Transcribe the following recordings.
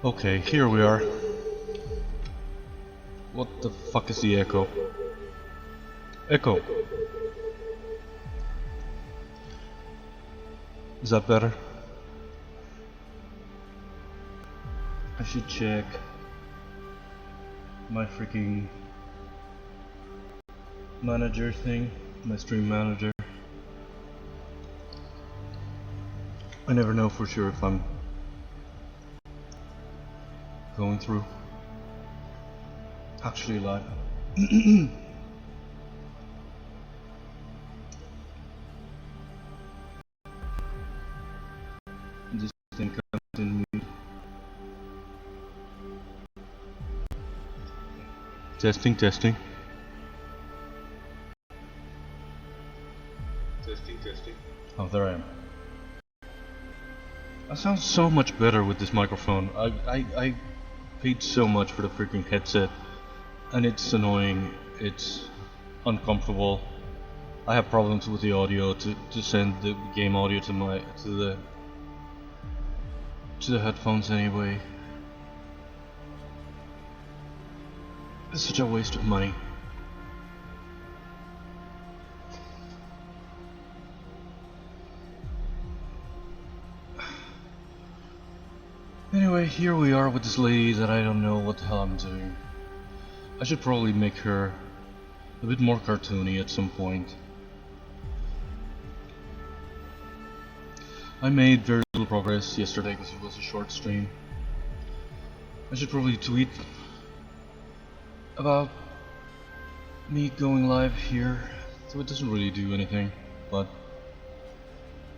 Okay, here we are. What the fuck is the echo? Echo! Is that better? I should check my freaking manager thing, my stream manager. I never know for sure if I'm going through actually live. This thing continue. Testing. Testing. Oh, there I am. That sounds so much better with this microphone. I paid so much for the freaking headset, and it's annoying. It's uncomfortable. I have problems with the audio to send the game audio to the headphones anyway. It's such a waste of money. Anyway, here we are with this lady that I don't know what the hell I'm doing. I should probably make her a bit more cartoony at some point. I made very little progress yesterday because it was a short stream. I should probably tweet about me going live here, so it doesn't really do anything, but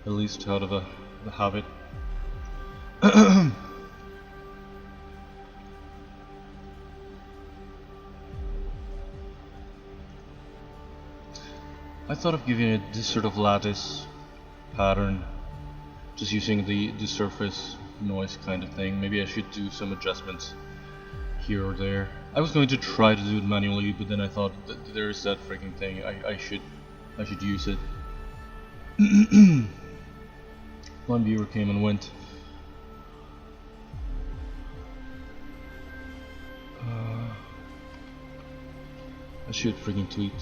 at least out of the habit. I thought of giving it this sort of lattice pattern, just using the surface noise kind of thing. Maybe I should do some adjustments here or there. I was going to try to do it manually, but then I thought that there's that freaking thing. I should use it. One viewer came and went. I should freaking tweet.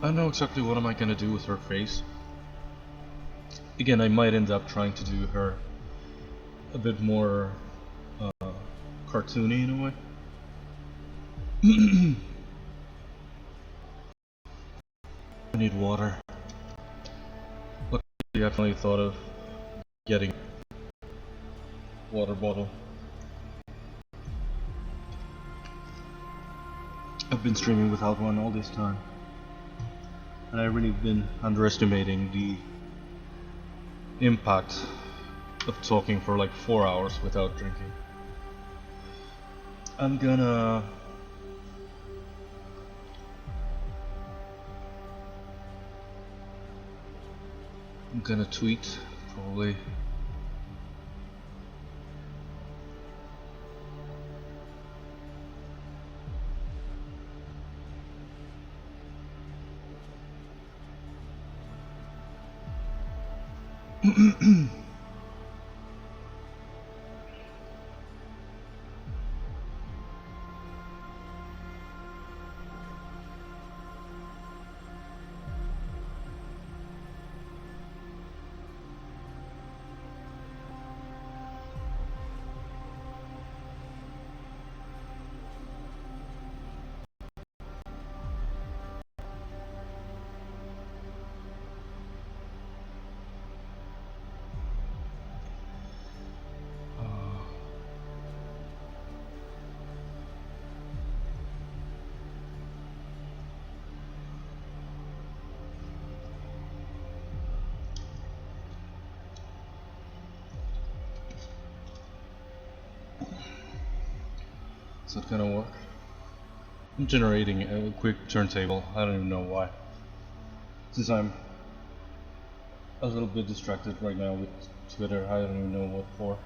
I don't know exactly what am I gonna do with her face. Again, I might end up trying to do her a bit more cartoony in a way. I need water. Luckily, I definitely thought of getting a water bottle. I've been streaming without one all this time, and I've really been underestimating the impact of talking for like 4 hours without drinking. I'm gonna tweet, probably. Is that gonna work? I'm generating a quick turntable. I don't even know why. Since I'm a little bit distracted right now with Twitter, I don't even know what for.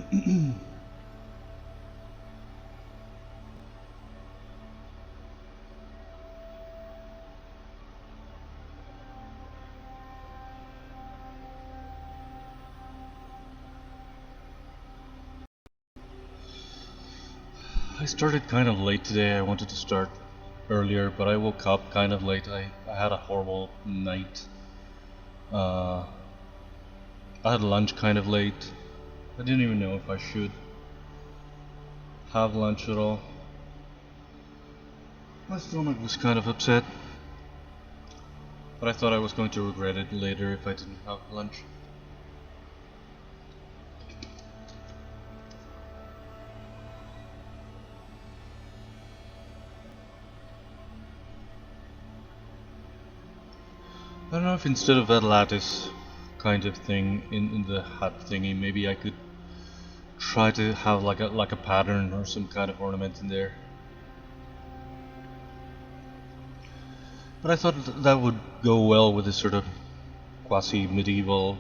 I started kind of late today. I wanted to start earlier, but I woke up kind of late. I had a horrible night. I had lunch kind of late. I didn't even know if I should have lunch at all. My stomach was kind of upset, but I thought I was going to regret it later if I didn't have lunch. I don't know if instead of that lattice kind of thing in the hat thingy, maybe I could try to have like a pattern or some kind of ornament in there. But I thought that would go well with this sort of quasi-medieval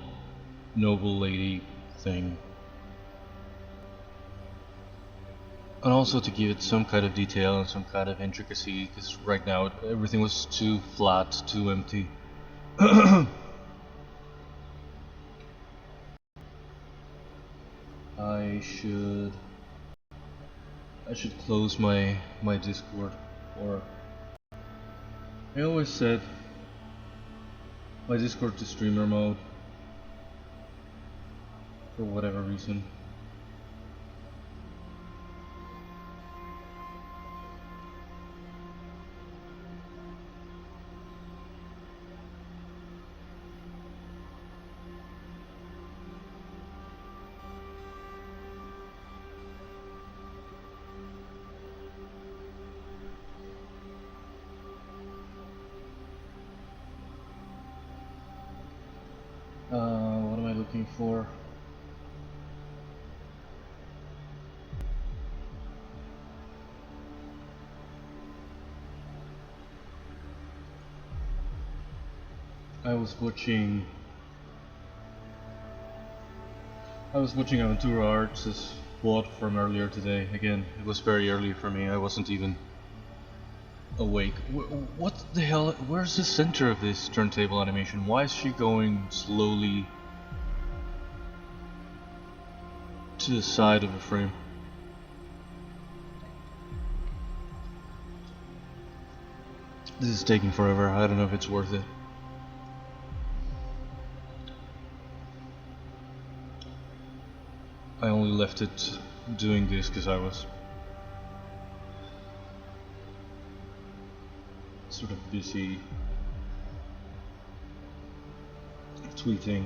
noble lady thing. And also to give it some kind of detail and some kind of intricacy, because right now everything was too flat, too empty. I should close my Discord, or I always said my Discord to streamer mode for whatever reason. What am I looking for? I was watching Aventura Arts' VOD from earlier today. Again, it was very early for me. I wasn't even awake. What the hell? Where's the center of this turntable animation? Why is she going slowly to the side of the frame? This is taking forever. I don't know if it's worth it. I only left it doing this because I was sort of busy tweeting.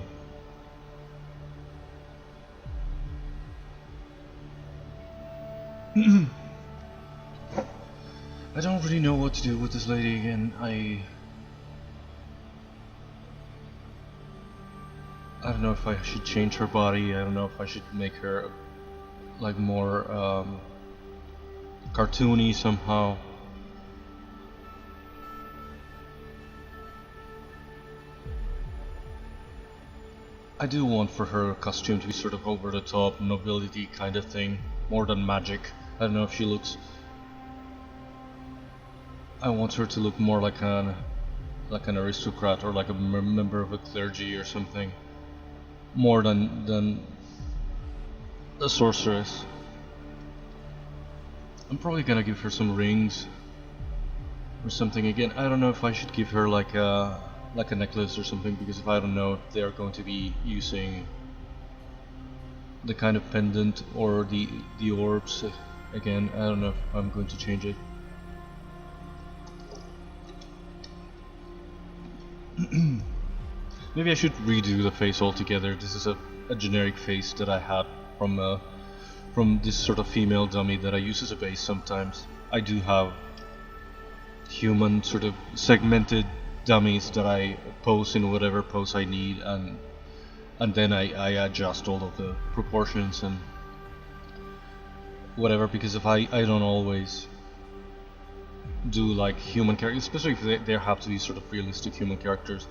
I don't really know what to do with this lady again. I don't know if I should change her body. I don't know if I should make her like more cartoony somehow. I do want for her costume to be sort of over the top, nobility kind of thing, more than magic. I don't know if she looks. I want her to look more like an aristocrat or like a member of a clergy or something, more than a sorceress. I'm probably gonna give her some rings or something again. I don't know if I should give her like a necklace or something, because if I don't know if they're going to be using the kind of pendant or the orbs again. I don't know if I'm going to change it. Maybe I should redo the face altogether. This is a generic face that I had from this sort of female dummy that I use as a base sometimes. I do have human sort of segmented dummies that I pose in whatever pose I need, and then I adjust all of the proportions and whatever, because if I don't always do like human characters, especially if they have to be sort of realistic human characters.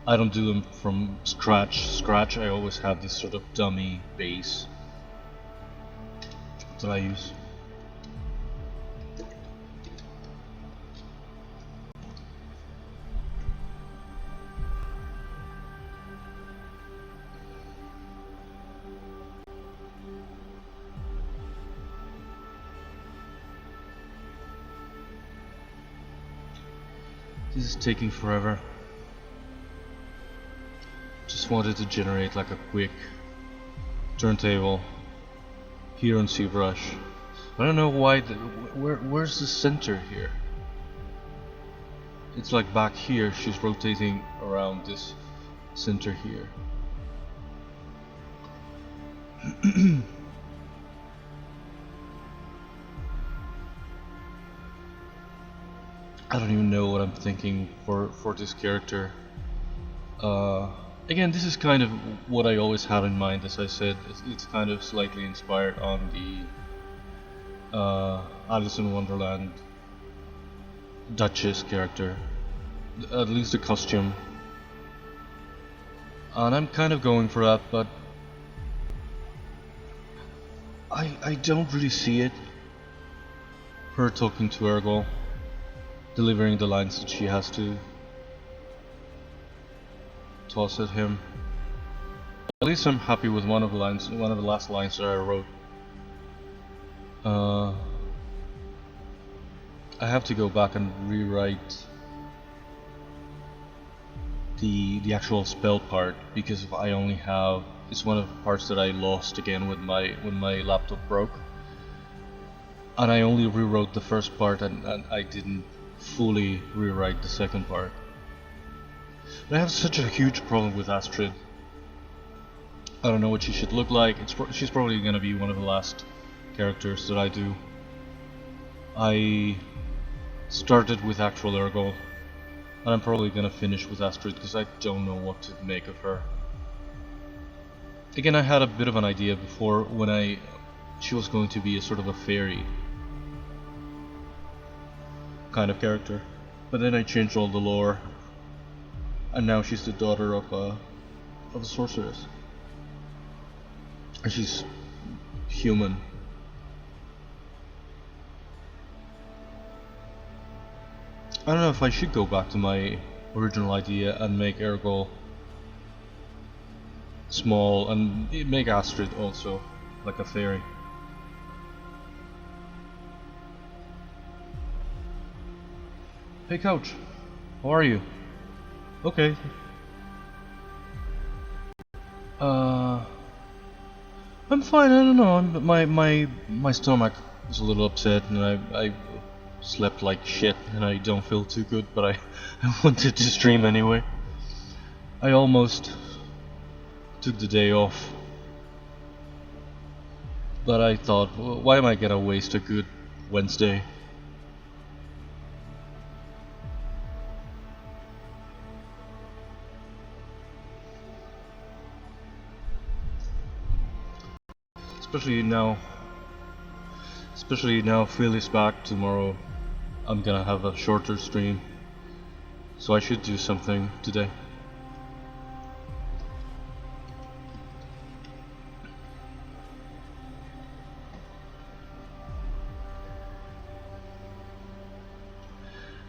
I don't do them from scratch. I always have this sort of dummy base that I use. This is taking forever. Just wanted to generate like a quick turntable here on ZBrush. I don't know why. Where's the center here? It's like back here. She's rotating around this center here. I don't even know what I'm thinking for this character. Again, this is kind of what I always had in mind. As I said, it's kind of slightly inspired on the Alice in Wonderland Duchess character, at least the costume. And I'm kind of going for that, but I don't really see it. Her talking to Ergol, delivering the lines that she has to toss at him. At least I'm happy with one of the lines, one of the last lines that I wrote. I have to go back and rewrite the actual spell part, because if I only have, it's one of the parts that I lost again when my laptop broke, and I only rewrote the first part and I didn't fully rewrite the second part. But I have such a huge problem with Astrid. I don't know what she should look like. She's probably gonna be one of the last characters that I do. I started with actual Ergol, and I'm probably gonna finish with Astrid because I don't know what to make of her. Again, I had a bit of an idea before when she was going to be a sort of a fairy kind of character, but then I changed all the lore, and now she's the daughter of a sorceress, and she's human. I don't know if I should go back to my original idea and make Ergol small and make Astrid also like a fairy. Hey coach, how are you? Okay. I'm fine. I don't know. My stomach is a little upset, and I slept like shit, and I don't feel too good. But I wanted to stream anyway. I almost took the day off, but I thought, why am I gonna waste a good Wednesday? Especially now Phil is back tomorrow. I'm gonna have a shorter stream, so I should do something today.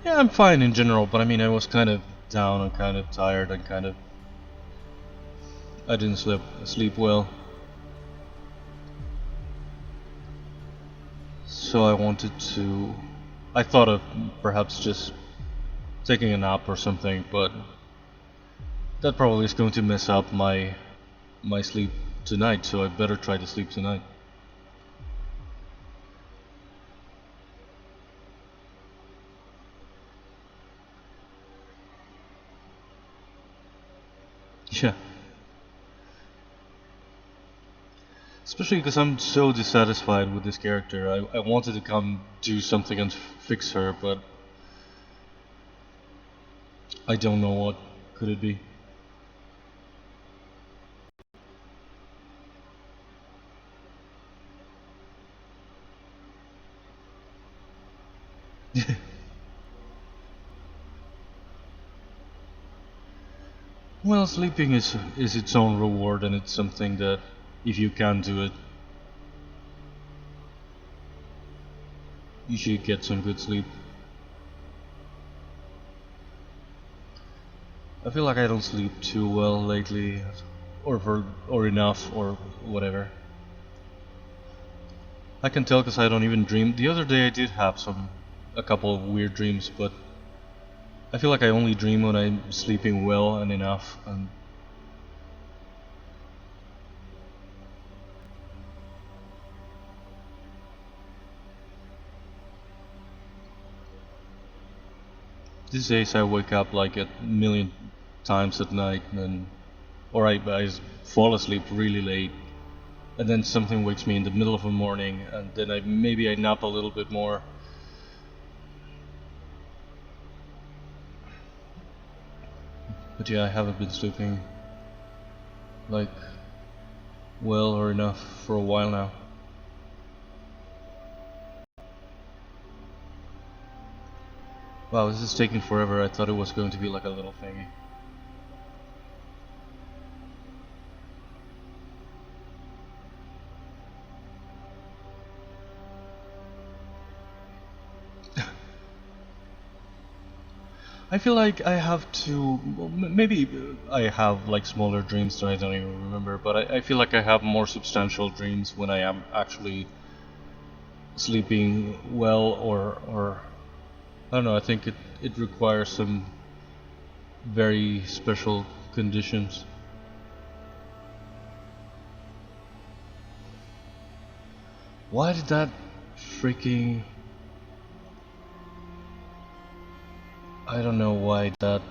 Yeah, I'm fine in general, but I mean, I was kind of down and kind of tired and I didn't sleep well. So I thought of perhaps just taking a nap or something, but that probably is going to mess up my sleep tonight, so I better try to sleep tonight. Yeah. Especially because I'm so dissatisfied with this character. I wanted to come do something and fix her, but I don't know what could it be. Well, sleeping is its own reward, and it's something that if you can do it, you should get some good sleep. I feel like I don't sleep too well lately, or enough, or whatever. I can tell because I don't even dream. The other day I did have a couple of weird dreams, but I feel like I only dream when I'm sleeping well and enough. And these days I wake up like a million times at night, or I fall asleep really late, and then something wakes me in the middle of the morning, and then maybe I nap a little bit more. But yeah, I haven't been sleeping like well or enough for a while now. Wow, this is taking forever. I thought it was going to be like a little thingy. I feel like I have to, maybe I have like smaller dreams that I don't even remember, but I feel like I have more substantial dreams when I am actually sleeping well, or I don't know, I think it requires some very special conditions. Why did that freaking... I don't know why that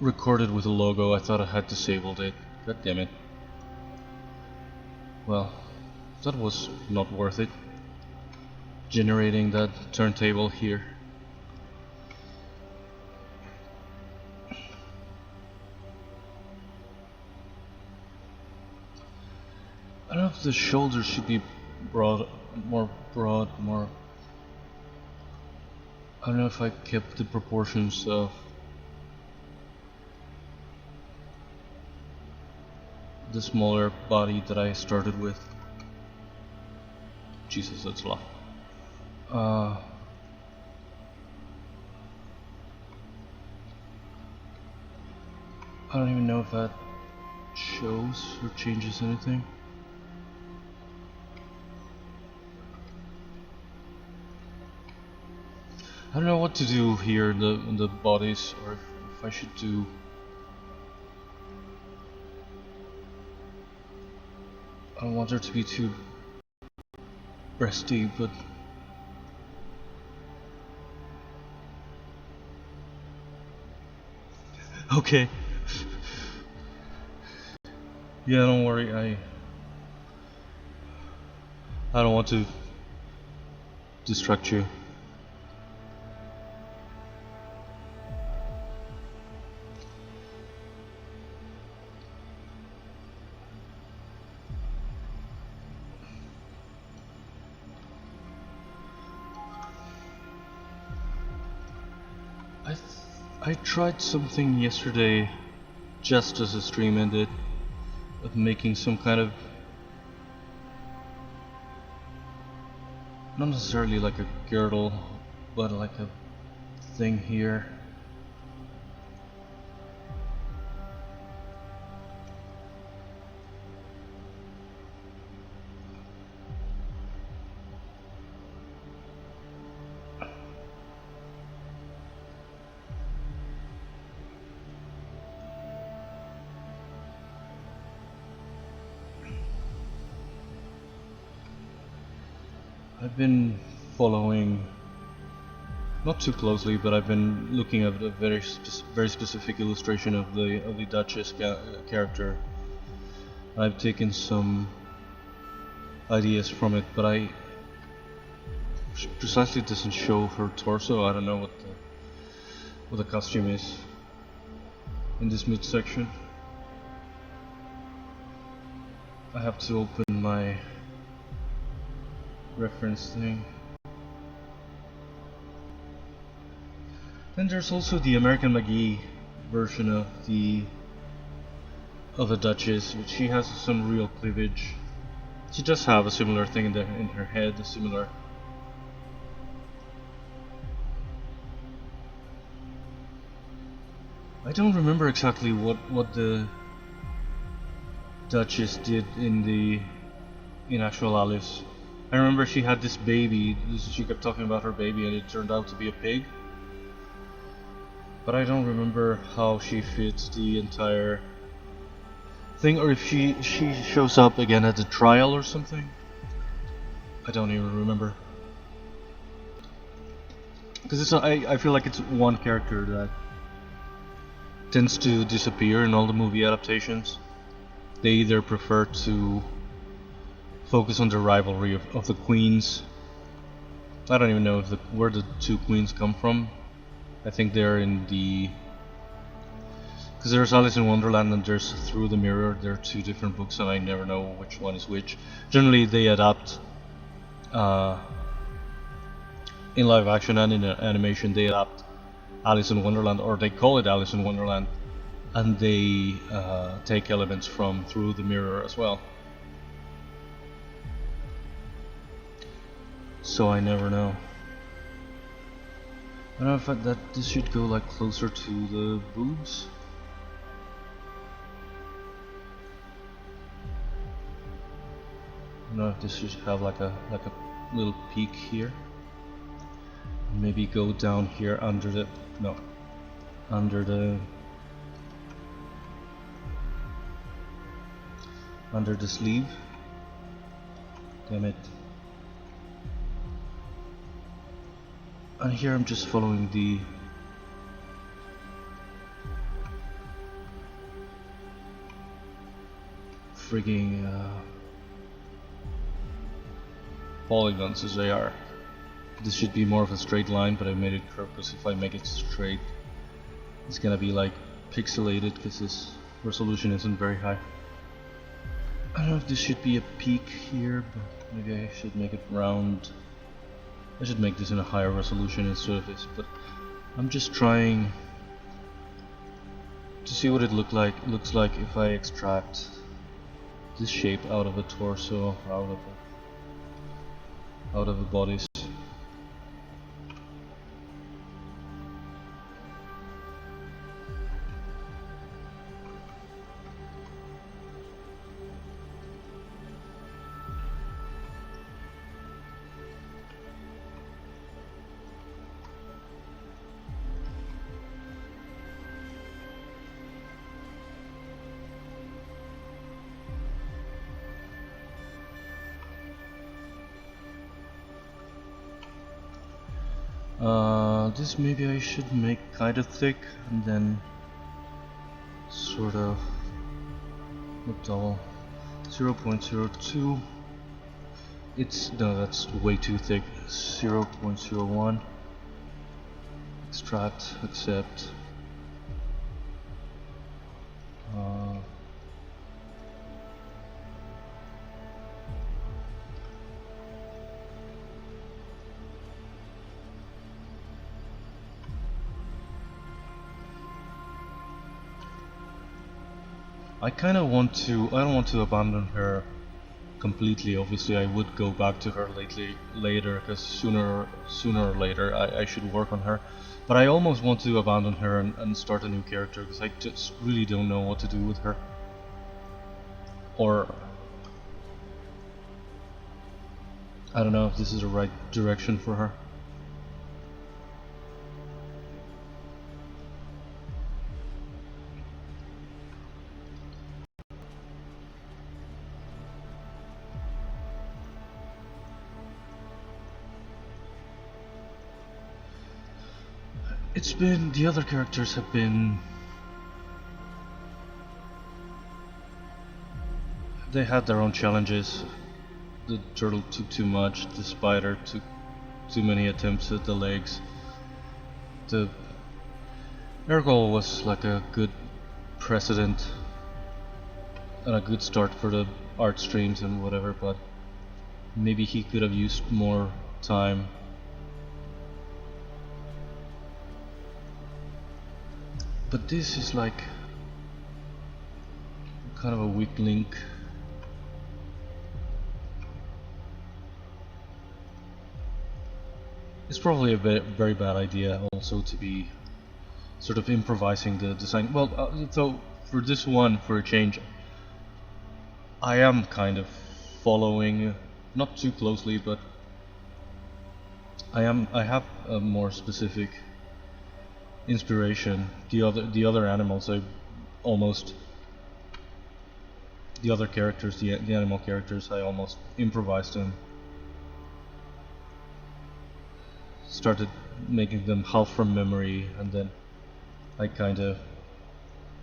recorded with a logo. I thought I had disabled it. God damn it. Well, that was not worth it. Generating that turntable here. I don't know if the shoulders should be more broad. I don't know if I kept the proportions of the smaller body that I started with. Jesus, that's a lot. I don't even know if that shows or changes anything. I don't know what to do here in the bodies, or if I should do... I don't want her to be too breasty, but... Okay. Yeah, don't worry, I don't want to distract you. I tried something yesterday, just as the stream ended, of making some kind of, not necessarily like a girdle, but like a thing here. I've been following, not too closely, but I've been looking at a very specific illustration of the Duchess character. I've taken some ideas from it, but I precisely doesn't show her torso. I don't know what the costume is in this midsection. I have to open my reference thing. Then there's also the American McGee version of the Duchess, which she has some real cleavage. She does have a similar thing in her head, a similar. I don't remember exactly what the Duchess did in actual Alice. I remember she had this baby. She kept talking about her baby, and it turned out to be a pig. But I don't remember how she fits the entire thing, or if she shows up again at the trial or something. I don't even remember. Because I feel like it's one character that tends to disappear in all the movie adaptations. They either prefer to focus on the rivalry of the queens. I don't even know if where the two queens come from. I think they're in the... Because there's Alice in Wonderland and there's Through the Mirror. They're two different books and I never know which one is which. Generally they adapt in live action and in animation they adapt Alice in Wonderland, or they call it Alice in Wonderland, and they take elements from Through the Mirror as well. So I never know. I don't know if that this should go like closer to the boobs. I don't know if this should have like a little peak here. Maybe go down here under the under the sleeve. Damn it. And here I'm just following the frigging polygons as they are. This should be more of a straight line, but I made it curved because if I make it straight, it's gonna be like pixelated because this resolution isn't very high. I don't know if this should be a peak here, but maybe I should make it round. I should make this in a higher resolution instead of this, but I'm just trying to see what it looks like if I extract this shape out of a torso, out of a body. This maybe I should make kind of thick and then sort of not all 0.02. No, that's way too thick. 0.01. Extract, accept. I kind of want to. I don't want to abandon her completely. Obviously, I would go back to her later, because sooner or later I should work on her. But I almost want to abandon her and start a new character, because I just really don't know what to do with her. Or I don't know if this is the right direction for her. It's been, the other characters have been, they had their own challenges. The turtle took too much, the spider took too many attempts at the legs. The Ergol was like a good precedent and a good start for the art streams and whatever, but maybe he could have used more time. But this is like kind of a weak link. It's probably a very bad idea also to be sort of improvising the design. Well, so for this one, for a change, I am kind of following, not too closely, but I have a more specific inspiration. The other animals, I almost the other characters, the animal characters, I almost improvised them. Started making them half from memory, and then I kind of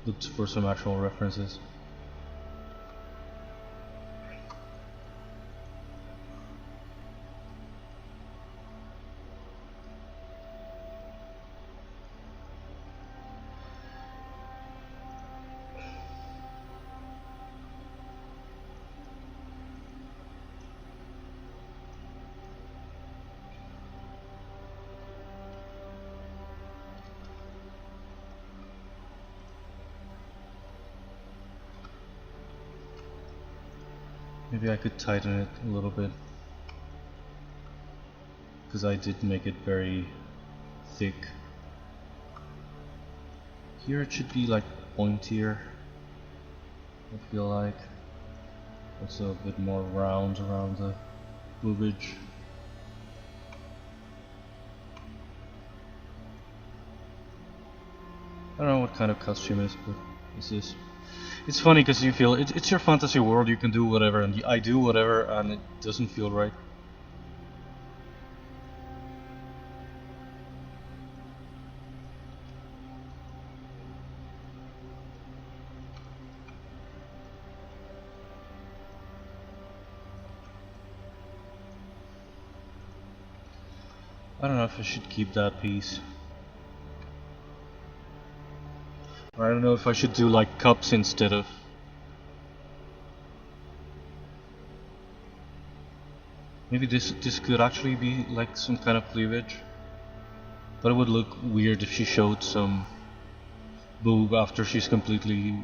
looked for some actual references. Maybe I could tighten it a little bit, because I did make it very thick. Here it should be like pointier, I feel like. Also a bit more round around the boobage. I don't know what kind of costume it is, but this is. It's funny because you feel it's your fantasy world. You can do whatever, and I do whatever, and it doesn't feel right. I don't know if I should keep that piece. I don't know if I should do like cups instead of. Maybe this could actually be like some kind of cleavage, but it would look weird if she showed some boob after she's completely.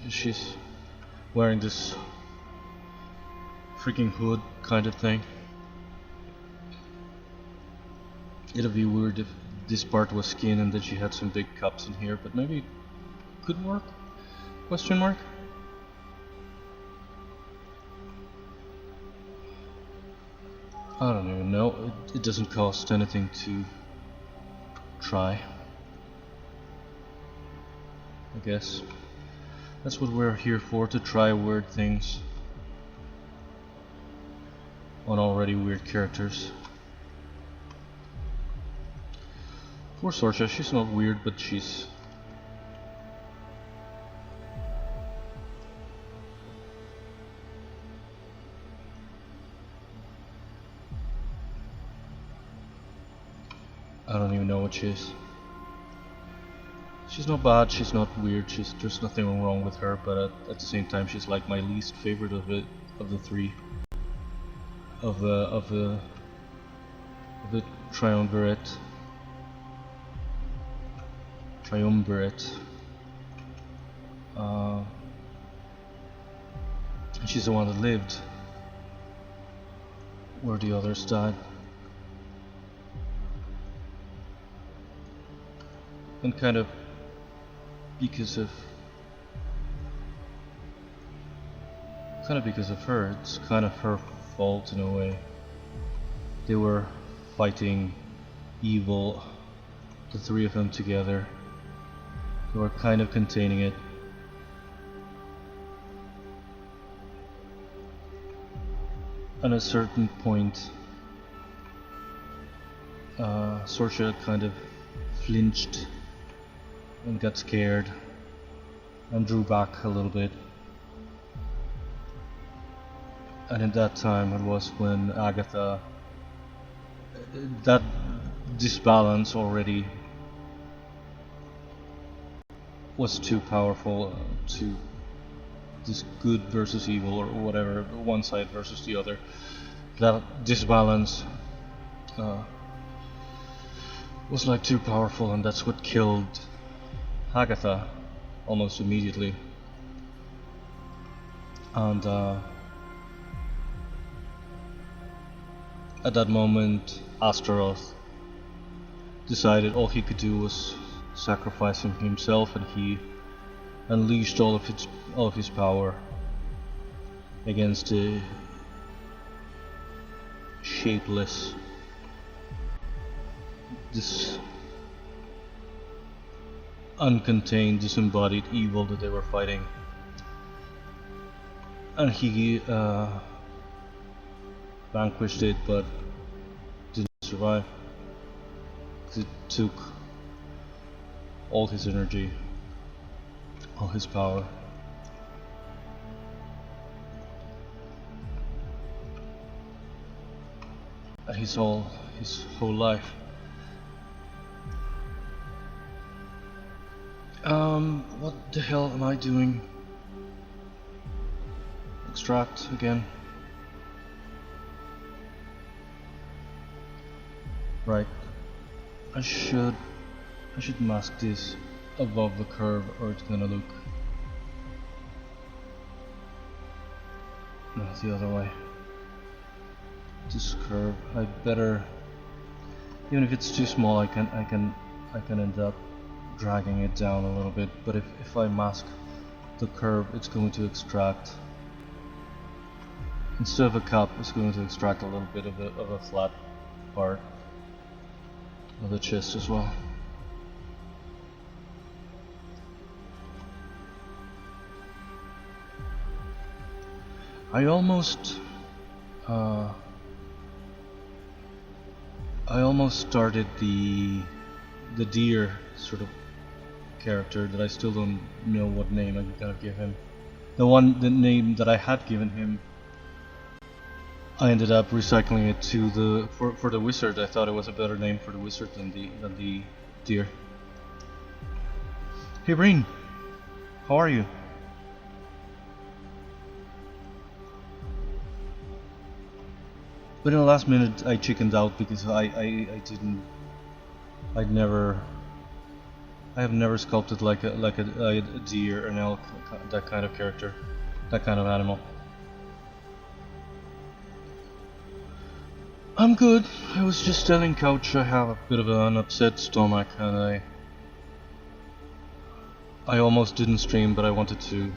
She's wearing this freaking hood kind of thing. It'd be weird if this part was skin and then she had some big cups in here, but maybe it could work? Question mark? I don't even know. It doesn't cost anything to try. I guess that's what we're here for, to try weird things on already weird characters. Poor Sorsha, she's not weird, but she's... I don't even know what she is. She's not bad, she's not weird, there's nothing wrong with her, but at the same time she's like my least favorite of the three. Of the Triumvirate. She's the one that lived where the others died. And kind of because of her, it's kind of her fault in a way. They were fighting evil, the three of them together. They were kind of containing it. At a certain point, Sorsha kind of flinched and got scared and drew back a little bit. And at that time it was when Agatha, that disbalance already was too powerful, to this good versus evil or whatever, one side versus the other. That disbalance was like too powerful, and that's what killed Agatha almost immediately. And At that moment, Astaroth decided all he could do was sacrifice himself, and he unleashed all of his power against the shapeless, this uncontained, disembodied evil that they were fighting. And he vanquished it, but didn't survive. It took all his energy, all his power. And his whole life. What the hell am I doing? Extract again. Right. I should mask this above the curve, or it's gonna look no, the other way. This curve, I better, even if it's too small, I can end up dragging it down a little bit. But if I mask the curve, it's going to extract, instead of a cup, it's going to extract a little bit of a flat part of the chest as well. I almost started the deer sort of character that I still don't know what name I'm gonna give him. The name that I had given him, I ended up recycling it to for the wizard. I thought it was a better name for the wizard than the deer. Hey Breen, how are you? But in the last minute I chickened out because I have never sculpted like a deer, an elk, that kind of character, that kind of animal. I'm good. I was just telling Couch I have a bit of an upset stomach, and I almost didn't stream, but I wanted to.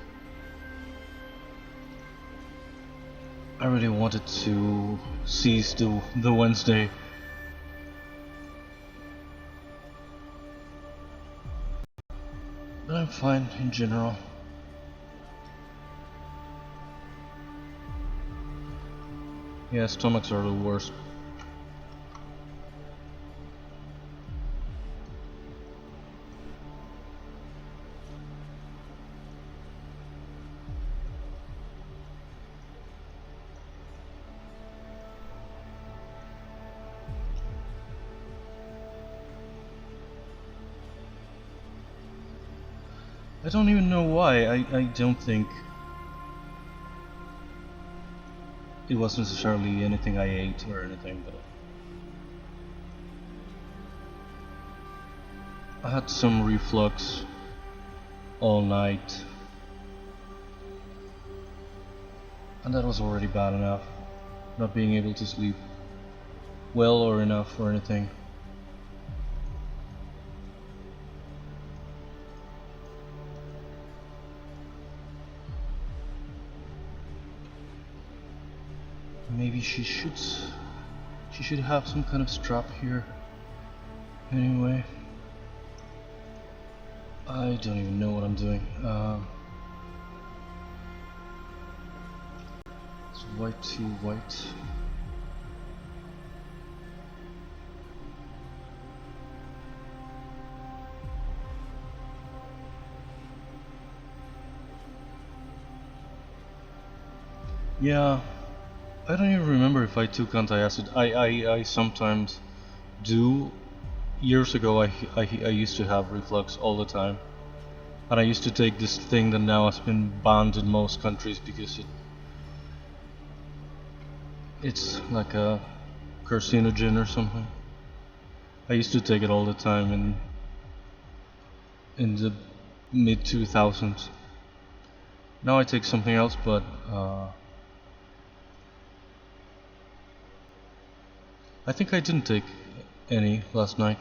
I really wanted to seize the Wednesday. But I'm fine in general. Yeah, stomachs are the worst. I don't even know why. I don't think it was necessarily anything I ate or anything, but I had some reflux all night, and that was already bad enough, not being able to sleep well or enough or anything. Maybe she should have some kind of strap here. Anyway, I don't even know what I'm doing. It's white to white. Yeah. I don't even remember if I took anti-acid. I sometimes do. Years ago I used to have reflux all the time. And I used to take this thing that now has been banned in most countries because it's like a carcinogen or something. I used to take it all the time in the mid 2000s. Now I take something else, but I think I didn't take any last night.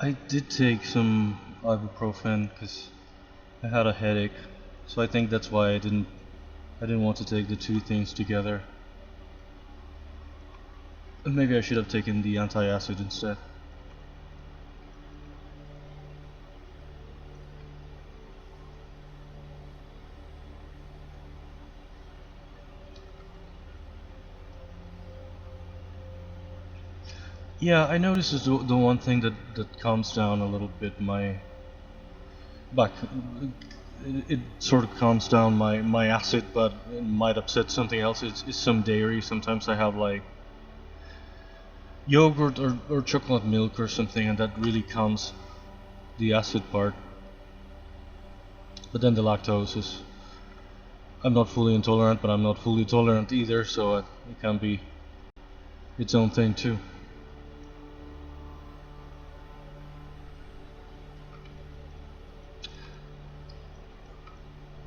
I did take some ibuprofen because I had a headache, so I think that's why I didn't want to take the two things together. And maybe I should have taken the anti-acid instead. Yeah, I know this is the one thing that calms down a little bit my back. It sort of calms down my acid, but it might upset something else. It's some dairy. Sometimes I have like yogurt or chocolate milk or something, and that really calms the acid part. But then the lactose is... I'm not fully intolerant, but I'm not fully tolerant either, so it can be its own thing too.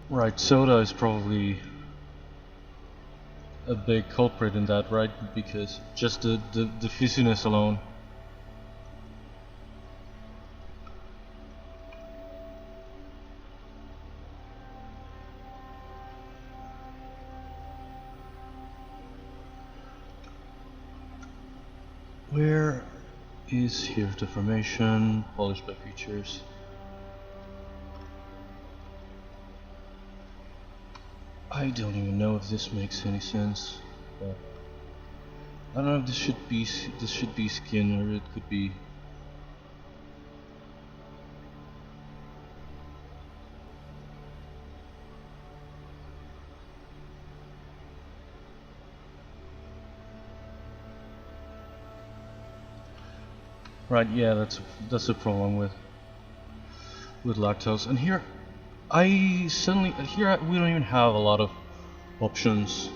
Right, soda is probably a big culprit in that, right? Because just the fizziness alone. Where is here the formation, polished by features? I don't even know if this makes any sense, but I don't know if this should be skin, or it could be... Right, yeah, that's a problem with lactose. And here we don't even have a lot of options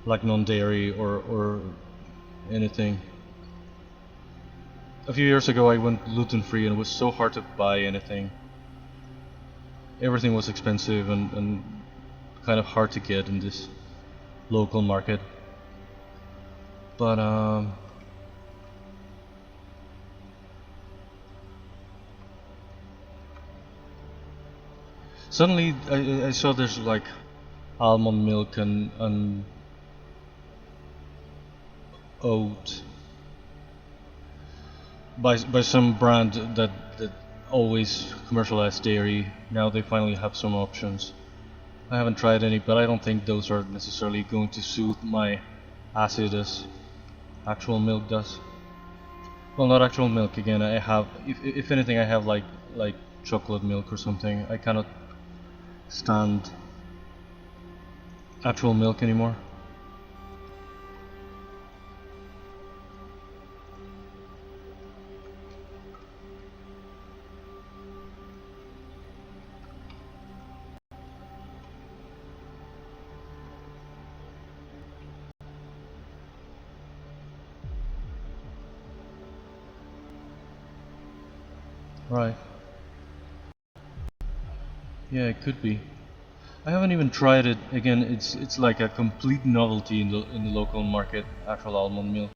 like non-dairy or anything. A few years ago I went gluten-free and it was so hard to buy anything. Everything was expensive and kind of hard to get in this local market. But suddenly I saw there's like almond milk and oat by some brand that always commercialized dairy. Now they finally have some options. I haven't tried any, but I don't think those are necessarily going to soothe my acid as actual milk does. Well, not actual milk again. I have, if anything, I have like chocolate milk or something. I cannot stand actual milk anymore. Right. Yeah, it could be. I haven't even tried it. Again, it's like a complete novelty in the local market, actual almond milk.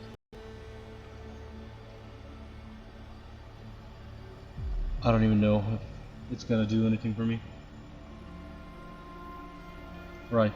I don't even know if it's gonna do anything for me. Right.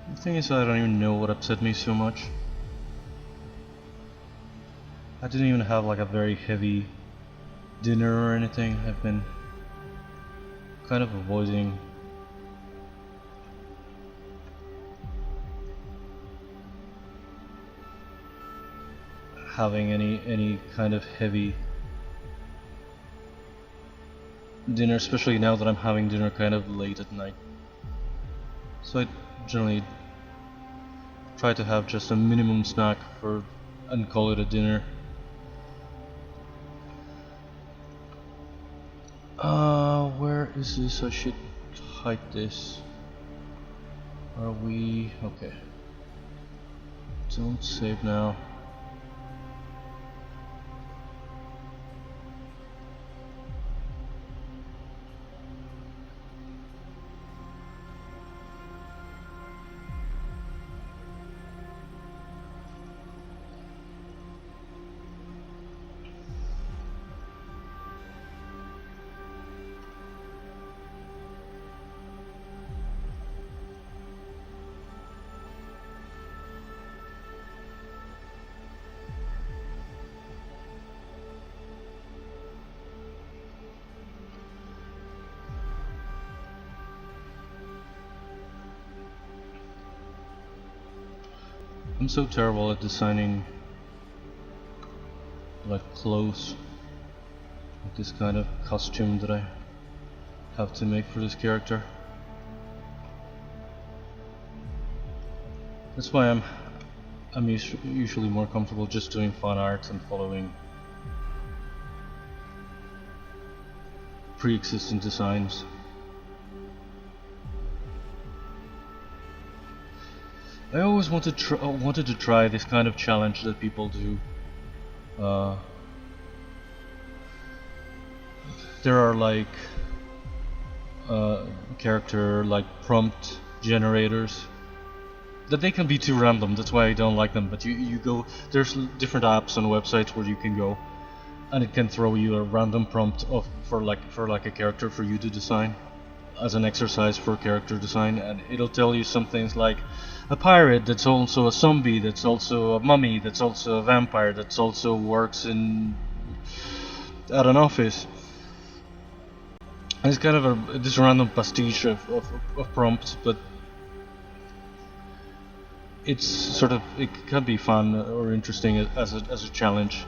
The thing is, I don't even know what upset me so much. I didn't even have like a very heavy dinner or anything. I've been kind of avoiding having any kind of heavy dinner, especially now that I'm having dinner kind of late at night. So I generally try to have just a minimum snack and call it a dinner. Where is this? I should hide this. Are we okay? Don't save now. I'm so terrible at designing like clothes, like this kind of costume that I have to make for this character. That's why I'm usually more comfortable just doing fan art and following pre-existing designs. I always wanted to try this kind of challenge that people do. There are like character like prompt generators that they can be too random. That's why I don't like them. But you go, there's different apps and websites where you can go, and it can throw you a random prompt for like a character for you to design as an exercise for character design, and it'll tell you some things like a pirate that's also a zombie, that's also a mummy, that's also a vampire, that's also works at an office. And it's kind of this random pastiche of prompts, but it's sort of, it can be fun or interesting as a challenge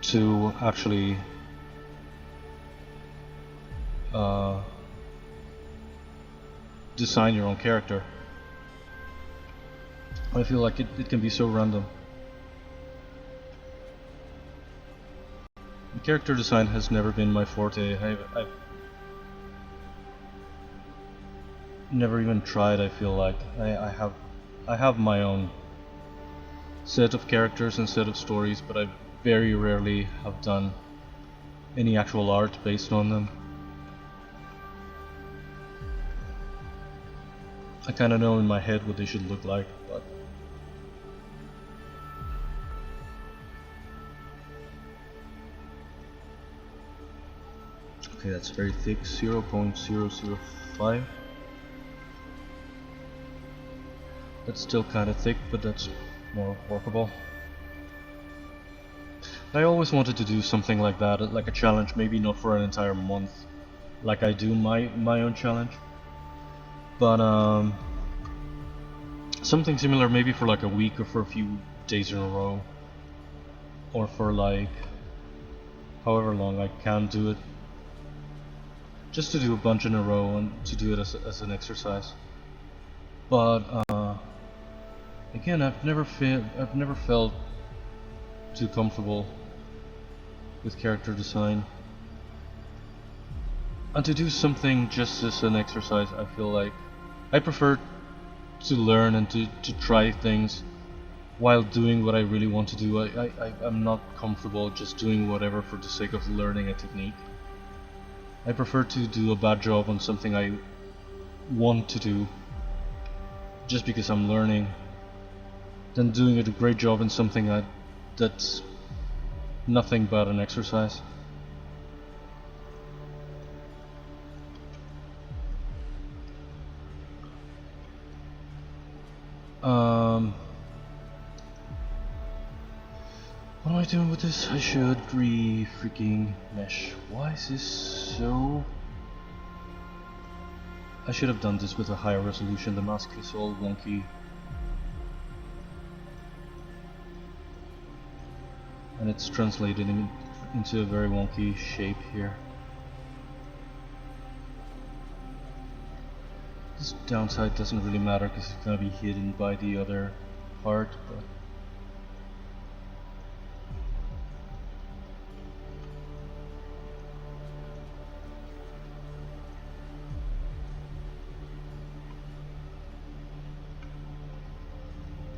to actually design your own character. I feel like it can be so random. Character design has never been my forte. I've never even tried. I feel like I have my own set of characters and set of stories, but I very rarely have done any actual art based on them. I kind of know in my head what they should look like, but okay, that's very thick, 0.005. That's still kind of thick, but that's more workable. I always wanted to do something like that, like a challenge, maybe not for an entire month, like I do my own challenge, but something similar maybe for like a week or for a few days in a row, or for like however long I can do it, just to do a bunch in a row and to do it as an exercise. But again, I've never felt too comfortable with character design, and to do something just as an exercise, I feel like I prefer to learn and to try things while doing what I really want to do. I'm not comfortable just doing whatever for the sake of learning a technique. I prefer to do a bad job on something I want to do just because I'm learning, than doing a great job in something that's nothing but an exercise. What am I doing with this? I should freaking mesh. Why is this so... I should have done this with a higher resolution. The mask is all wonky. And it's translated into a very wonky shape here. This downside doesn't really matter because it's gonna be hidden by the other part, but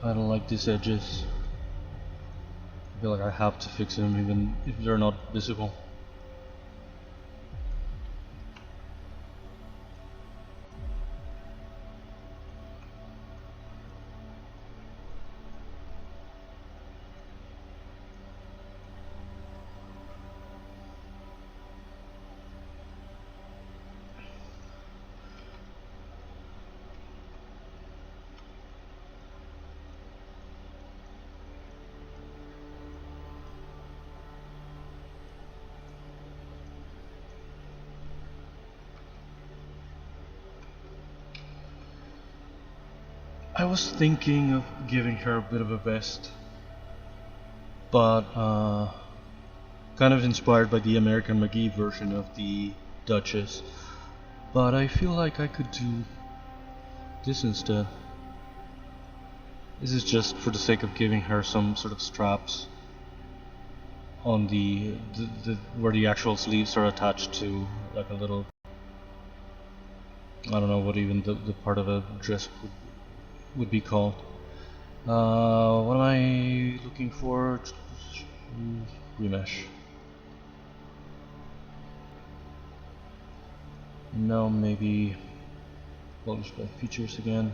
I don't like these edges. I feel like I have to fix them even if they're not visible. I was thinking of giving her a bit of a vest, but kind of inspired by the American McGee version of the Duchess, but I feel like I could do this instead. This is just for the sake of giving her some sort of straps on the where the actual sleeves are attached to, like a little, I don't know what even the part of a dress would be called. What am I looking for? Remesh. No, maybe publish by features again.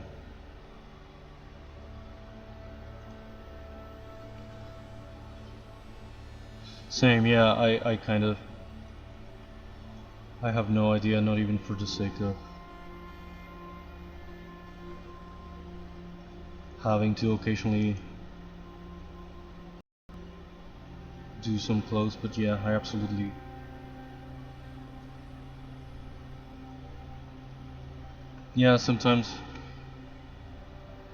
Same, yeah, I kind of, I have no idea, not even for the sake of having to occasionally do some clothes, but yeah, I absolutely sometimes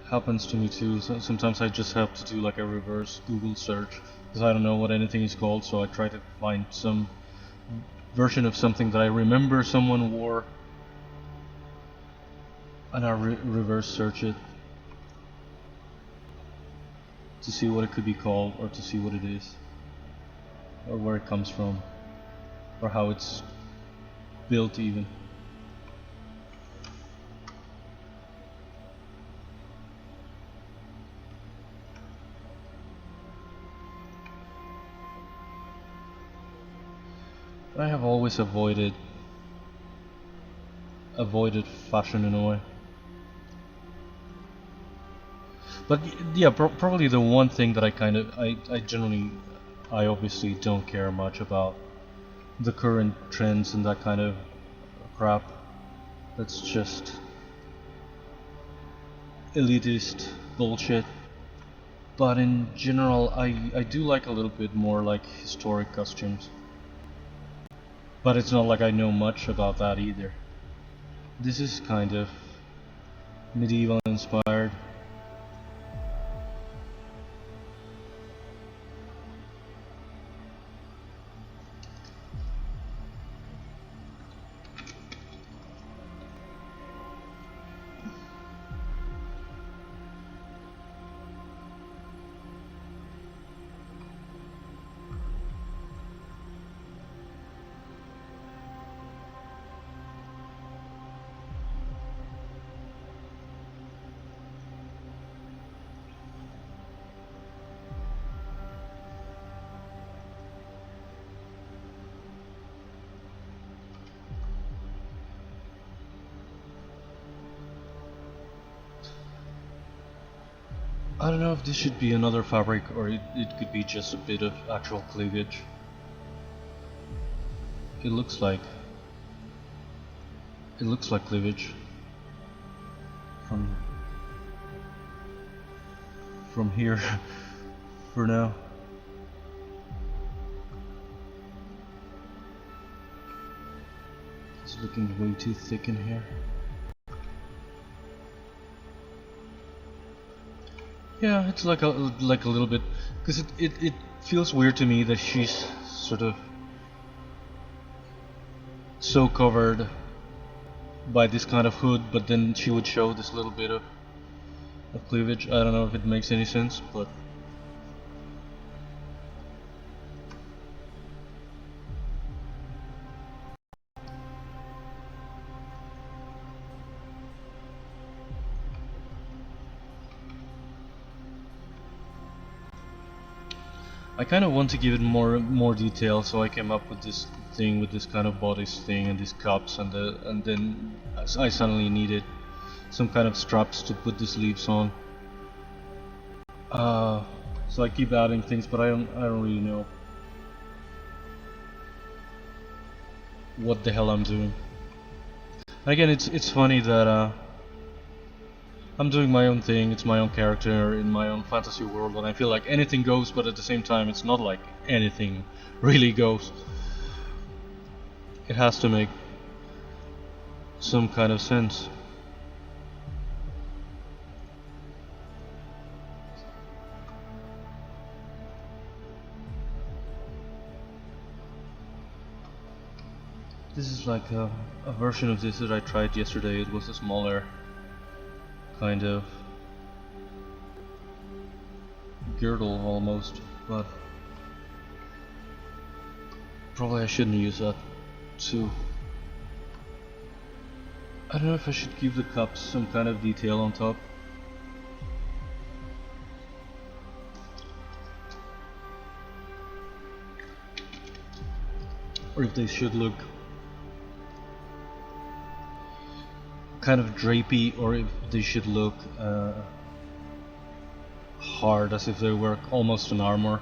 happens to me too. Sometimes I just have to do like a reverse Google search because I don't know what anything is called, so I try to find some version of something that I remember someone wore and I reverse search it to see what it could be called, or to see what it is, or where it comes from, or how it's built even. I have always avoided fashion in a way. But yeah, probably the one thing that I generally, I obviously don't care much about the current trends and that kind of crap. That's just elitist bullshit. But in general, I do like a little bit more like historic costumes. But it's not like I know much about that either. This is kind of medieval inspired. I don't know if this should be another fabric or it could be just a bit of actual cleavage. It looks like cleavage from here for now. It's looking way too thick in here. Yeah, it's like a little bit, because it feels weird to me that she's sort of so covered by this kind of hood, but then she would show this little bit of cleavage. I don't know if it makes any sense, but I kind of want to give it more detail, so I came up with this thing with this kind of bodice thing and these cups, and then I suddenly needed some kind of straps to put the sleeves on. So I keep adding things, but I don't really know what the hell I'm doing. And again, it's funny that I'm doing my own thing, it's my own character in my own fantasy world, and I feel like anything goes, but at the same time it's not like anything really goes. It has to make some kind of sense. This is like a version of this that I tried yesterday. It was a smaller kind of girdle almost, but probably I shouldn't use that too. I don't know if I should give the cups some kind of detail on top. Or if they should look kind of drapey, or if they should look hard, as if they were almost an armor.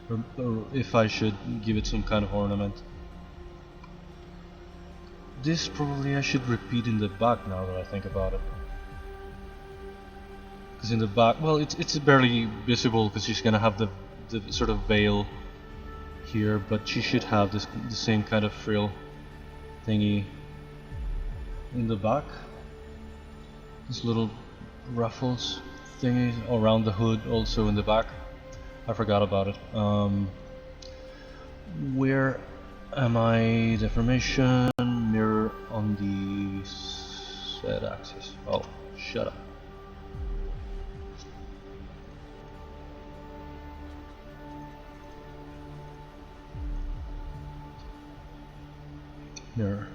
Or if I should give it some kind of ornament. This probably I should repeat in the back now that I think about it. Because in the back, well, it's barely visible because she's gonna have the sort of veil here, but she should have the same kind of frill thingy in the back. This little ruffles thingy around the hood also in the back. I forgot about it. Where am I? Deformation, mirror on the Z axis. Oh, shut up. Mirror.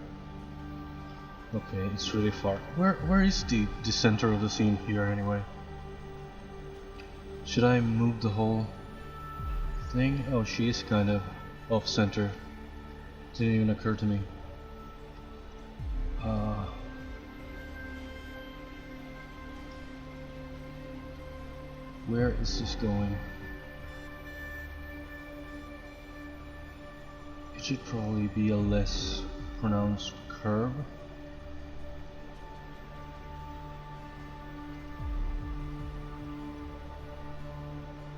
Okay, it's really far. Where is the center of the scene here anyway? Should I move the whole thing? Oh, she is kind of off center. Didn't even occur to me. Where is this going? It should probably be a less pronounced curve.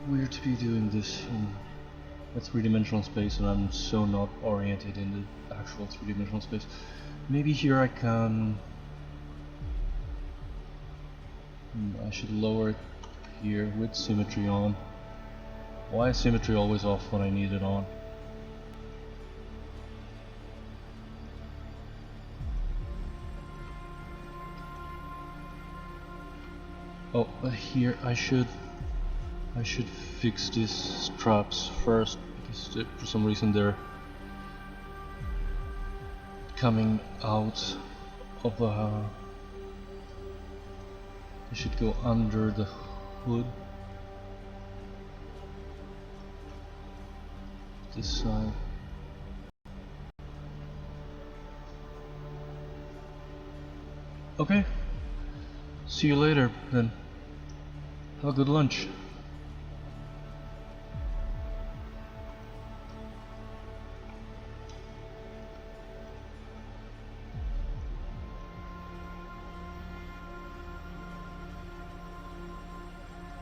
Weird to be doing this in a three-dimensional space, and I'm so not oriented in the actual three-dimensional space. Maybe here I can... I should lower it here with symmetry on. Why is symmetry always off when I need it on? Oh, but here I should fix these straps first, because for some reason they're coming out of the... I should go under the hood. This side. Okay. See you later then. Have a good lunch.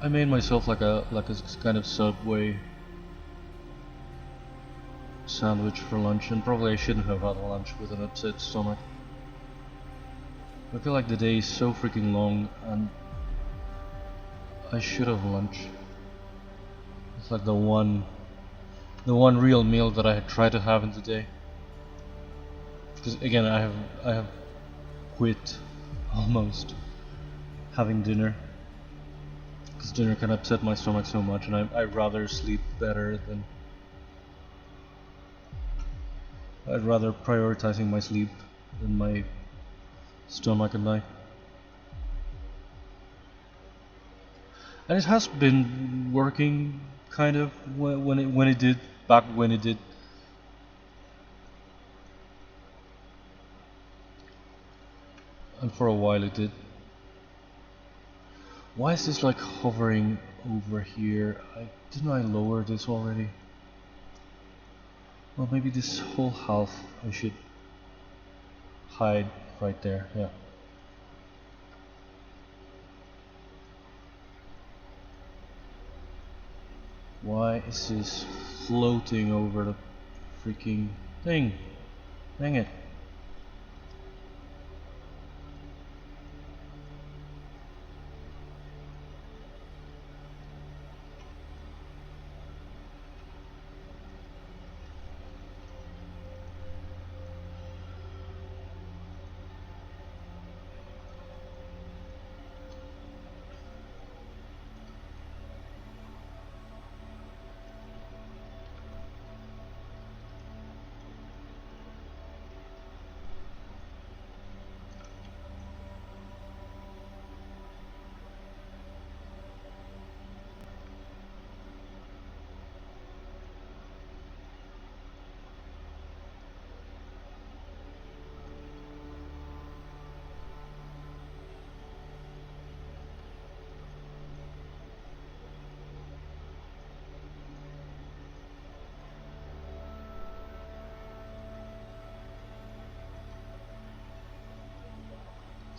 I made myself like a kind of subway sandwich for lunch, and probably I shouldn't have had lunch with an upset stomach. I feel like the day is so freaking long and I should have lunch. It's like the one real meal that I had tried to have in the day. Because again, I have quit almost having dinner. Because dinner can upset my stomach so much, and I'd rather sleep better than. I'd rather prioritizing my sleep than my stomach at night. And it has been working kind of when it did, back when it did. And for a while it did. Why is this like hovering over here? Didn't I lower this already? Well, maybe this whole half I should hide right there, yeah. Why is this floating over the freaking thing? Dang it.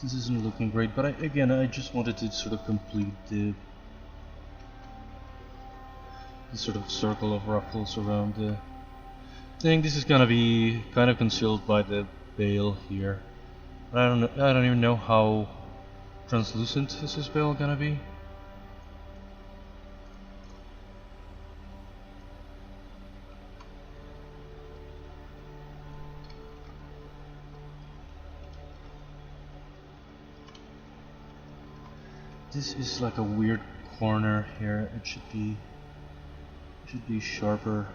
This isn't looking great, but I just wanted to sort of complete the sort of circle of ruffles around the thing. This is gonna be kind of concealed by the veil here. I don't even know how translucent is this veil gonna be. This is like a weird corner here. It should be sharper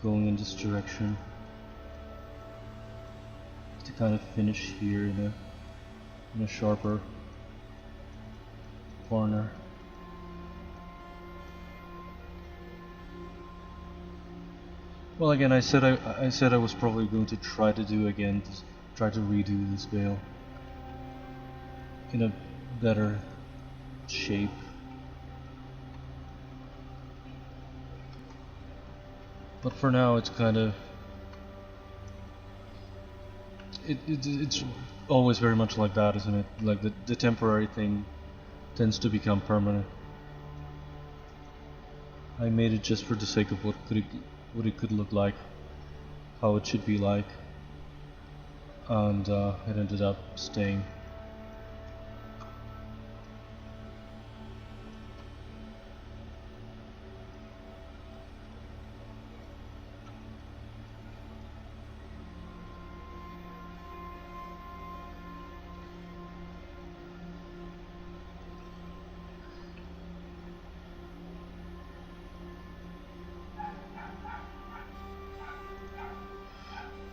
going in this direction to kind of finish here in a sharper corner. Well, again, I said I was probably going to try to redo this veil in a better shape. But for now it's kind of it's always very much like that, isn't it? Like the temporary thing tends to become permanent. I made it just for the sake of what it could look like, how it should be like, and it ended up staying.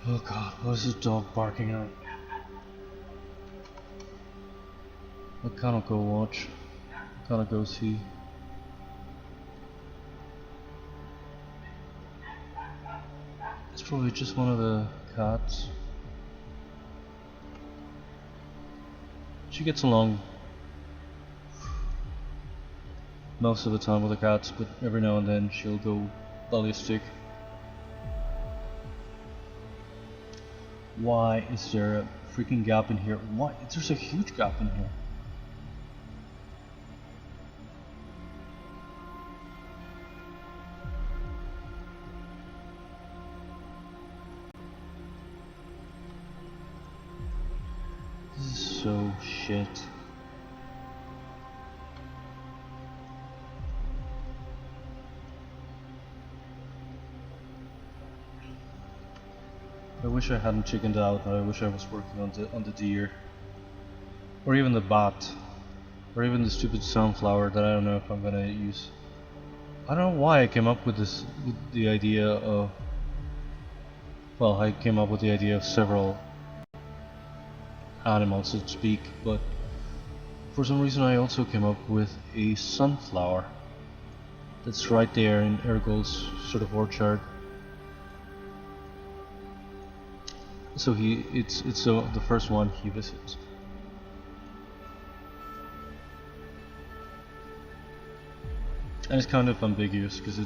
Oh god, what is this dog barking at? I cannot go watch. I cannot go see. It's probably just one of the cats. She gets along most of the time with the cats, but every now and then she'll go ballistic. Why is there a freaking gap in here? Why? There's a huge gap in here. so shit. I wish I hadn't chickened out. I wish I was working on the deer, or even the bat, or even the stupid sunflower that I don't know if I'm gonna use. I don't know why I came up with this, with the idea of. Well, I came up with the idea of several animals, so to speak, but for some reason I also came up with a sunflower that's right there in Ergol's sort of orchard. So it's the first one he visits. And it's kind of ambiguous because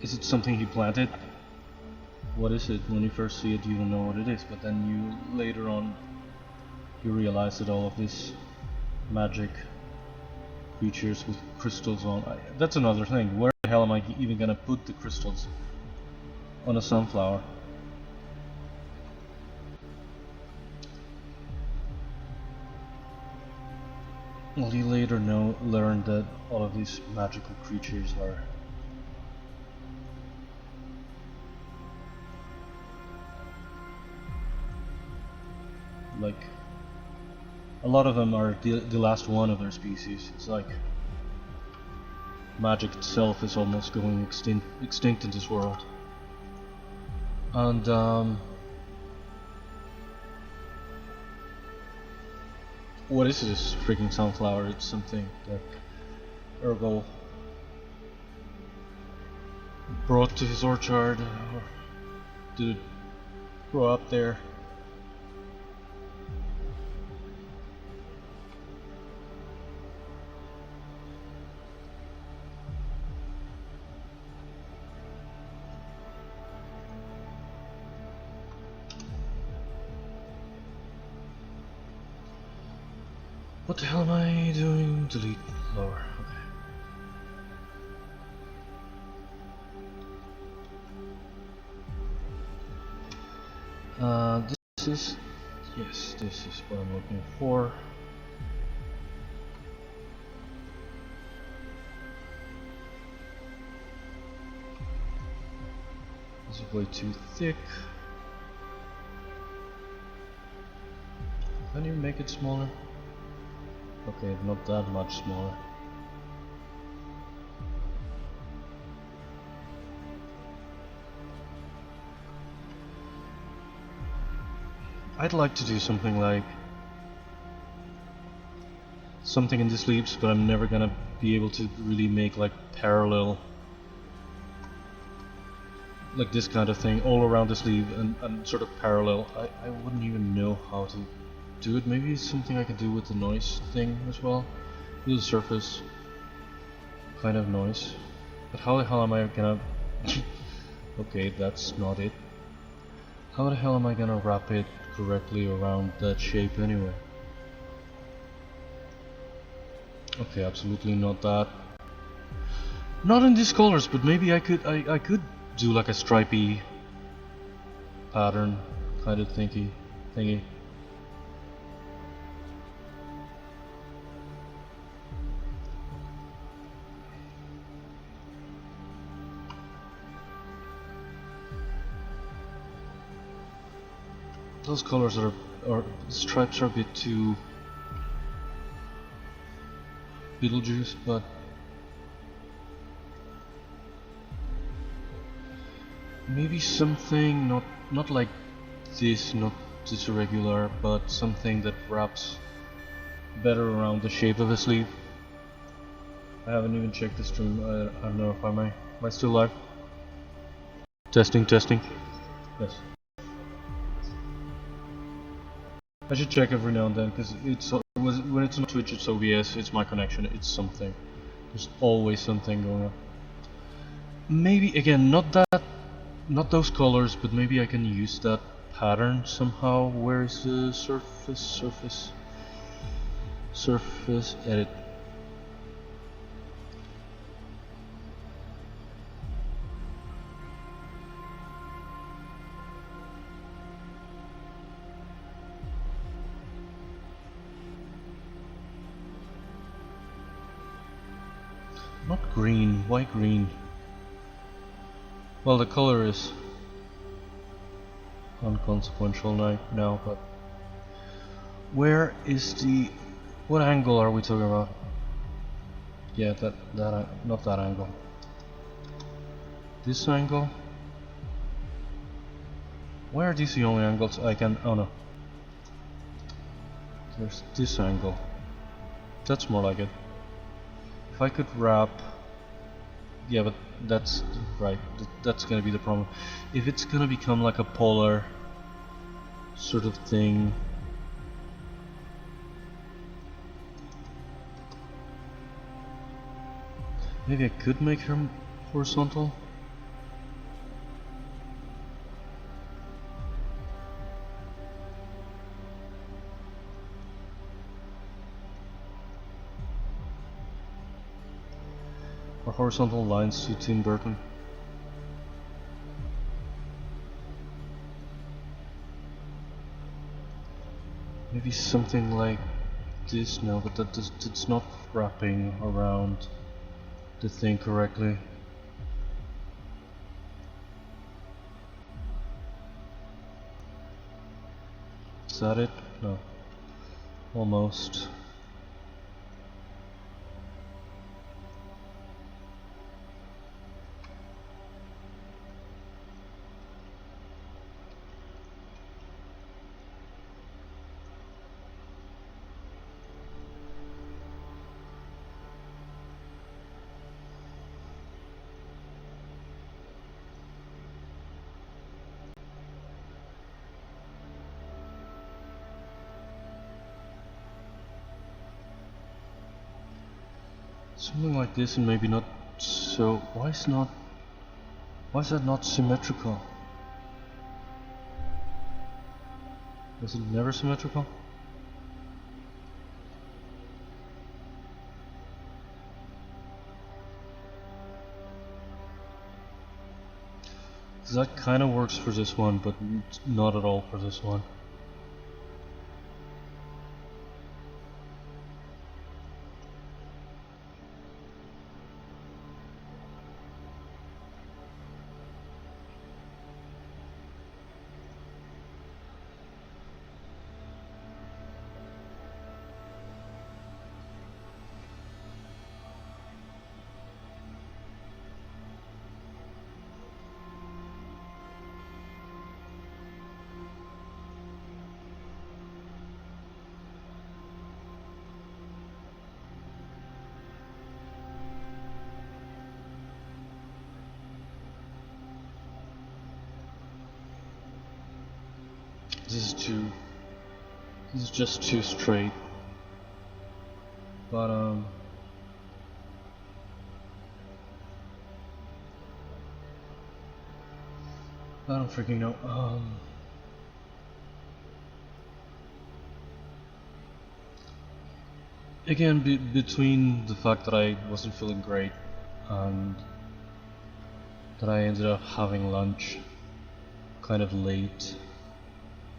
is it something he planted? What is it? When you first see it, you don't know what it is, but then you later on you realize that all of these magic creatures with crystals on. That's another thing. Where the hell am I even gonna put the crystals on a sunflower? Well, you later learn that all of these magical creatures are like, a lot of them are the last one of their species. It's like magic itself is almost going extinct in this world. And what is this freaking sunflower? It's something that Ergol brought to his orchard, or did it grow up there? What the hell am I doing? Delete lower. Okay. This is, yes, this is what I'm looking for. This is way too thick. Can you make it smaller? Okay, not that much smaller. I'd like to do something like something in the sleeves, but I'm never gonna be able to really make like parallel, like this kind of thing all around the sleeve and sort of parallel. I wouldn't even know how to do it. Maybe it's something I could do with the noise thing as well. Do the surface kind of noise. But how the hell am I gonna okay, that's not it. How the hell am I gonna wrap it correctly around that shape anyway? Okay, absolutely not that. Not in these colors, but maybe I could do like a stripy pattern kind of thingy. Those colors or stripes are a bit too Beetlejuice, but maybe something not like this, not this irregular, but something that wraps better around the shape of a sleeve. I haven't even checked the stream. I don't know if am I still live? Testing. Yes. I should check every now and then, because when it's on Twitch it's OBS, it's my connection, it's something. There's always something going on. Maybe again, not those colors, but maybe I can use that pattern somehow. Where is the surface edit? Not green, why green? Well, the color is unconsequential now, but where is the... what angle are we talking about? Yeah, not that angle. This angle? Why are these the only angles I can... oh no. There's this angle. That's more like it. If I could wrap... yeah, but that's right. That's gonna be the problem. If it's gonna become like a polar sort of thing... maybe I could make her horizontal? Or horizontal lines to Tim Burton? Maybe something like this? No, but that's not wrapping around the thing correctly. Is that it? No. Almost. Something like this, and maybe not so... why is that not symmetrical? Is it never symmetrical? That kind of works for this one, but not at all for this one. This is just too straight. But I don't freaking know. Again, between the fact that I wasn't feeling great and that I ended up having lunch kind of late,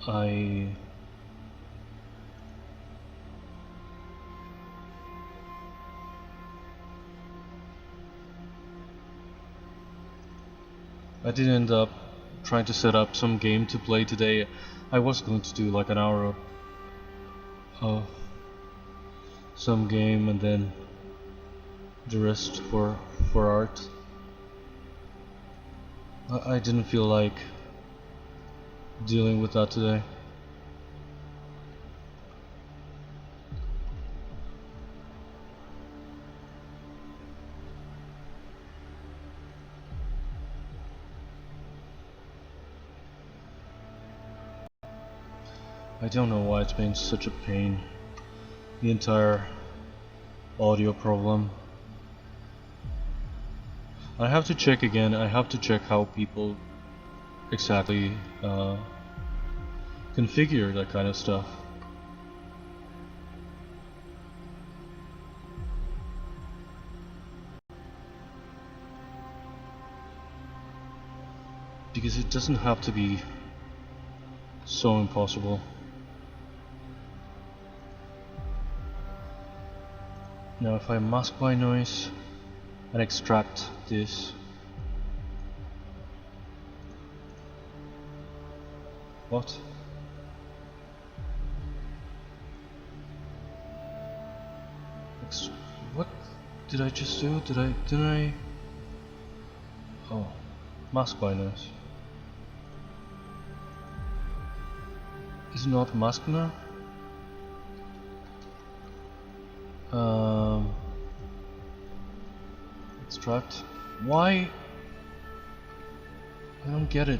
I did end up trying to set up some game to play today. I was going to do like an hour of some game and then the rest for art. I didn't feel like dealing with that today. I don't know why it's been such a pain. The entire audio problem. I have to check again. I have to check how people exactly configure that kind of stuff. Because it doesn't have to be so impossible. Now if I mask by noise, and extract this. What? What did I just do? Didn't I? Oh, mask binders. Is it not mask now? Extract. Why? I don't get it.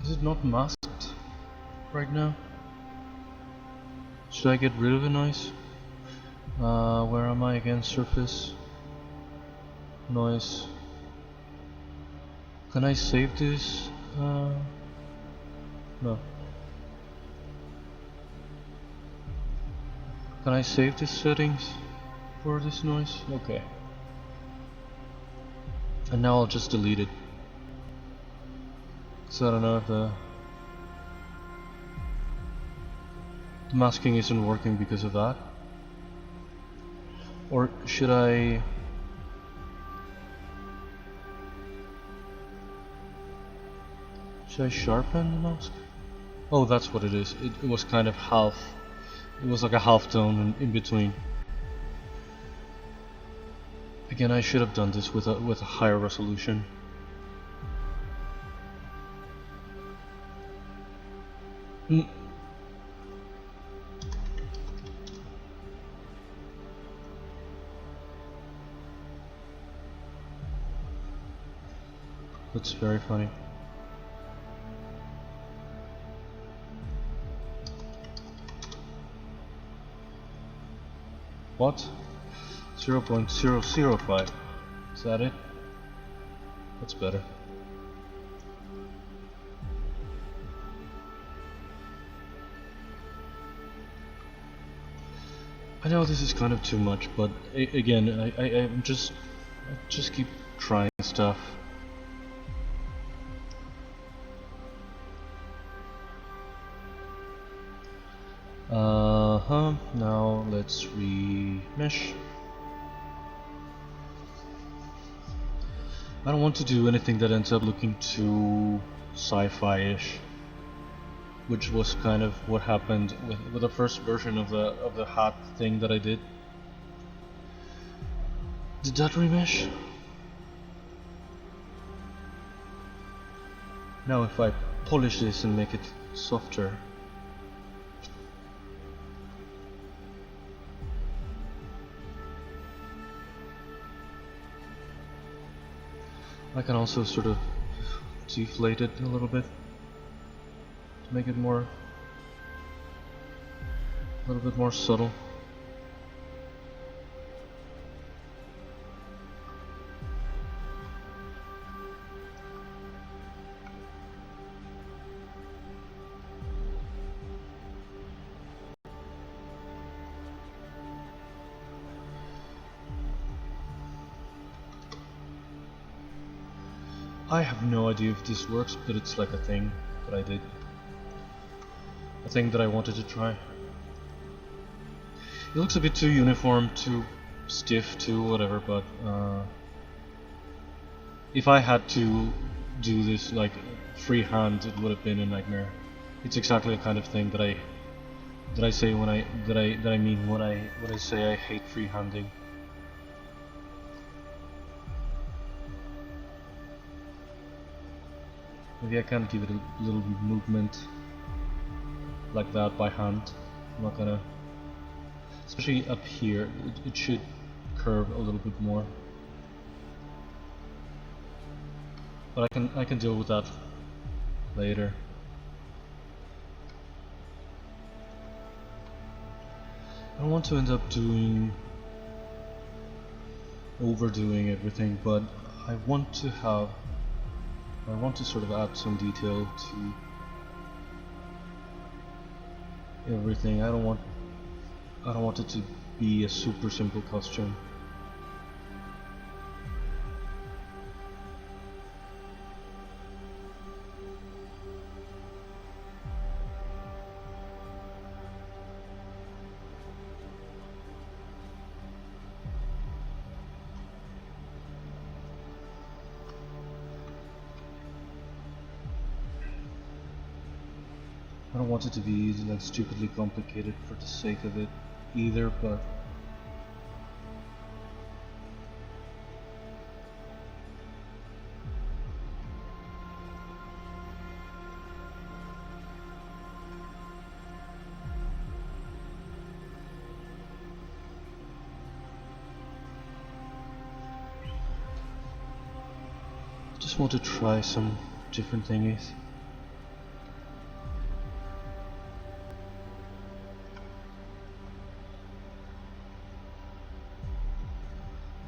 Is it not masked right now? Should I get rid of the noise? Where am I again? Surface. Noise. Can I save this? No. Can I save these settings for this noise? Okay. And now I'll just delete it. So I don't know if the masking isn't working because of that. Or should I... Should I sharpen the mask? Oh, that's what it is. It was kind of half. It was like a half tone in between. Again, I should have done this with a higher resolution. That's very funny. What? 0.005. Is that it? That's better. I know this is kind of too much, but again, I just keep trying stuff. Now let's remesh. I don't want to do anything that ends up looking too sci-fi-ish, which was kind of what happened with the first version of the hat thing that I did. Did that remesh? Now if I polish this and make it softer. I can also sort of deflate it a little bit to make it a little bit more subtle. I have no idea if this works, but it's like a thing that I did. A thing that I wanted to try. It looks a bit too uniform, too stiff, too whatever, but if I had to do this like freehand, it would have been a nightmare. It's exactly the kind of thing that I say when I mean when I say I hate freehanding. Maybe I can give it a little movement like that by hand. I'm not gonna, especially up here, it should curve a little bit more. But I can deal with that later. I don't want to end up overdoing everything, but I want to sort of add some detail to everything. I don't want it to be a super simple costume. I don't want it to be like stupidly complicated for the sake of it either, but I just want to try some different thingies.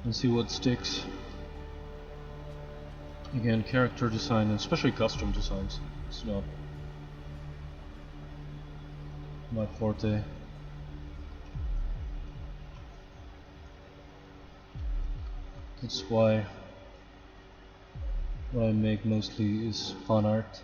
And see what sticks. Again, character design, and especially costume designs, it's not my forte. That's why what I make mostly is fan art.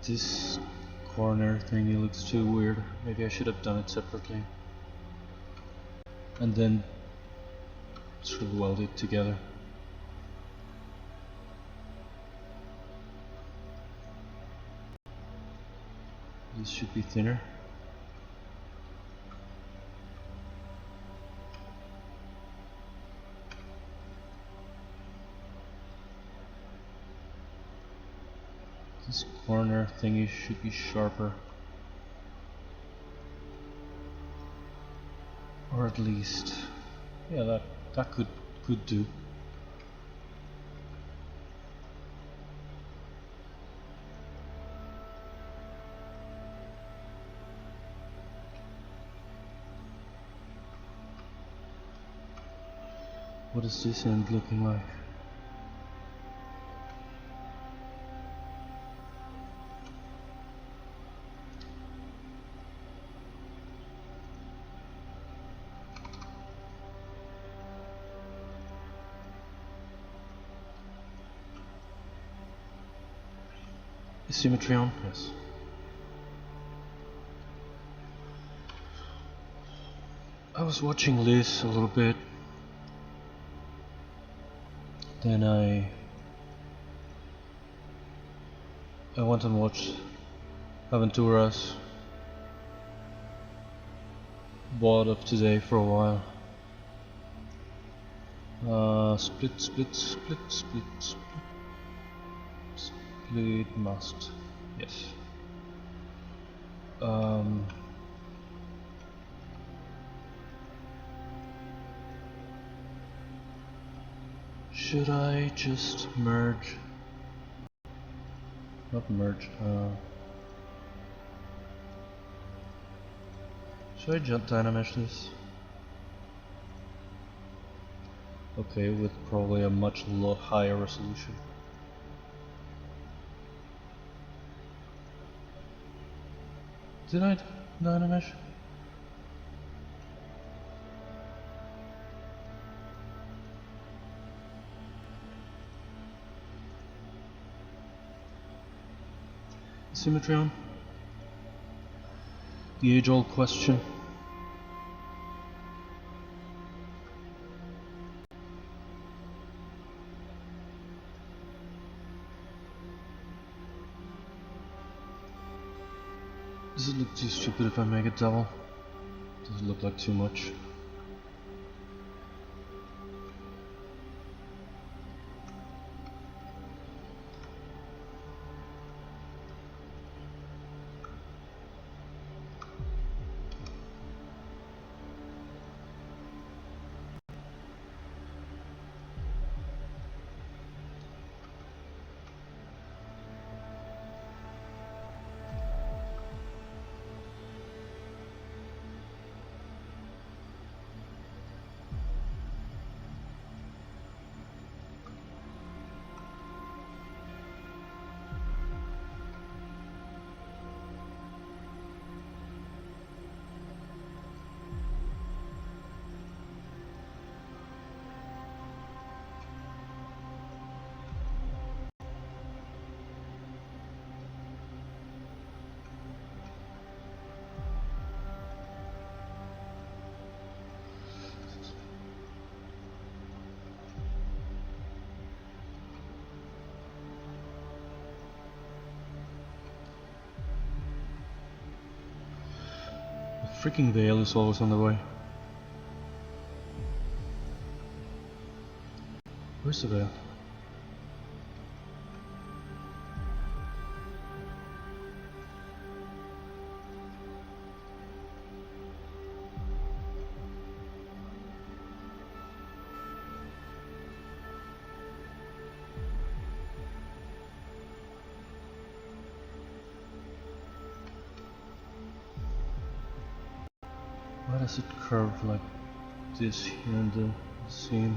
This corner thingy looks too weird. Maybe I should have done it separately. And then sort of weld it together. This should be thinner. This corner thingy should be sharper. Or at least, yeah, that could do. What is this end looking like? Symmetry on? Yes. I was watching Liz a little bit. Then I went and watched Aventuras VOD of today for a while. Split must. Yes. Should I just merge? Not merge. Should I just dynamesh this? Okay, with probably a much higher resolution. Did I dynamesh? Symmetry on? The age-old question. Does it look too stupid if I make it double? Does it look like too much? Freaking veil is always on the way. Where's the veil? Why does it curve like this here in the scene?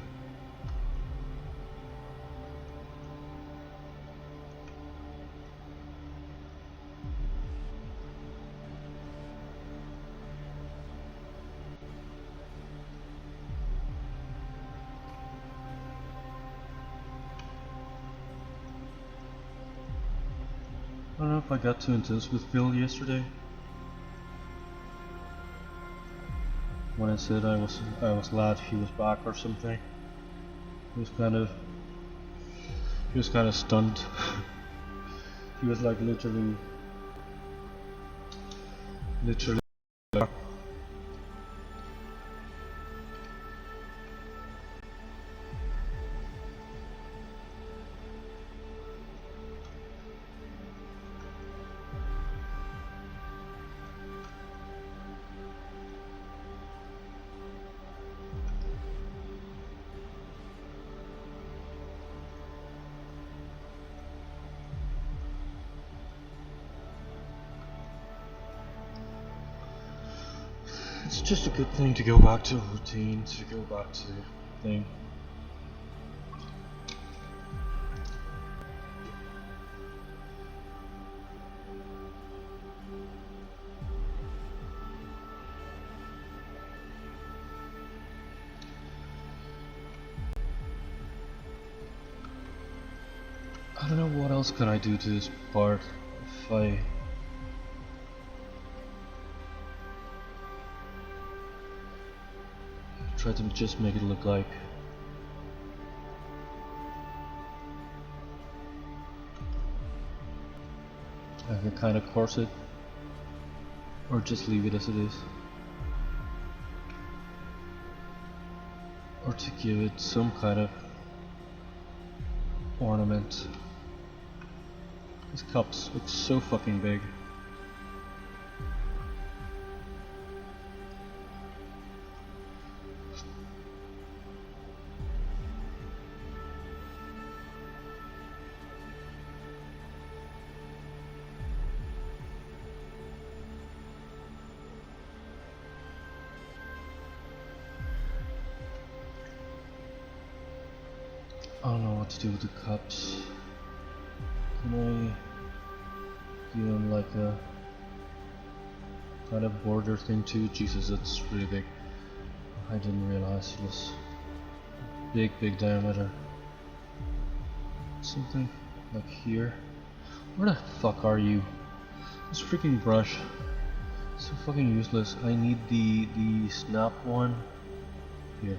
I don't know if I got too intense with Bill yesterday. When I said I was glad he was back or something. He was kind of stunned. He was like literally it's just a good thing to go back to a routine, to go back to thing. I don't know what else can I do to this part if I try to just make it look like a kind of corset, or just leave it as it is, or to give it some kind of ornament. These cups look so fucking big. I don't know what to do with the cups. Can I give them like a kind of border thing too? Jesus, that's really big. I didn't realize it was big diameter. Something like here. Where the fuck are you? This freaking brush. So fucking useless. I need the snap one. Here.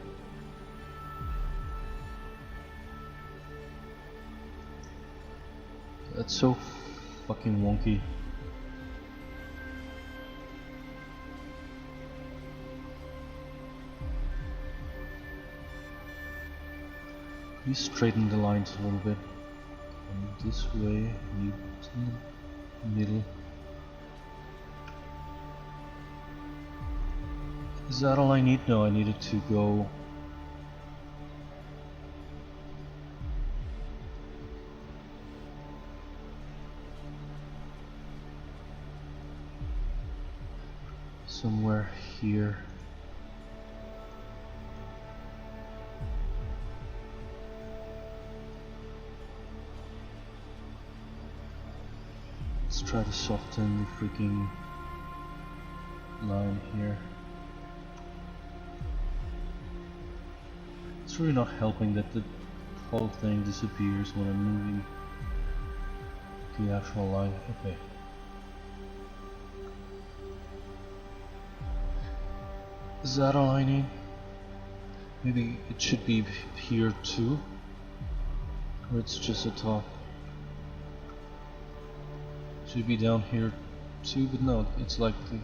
That's so fucking wonky. Please straighten the lines a little bit. And this way, need the middle. Is that all I need? No, I needed to go. Somewhere here. Let's try to soften the freaking line here. It's really not helping that the whole thing disappears when I'm moving the actual line. Okay. Is that all I need? Maybe it should be here too? Or it's just a top? Should be down here too, but no, it's like the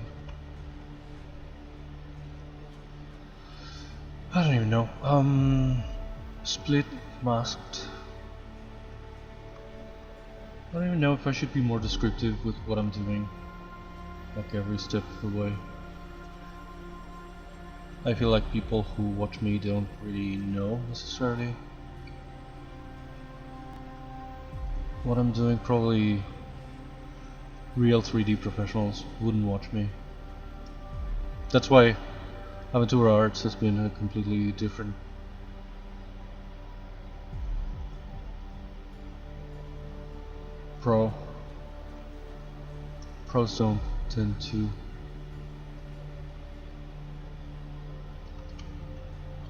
I don't even know. Split, masked. I don't even know if I should be more descriptive with what I'm doing, like every step of the way. I feel like people who watch me don't really know necessarily what I'm doing. Probably real 3D professionals wouldn't watch me. That's why Aventura Arts has been a completely different pros don't tend to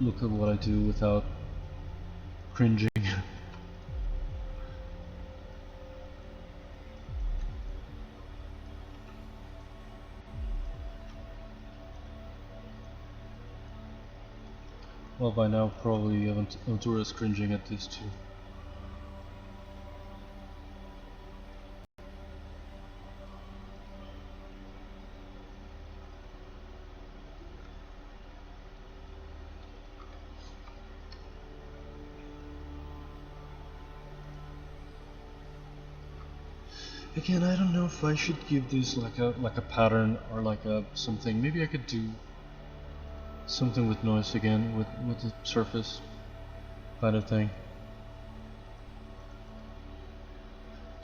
look at what I do without cringing. Well, by now probably Aventura is cringing at this too. Again, I don't know if I should give this like a pattern or like a something. Maybe I could do something with noise again, with the surface kind of thing.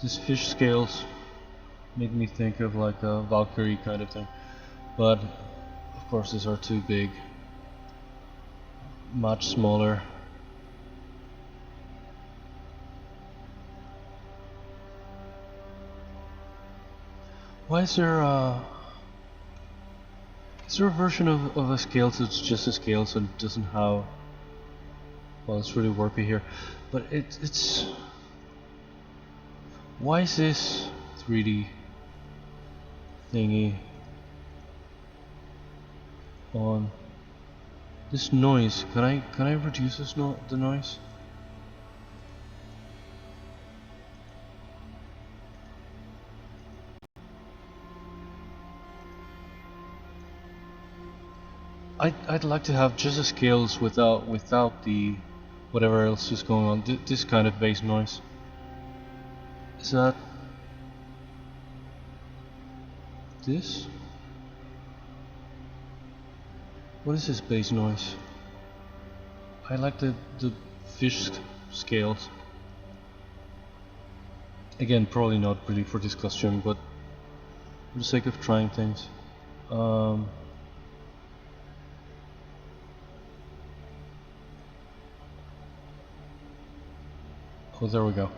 These fish scales made me think of like a Valkyrie kind of thing, but of course these are too big, much smaller. Why is there a version of a scale that's just a scale, so it doesn't have, well, it's really warpy here, but it's why is this 3D thingy on this noise? Can I reduce this the noise? I'd like to have just the scales without the whatever else is going on. This kind of bass noise. Is that this? What is this bass noise? I like the fish scales. Again, probably not really for this costume, but for the sake of trying things. Oh, there we go.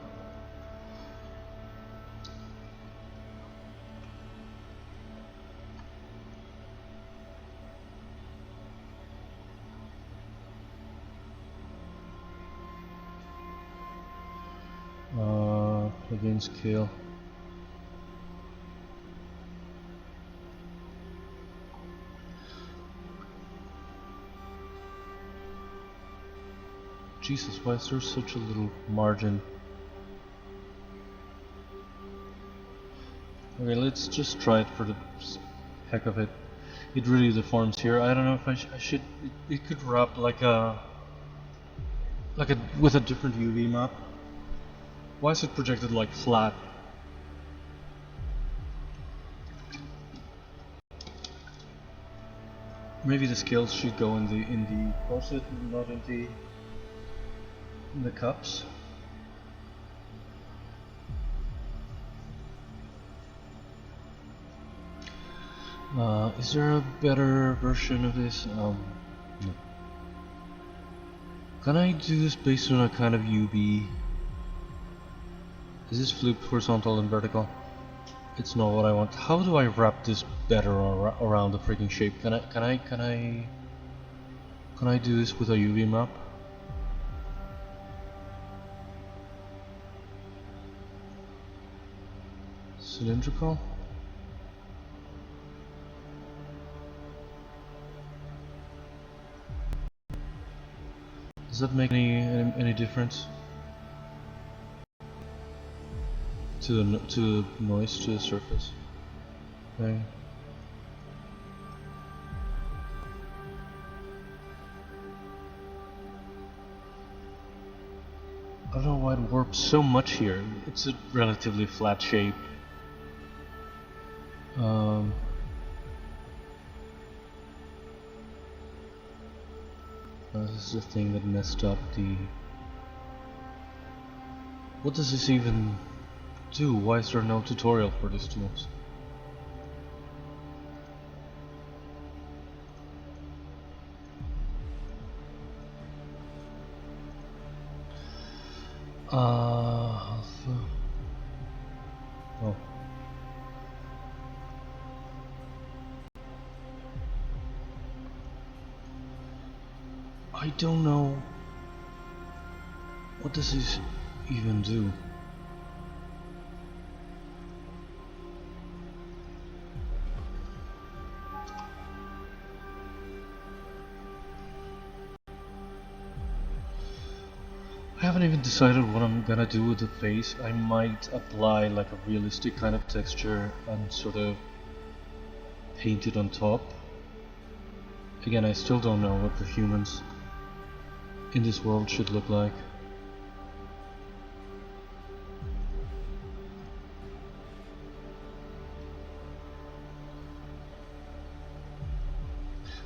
Plug-in scale. Jesus, why is there such a little margin? Okay, let's just try it for the heck of it. It really deforms here. I don't know if I should. It could wrap like a with a different UV map. Why is it projected like flat? Maybe the scales should go in the corset, not in the cups. Is there a better version of this? No. Can I do this based on a kind of UV? Is this flipped horizontal and vertical? It's not what I want. How do I wrap this better around the freaking shape? Can I do this with a UV map? Cylindrical? Does that make any difference to the noise, to the surface? Okay. don't know why it warps so much here. It's a relatively flat shape. This is the thing that messed up the... What does this even do? Why is there no tutorial for this tools? Oh. I don't know. What does this even do? I haven't even decided what I'm gonna do with the face. I might apply like a realistic kind of texture and sort of paint it on top. Again, I still don't know what the humans in this world should look like.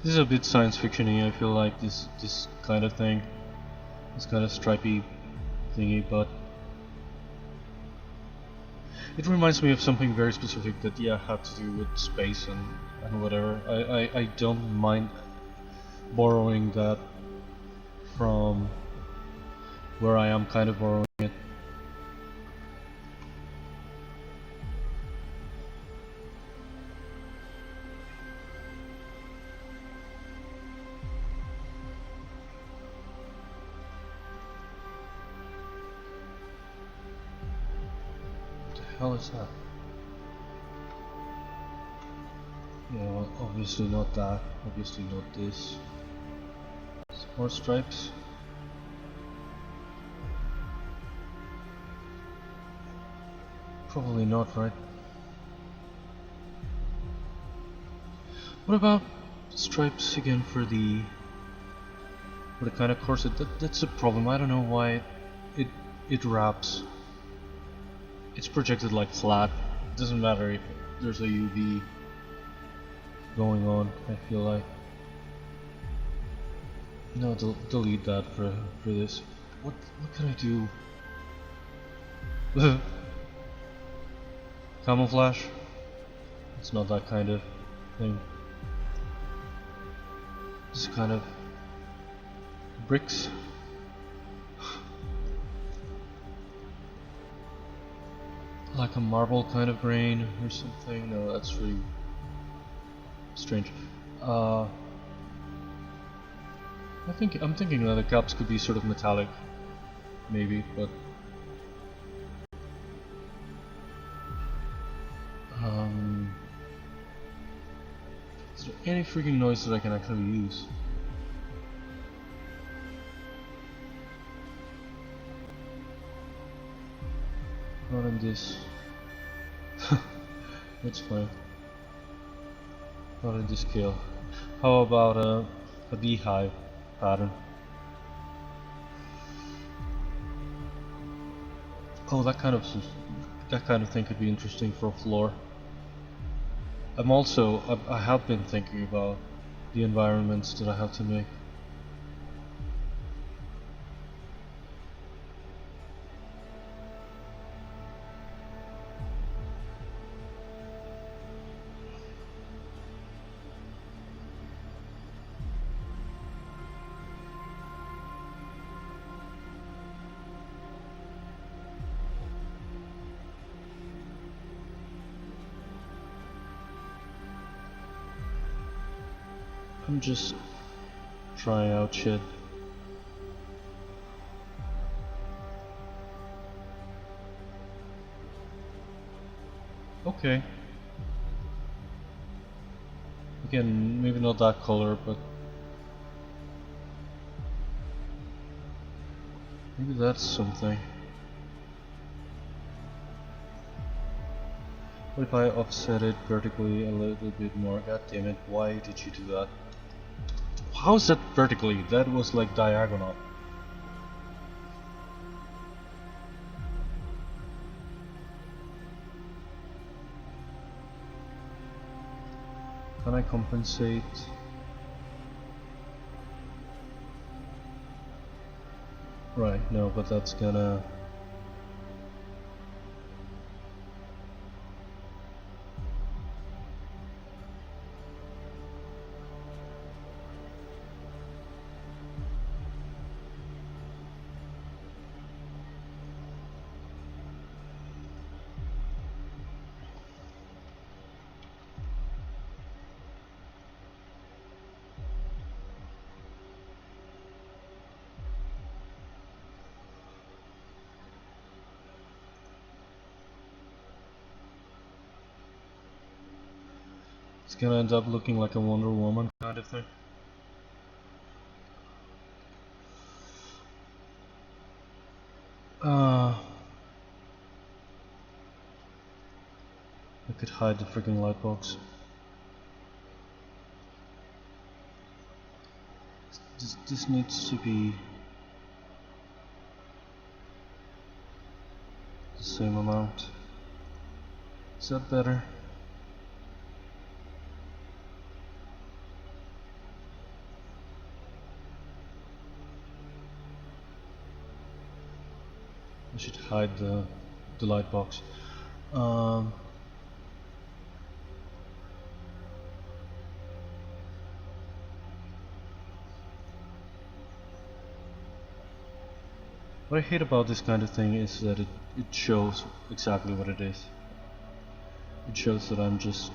This is a bit science fiction-y, I feel like, this kind of thing. This kind of stripy thingy, but it reminds me of something very specific that had to do with space and whatever. I don't mind borrowing that from where I am kind of borrowing it. What the hell is that? Yeah, well, obviously not that, obviously not this. Some more stripes. Probably not, right? What about stripes again for the kind of corset? That's a problem. I don't know why it wraps. It's projected like flat. It doesn't matter if there's a UV going on, I feel like. No, delete that for this. What can I do? Camouflage? It's not that kind of thing. Just kind of bricks. Like a marble kind of grain or something. No, that's really strange. I'm thinking that the caps could be sort of metallic, maybe, but is there any freaking noise that I can actually use? Not in this. That's fine. Not in this scale. How about a beehive pattern? Oh, that kind of thing could be interesting for a floor. I have been thinking about the environments that I have to make. I'm just trying out shit. Okay. Again, maybe not that color, but maybe that's something. What if I offset it vertically a little bit more? God damn it, why did you do that? How is that vertically? That was like diagonal. Can I compensate? Right, no, but that's gonna... It's gonna end up looking like a Wonder Woman kind of thing. I could hide the freaking light box. This needs to be the same amount. Is that better? I should hide the light box. What I hate about this kind of thing is that it shows exactly what it is. It shows that I'm just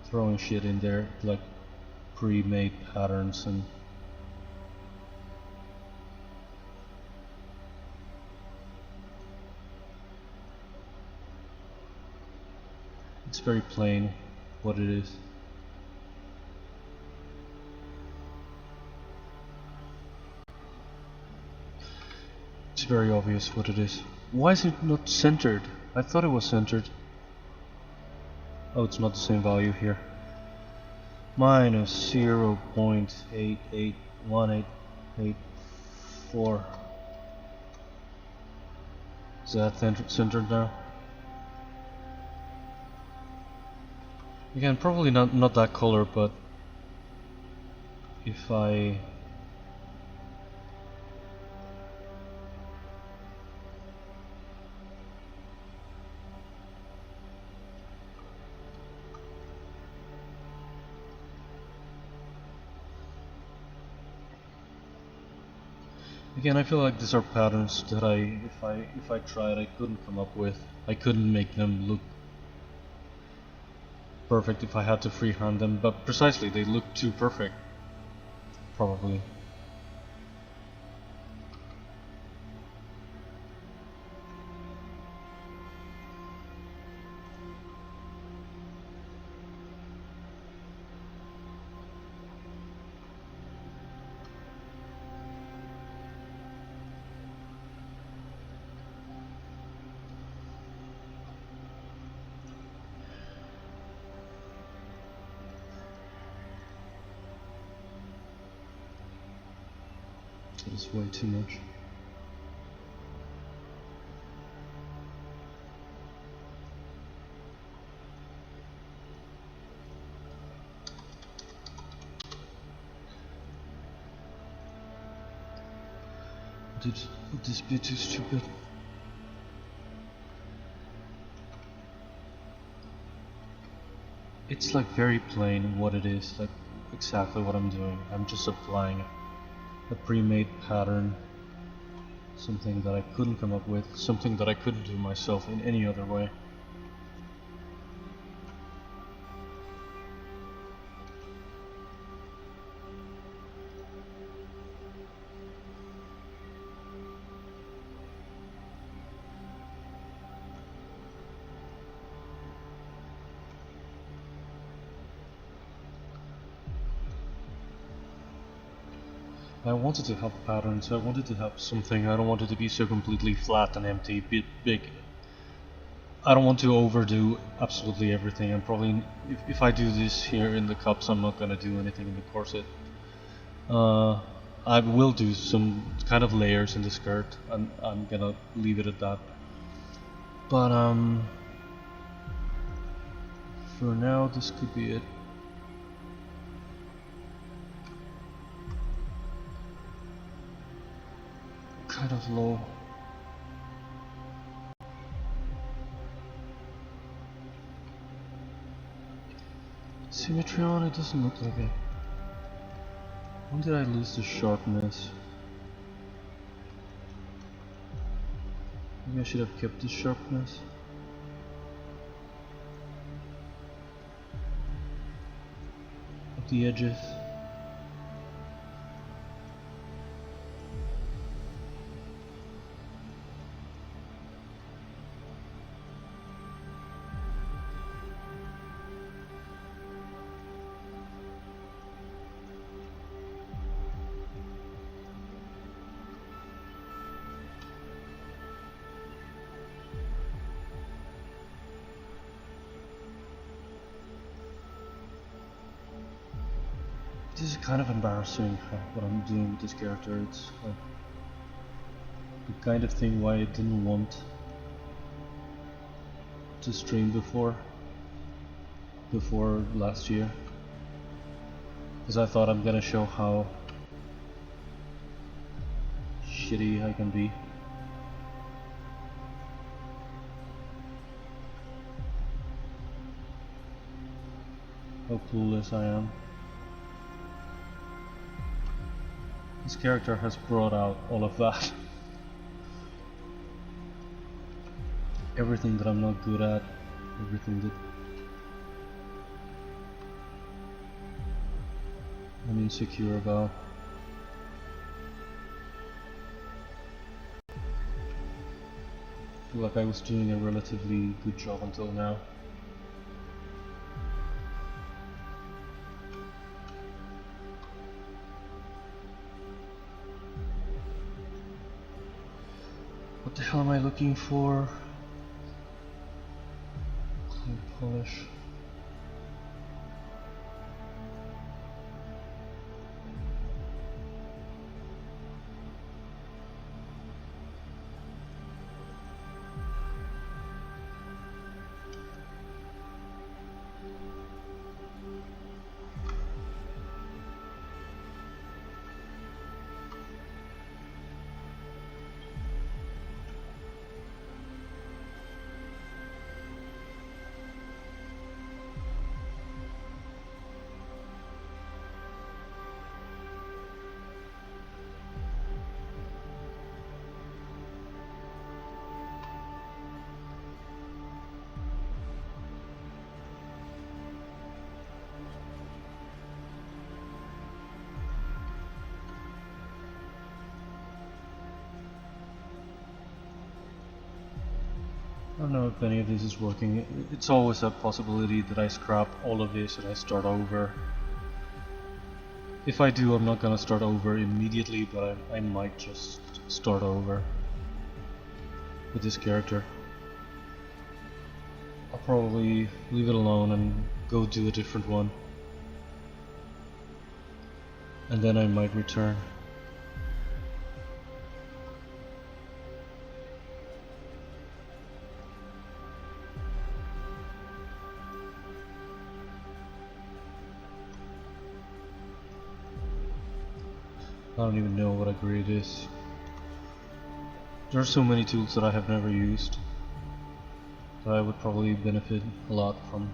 throwing shit in there, like pre-made patterns, and it's very plain what it is. It's very obvious what it is. Why is it not centered? I thought it was centered. Oh, it's not the same value here. Minus 0.881884. Is that centered now? Again, probably not that color, but if I Again, I feel like these are patterns that if I tried, I couldn't come up with. I couldn't make them look perfect if I had to freehand them, but precisely, they look too perfect, probably. That is way too much. Would this be too stupid? It's like very plain what it is, like exactly what I'm doing. I'm just applying a pre-made pattern, something that I couldn't come up with, something that I couldn't do myself in any other way. I wanted to have patterns, I wanted to have something, I don't want it to be so completely flat and empty, big. I don't want to overdo absolutely everything, and probably, if I do this here in the cups, I'm not gonna do anything in the corset. I will do some kind of layers in the skirt, and I'm gonna leave it at that. But for now, this could be it. kind of low. Symmetry on it doesn't look like it. When did I lose the sharpness? Maybe I should have kept the sharpness. Of the edges. This is kind of embarrassing what I'm doing with this character. It's like the kind of thing why I didn't want to stream before last year, because I thought I'm gonna show how shitty I can be. How clueless I am. This character has brought out all of that. Everything that I'm not good at, everything that I'm insecure about. I feel like I was doing a relatively good job until now. What the hell am I looking for? Clean polish. I don't know if any of this is working. It's always a possibility that I scrap all of this and I start over. If I do, I'm not gonna start over immediately, but I might just start over with this character. I'll probably leave it alone and go do a different one. And then I might return. I don't even know what a grid is. There are so many tools that I have never used that I would probably benefit a lot from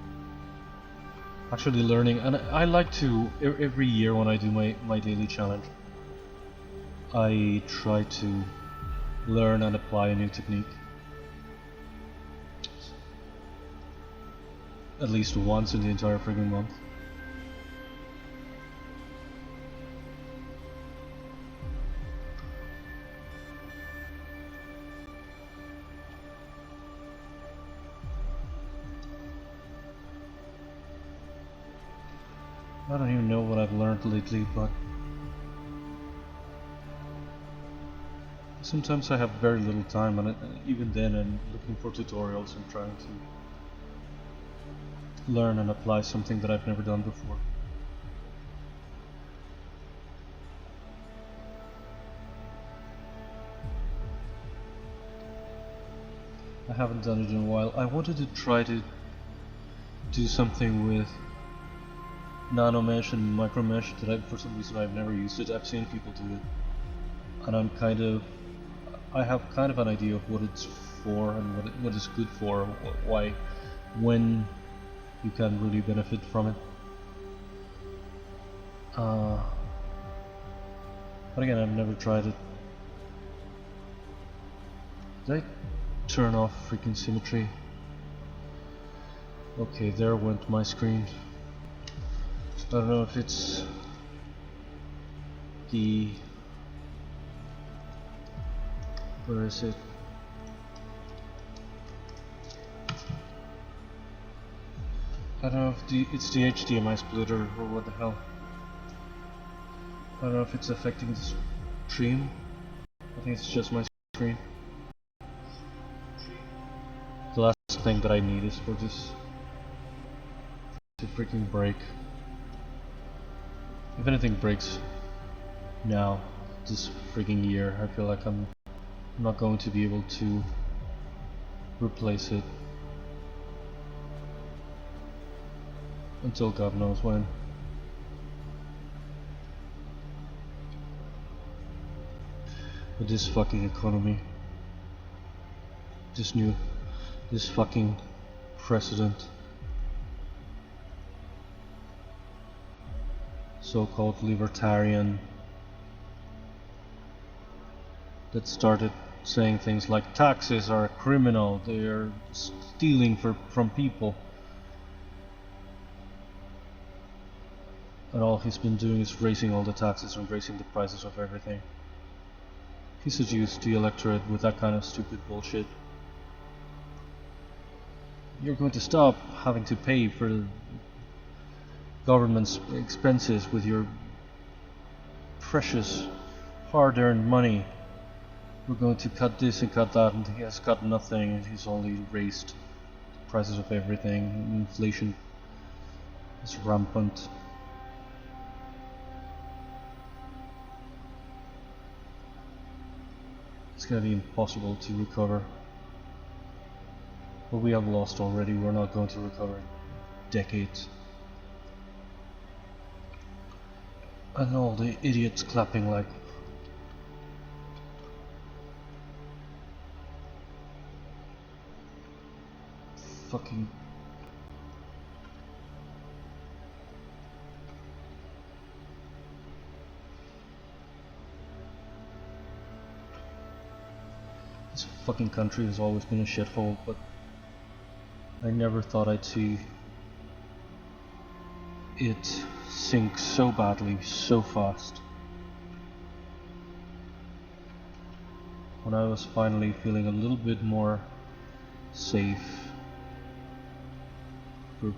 actually learning. And I like to, every year when I do my daily challenge, I try to learn and apply a new technique. At least once in the entire friggin' month. I don't even know what I've learned lately, but sometimes I have very little time, and even then I'm looking for tutorials and trying to learn and apply something that I've never done before. I haven't done it in a while. I wanted to try to do something with nano mesh and micro mesh that for some reason I've never used it. I've seen people do it, and I'm kind of, I have kind of an idea of what it's for and what it's good for, why, when you can really benefit from it. But again, I've never tried it. Did I turn off freaking symmetry? Okay, there went my screen. I don't know if it's the... where is it? I don't know if it's the HDMI splitter or what the hell. I don't know if it's affecting the stream. I think it's just my screen. The last thing that I need is for this to freaking break. If anything breaks now, this freaking year, I feel like I'm not going to be able to replace it until God knows when. But this fucking economy, this fucking president, so-called libertarian, that started saying things like taxes are criminal, they are stealing from people, and all he's been doing is raising all the taxes and raising the prices of everything. He seduced the electorate with that kind of stupid bullshit. You're going to stop having to pay for government's expenses with your precious hard-earned money. We're going to cut this and cut that, and he has cut nothing, and he's only raised the prices of everything. Inflation is rampant. It's gonna be impossible to recover. What we have lost already, we're not going to recover in decades. And all the idiots clapping like fucking this fucking country has always been a shithole, but I never thought I'd see it sink so badly, so fast. When I was finally feeling a little bit more safe for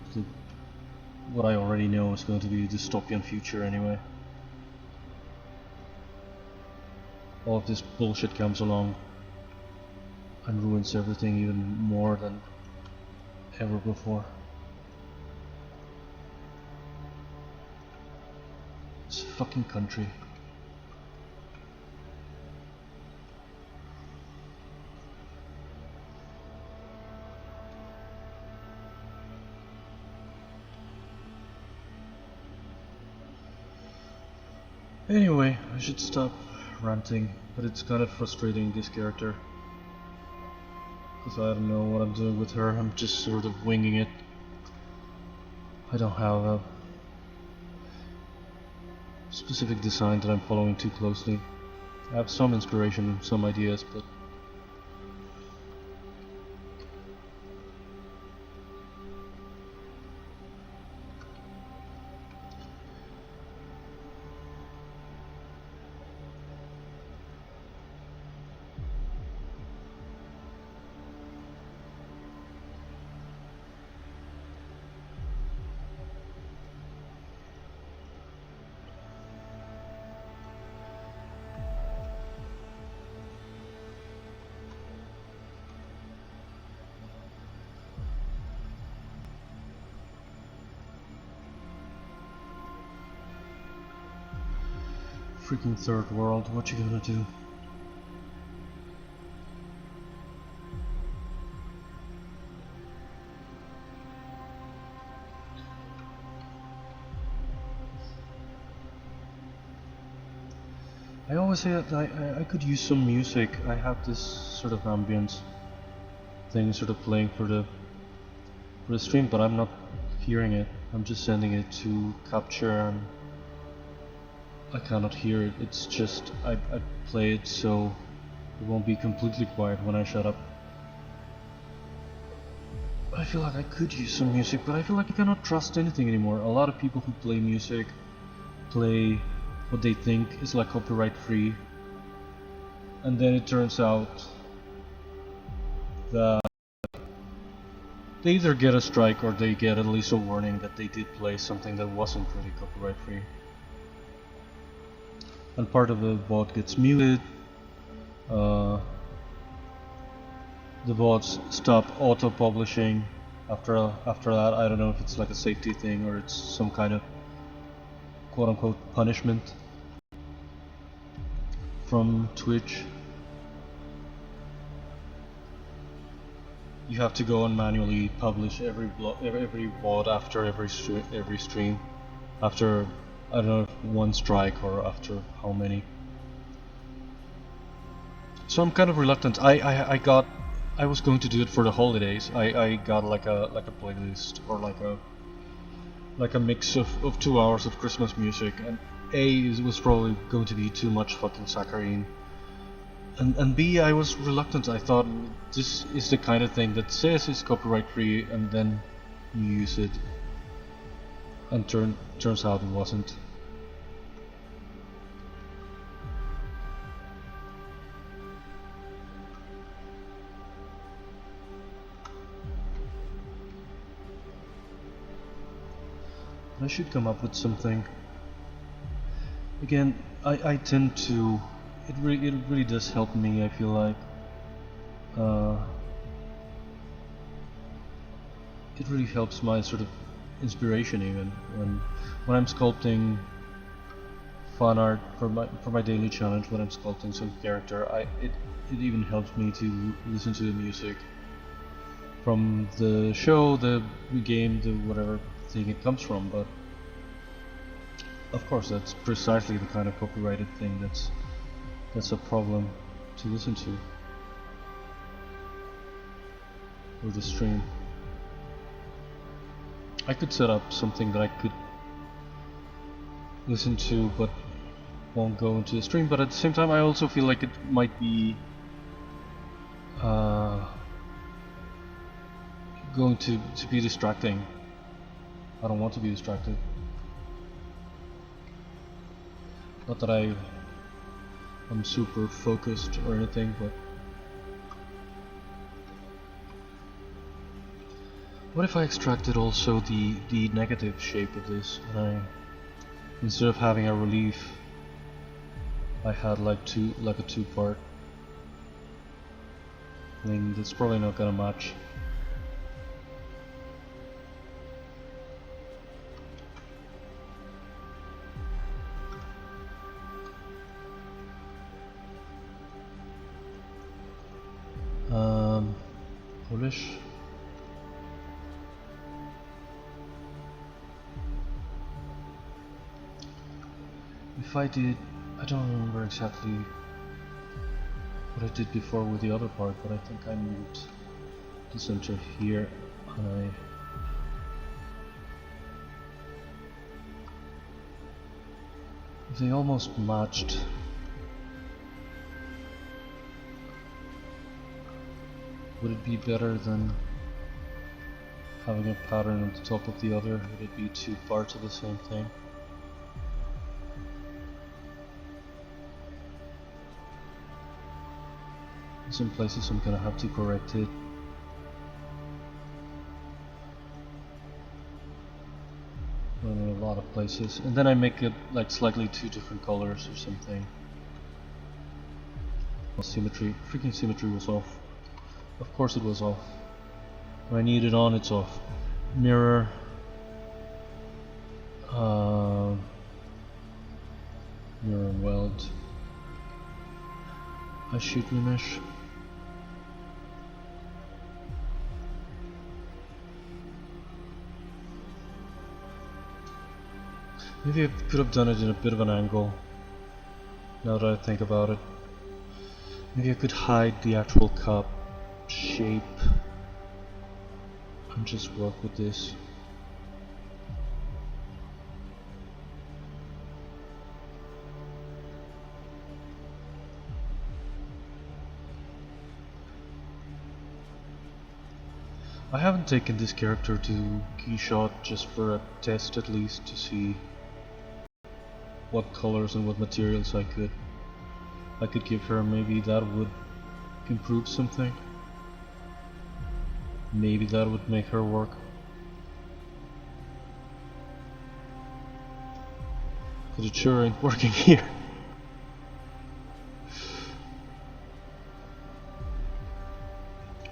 what I already know is going to be a dystopian future anyway. All of this bullshit comes along and ruins everything even more than ever before. This fucking country. Anyway, I should stop ranting, but it's kind of frustrating, this character. Because I don't know what I'm doing with her, I'm just sort of winging it. I don't have a specific design that I'm following too closely. I have some inspiration, some ideas, but freaking third world, what you gonna do? I always say that I could use some music. I have this sort of ambience thing sort of playing for the stream, but I'm not hearing it. I'm just sending it to capture and I cannot hear it. It's just I play it so it won't be completely quiet when I shut up. I feel like I could use some music, but I feel like I cannot trust anything anymore. A lot of people who play music play what they think is like copyright free, and then it turns out that they either get a strike or they get at least a warning that they did play something that wasn't really copyright free. And part of the VOD gets muted. The VODs stop auto-publishing after that. I don't know if it's like a safety thing or it's some kind of quote-unquote punishment from Twitch. You have to go and manually publish every VOD after every stream, after I don't know if one strike or after how many. So I'm kind of reluctant. I was going to do it for the holidays. I got like a playlist or like a mix of 2 hours of Christmas music, and A was probably going to be too much fucking saccharine. And B, I was reluctant. I thought this is the kind of thing that says it's copyright free and then you use it. And turns out it wasn't. I should come up with something. Again, I tend to. It really does help me. I feel like. It really helps my sort of inspiration even when I'm sculpting fan art for my daily challenge. When I'm sculpting some character, it even helps me to listen to the music from the show, the game, the whatever thing it comes from. But of course that's precisely the kind of copyrighted thing that's a problem to listen to or the stream. I could set up something that I could listen to but won't go into the stream, but at the same time I also feel like it might be going to be distracting. I don't want to be distracted. Not that I'm super focused or anything, but what if I extracted also the negative shape of this, and instead of having a relief, I had like a two-part thing that's probably not gonna match. Polish. If I did, I don't remember exactly what I did before with the other part, but I think I moved the center here and they almost matched. Would it be better than having a pattern on the top of the other? Would it be two parts of the same thing? In some places I'm gonna have to correct it. In a lot of places. And then I make it like slightly two different colors or something. Well, symmetry. Freaking symmetry was off. Of course it was off. When I need it on, it's off. Mirror. Mirror and weld. I shoot remesh. Maybe I could have done it in a bit of an angle. now that I think about it. Maybe I could hide the actual cup shape and just work with this. I haven't taken this character to Keyshot just for a test at least to see what colors and what materials I could give her. Maybe that would improve something. Maybe that would make her work. But it sure ain't working here.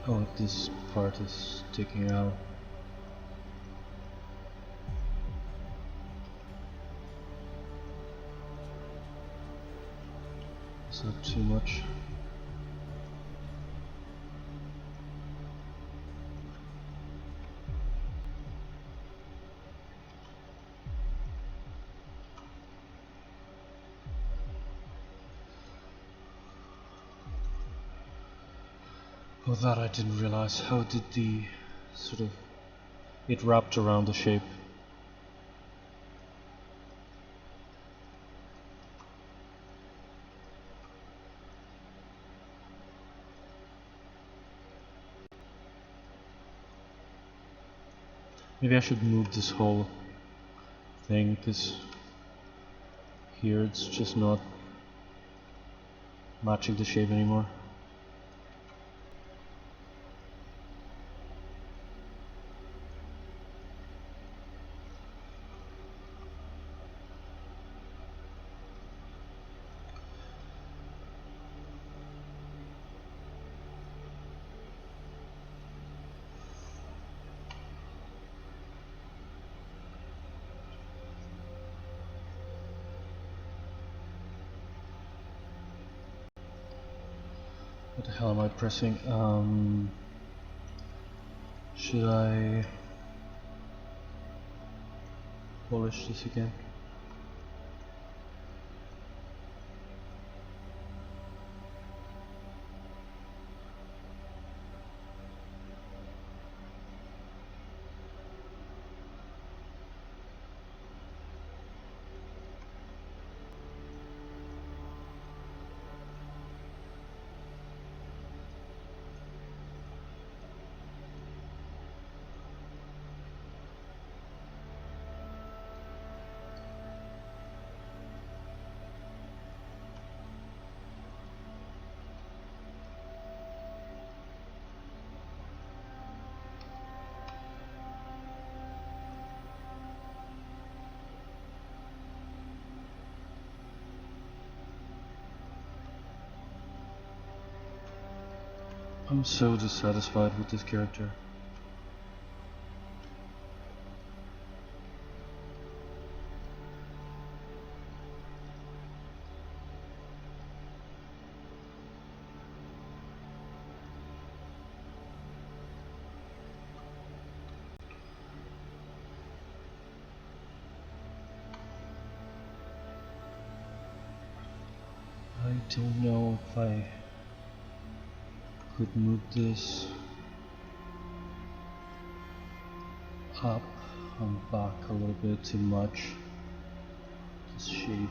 Oh, this part is sticking out. Is that too much? Oh, that I didn't realize. How did the sort of it wrapped around the shape? Maybe I should move this whole thing, because here it's just not matching the shape anymore. What the hell am I pressing? Should I polish this again? I'm so dissatisfied with this character. I don't know if I could move this up and back a little bit too much. This shape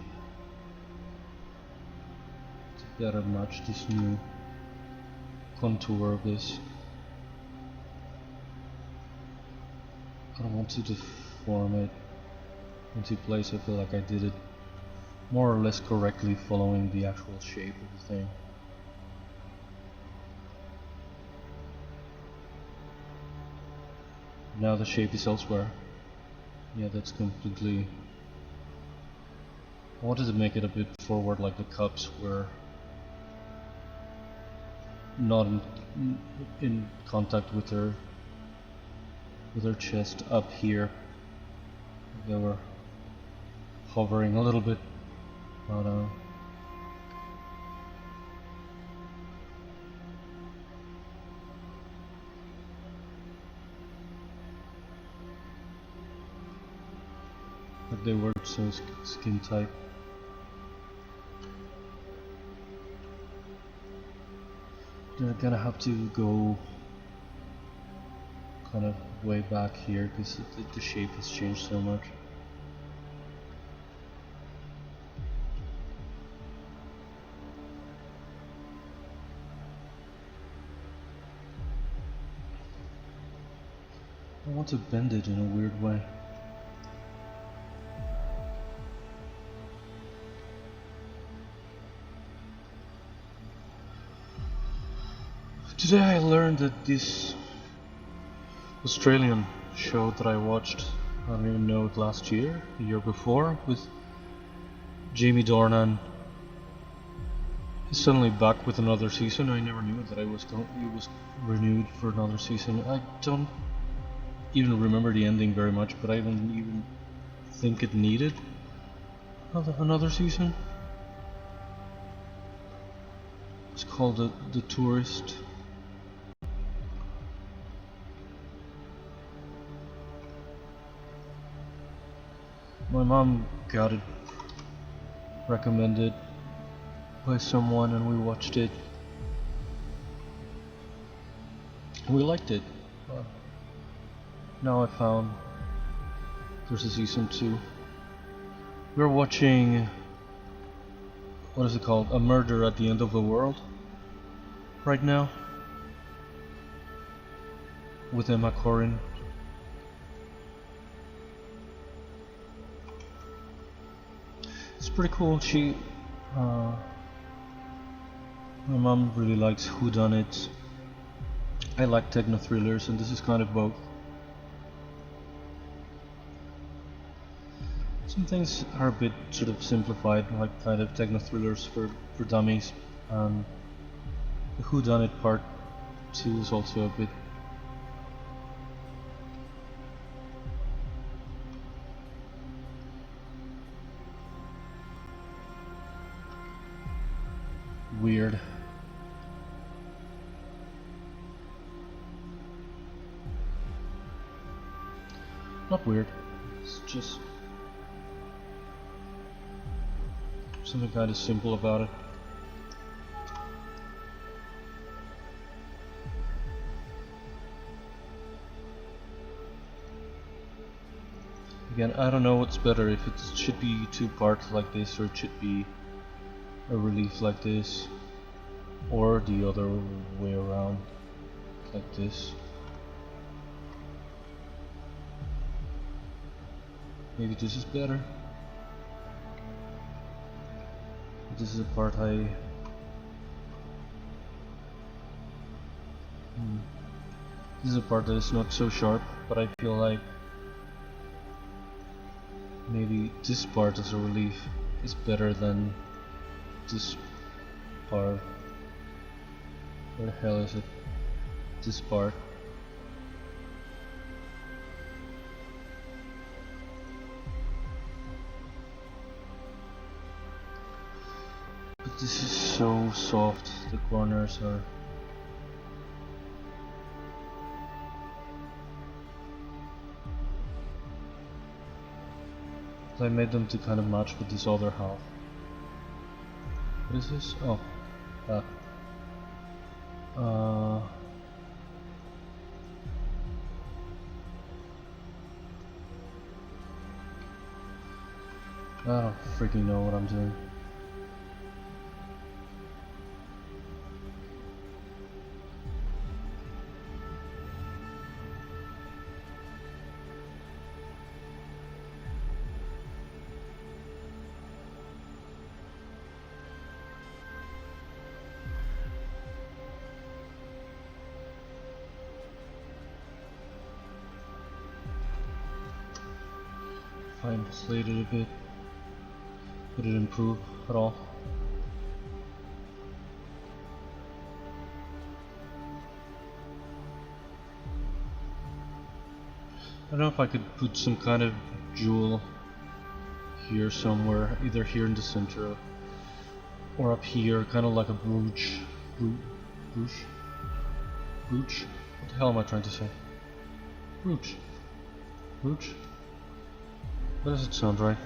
to better match this new contour of this. I don't want to deform it into place. I feel like I did it more or less correctly following the actual shape of the thing. Now the shape is elsewhere. Yeah, that's completely... I wanted to make it a bit forward, like the cups were not in contact with her chest up here. They were hovering a little bit, but they weren't so skin tight. They're gonna have to go kind of way back here because the shape has changed so much. I want to bend it in a weird way. Today I learned that this Australian show that I watched, I don't even know it, last year, the year before, with Jamie Dornan, is suddenly back with another season. I never knew that it was renewed for another season. I don't even remember the ending very much, but I don't even think it needed another season. It's called The Tourist. My mom got it recommended by someone and we watched it. We liked it. Now I found there's a season 2. We're watching, what is it called? A Murder at the End of the World right now with Emma Corrin. It's pretty cool. My mom really likes whodunits. I like techno thrillers, and this is kind of both. Some things are a bit sort of simplified, like kind of techno thrillers for dummies, and the whodunit part 2 is also a bit weird. Not weird, it's just something kind of simple about it. Again, I don't know what's better, if it should be 2 parts like this or it should be a relief like this, or the other way around, like this. Maybe this is better. This is a part this is a part that is not so sharp, but I feel like maybe this part as a relief is better than this part. Where the hell is it? This part. But this is so soft, the corners are. I made them to kind of match with this other half. What is this? Oh, that. I don't freaking know what I'm doing. Fine, slate it a bit. Would it improve at all? I don't know if I could put some kind of jewel here somewhere, either here in the center or up here, kind of like a brooch. Brooch? Brooch? What the hell am I trying to say? Brooch. Brooch? That doesn't sound right.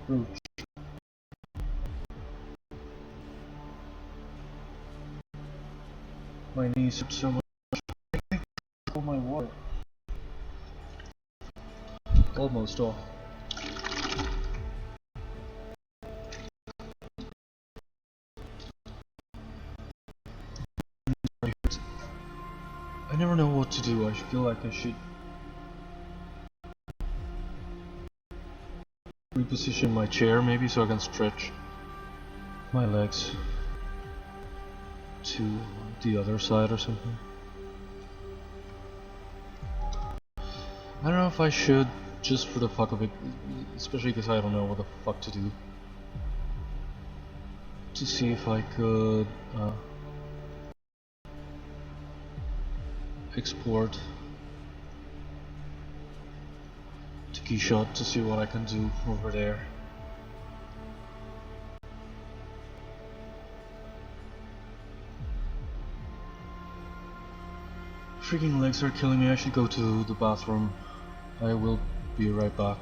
Roach. My knees hurt so much. Oh my water. Almost off. I never know what to do. I feel like I should reposition my chair maybe so I can stretch my legs to the other side or something. I don't know if I should, just for the fuck of it, especially because I don't know what the fuck to do. To see if I could export to Keyshot to see what I can do over there. Freaking legs are killing me. I should go to the bathroom. I will be right back.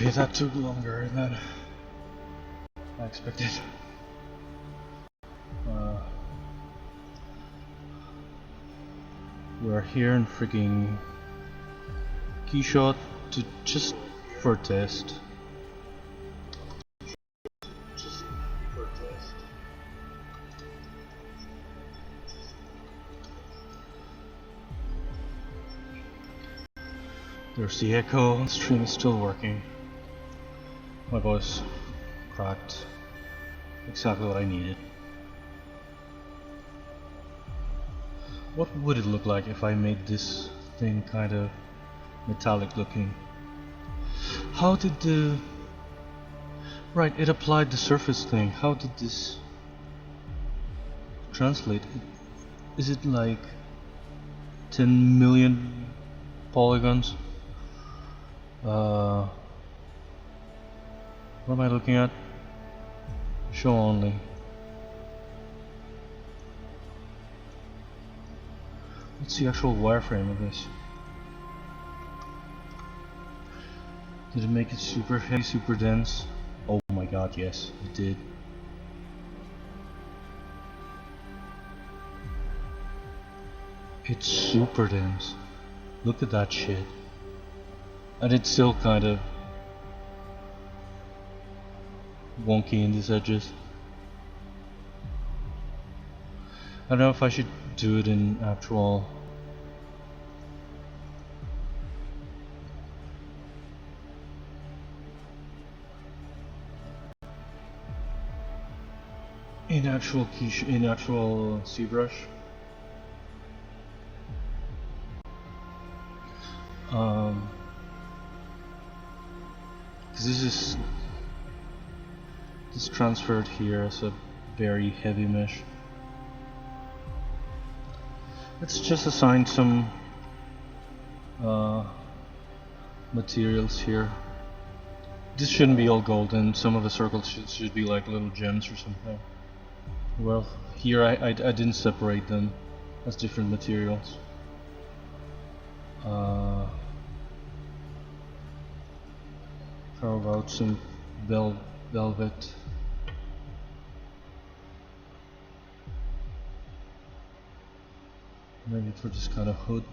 Okay, that took longer than I expected. We're here in freaking Keyshot to just for a test. There's the echo. The stream is still working. My voice cracked. Exactly what I needed. What would it look like if I made this thing kind of metallic looking? How did the... Right, it applied the surface thing. How did this translate? Is it like 10 million polygons? What am I looking at? Show only. What's the actual wireframe of this? Did it make it super heavy, super dense? Oh my god, yes, it did. It's super dense. Look at that shit. And it's still kind of wonky in these edges. I don't know if I should do it in actual ZBrush. Because this transferred here as a very heavy mesh. Let's just assign some materials here. This shouldn't be all golden. Some of the circles should be like little gems or something. Well, here I didn't separate them as different materials. How about some velvet? Maybe for this kind of hood.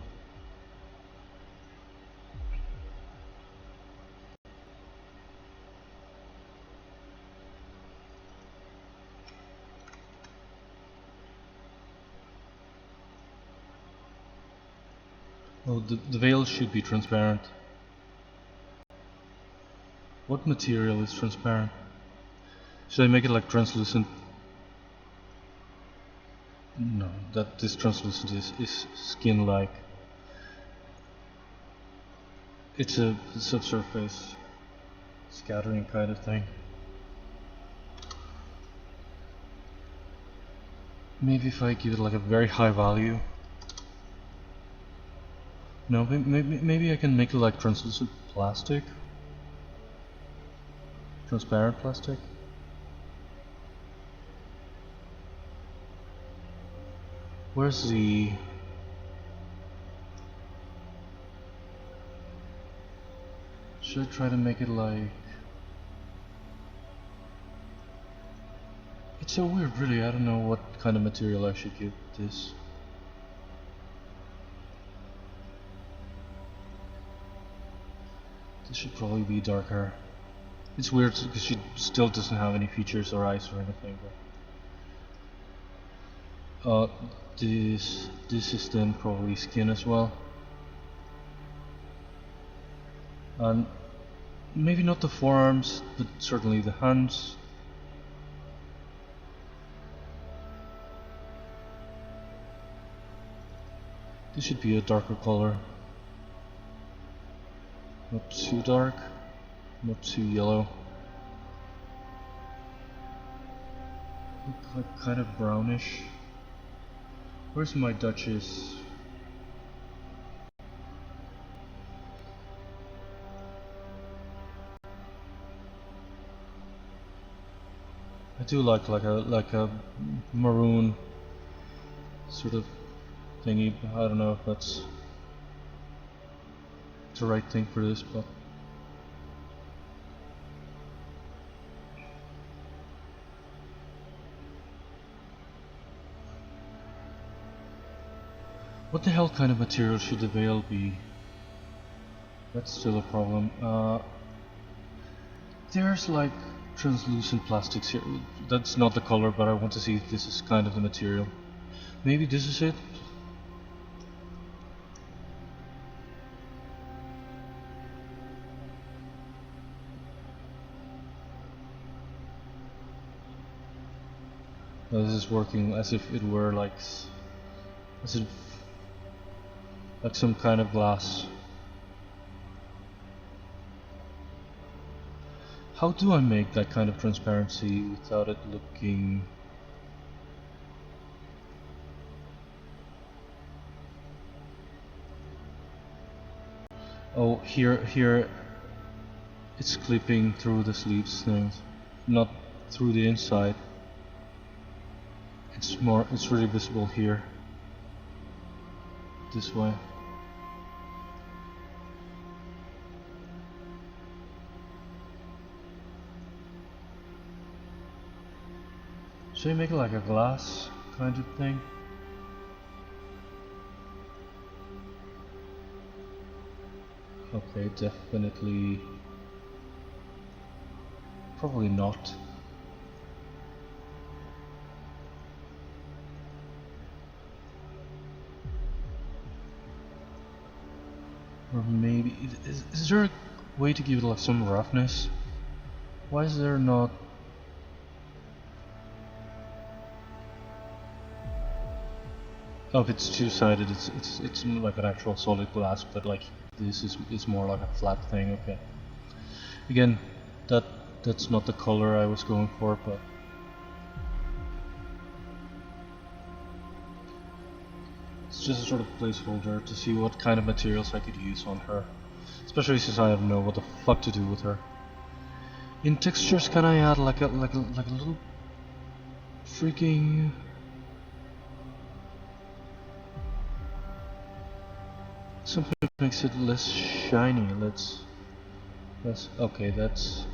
Oh, the veil should be transparent. What material is transparent? Should I make it like translucent? No, this translucent is skin-like. It's a subsurface scattering kind of thing. Maybe if I give it like a very high value. No, maybe I can make it like translucent plastic. Transparent plastic. Where's the... Should I try to make it like... It's so weird, really. I don't know what kind of material I should give this. This should probably be darker. It's weird because she still doesn't have any features or eyes or anything. But this is then probably skin as well. And maybe not the forearms, but certainly the hands. This should be a darker color. Not too dark, not too yellow. Look like kind of brownish. Where's my Duchess? I do like a maroon sort of thingy. I don't know if that's the right thing for this, but What the hell kind of material should the veil be? That's still a problem. There's like translucent plastics here. That's not the color, but I want to see if this is kind of the material. Maybe this is it? No, this is working as if it were like some kind of glass. How do I make that kind of transparency without it looking... Oh, here it's clipping through the sleeves things, not through the inside. It's really visible here. This way. Should I make it like a glass kind of thing? Okay, definitely. Probably not. Or maybe... Is there a way to give it like some roughness? Why is there not... Oh, if it's two-sided, it's like an actual solid glass, but like this is more like a flat thing. Okay. Again, that's not the color I was going for, but it's just a sort of placeholder to see what kind of materials I could use on her, especially since I don't know what the fuck to do with her. In textures, can I add like a little freaking... something that makes it less shiny. Let's okay, that's...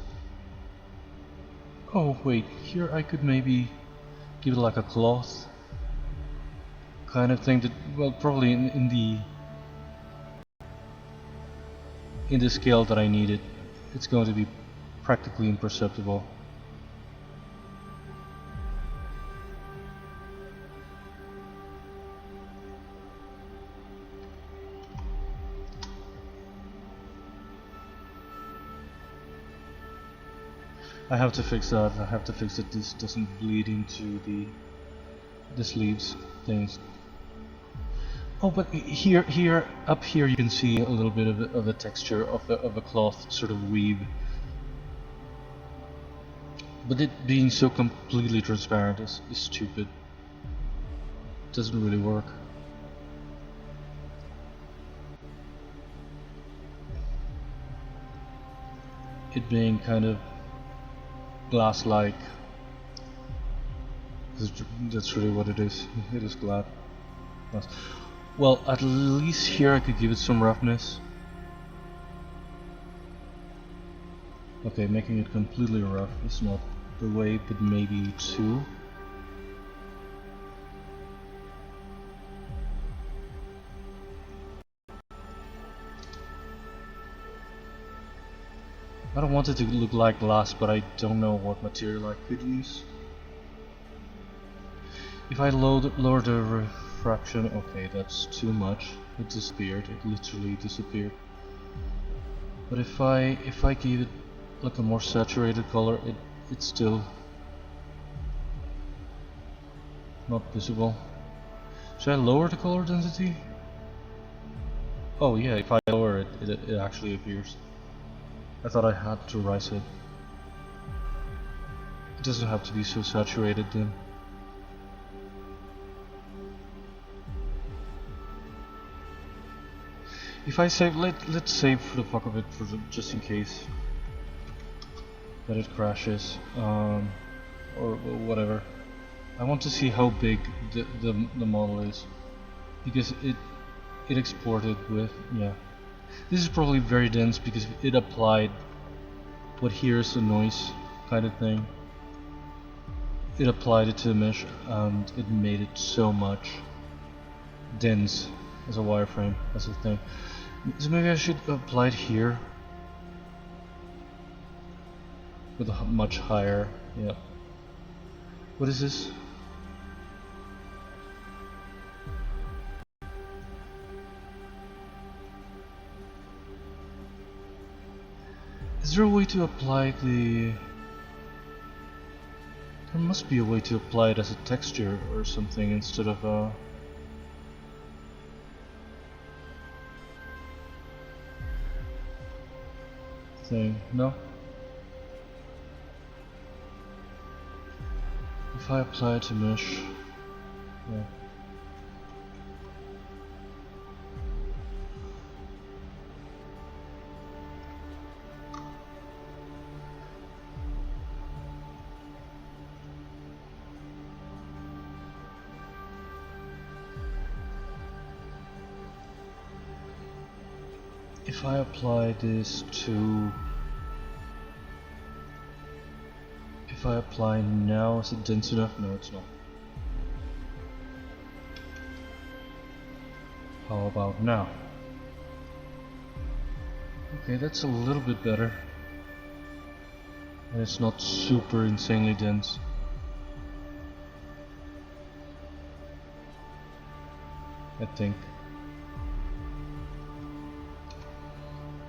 Oh wait, here I could maybe give it like a cloth kind of thing that, well, probably in the scale that I need it, it's going to be practically imperceptible. I have to fix that. I have to fix that this doesn't bleed into the sleeves things. Oh, but here, up here, you can see a little bit of the texture of the cloth sort of weave. But it being so completely transparent is stupid. It doesn't really work. It being kind of glass-like. That's really what it is. It is glass. Well, at least here I could give it some roughness. Okay, making it completely rough is not the way, but maybe two. I don't want it to look like glass, but I don't know what material I could use. If I lower the refraction, okay, that's too much. It disappeared. It literally disappeared. But if I give it like a more saturated color, it's still not visible. Should I lower the color density? Oh yeah, if I lower it, it actually appears. I thought I had to rise it. It doesn't have to be so saturated then. If I save, let's save for the fuck of it, just in case that it crashes, or whatever. I want to see how big the model is, because it exported with, yeah. This is probably very dense because it applied what hears the noise kind of thing. It applied it to the mesh and it made it so much dense as a wireframe, as a thing. So maybe I should apply it here with a much higher, yeah. What is this? Is there a way to apply the... There must be a way to apply it as a texture or something instead of a... thing, no? If I apply it to mesh, yeah. If I apply this to... If I apply now, is it dense enough? No, it's not. How about now? Okay, that's a little bit better. And it's not super insanely dense. I think.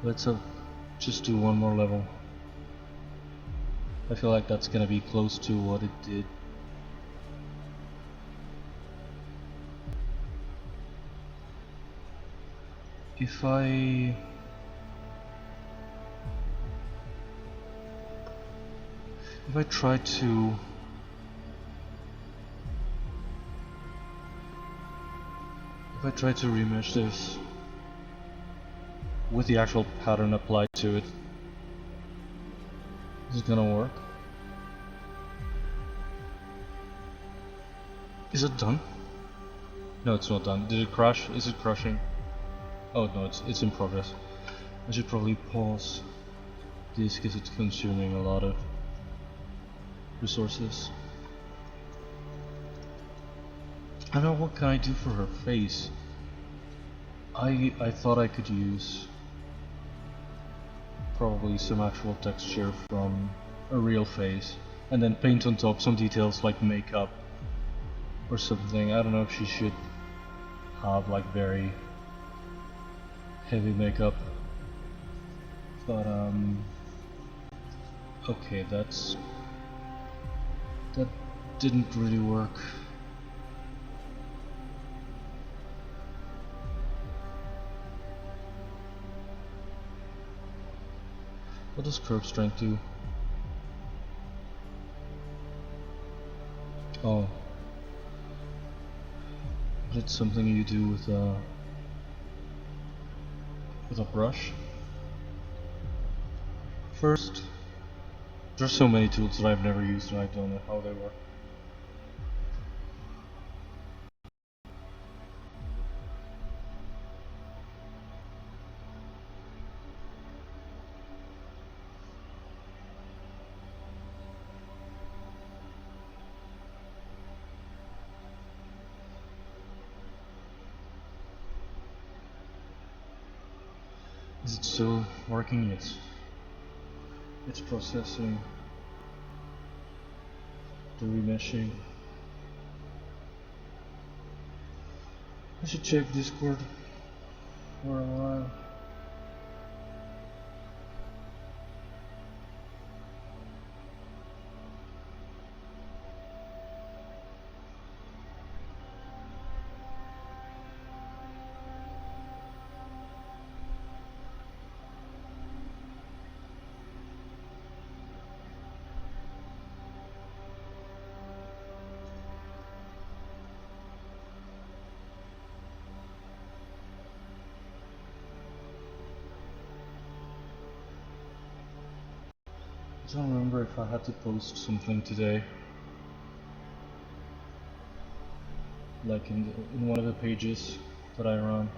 Let's just do one more level. I feel like that's gonna be close to what it did. If I try to remesh this with the actual pattern applied to it, is it gonna work? Is it done? No, it's not done. Did it crash? Is it crashing? Oh no, it's in progress. I should probably pause this because it's consuming a lot of resources. I don't know, what can I do for her face? I thought I could use probably some actual texture from a real face and then paint on top some details like makeup or something. I don't know if she should have like very heavy makeup, but okay, that didn't really work. What does curve strength do? Oh, but it's something you do with a brush. First, there's so many tools that I've never used and I don't know how they work. Is it still working? It's processing the remeshing. I should check Discord for a while. I don't remember if I had to post something today, like in one of the pages that I run.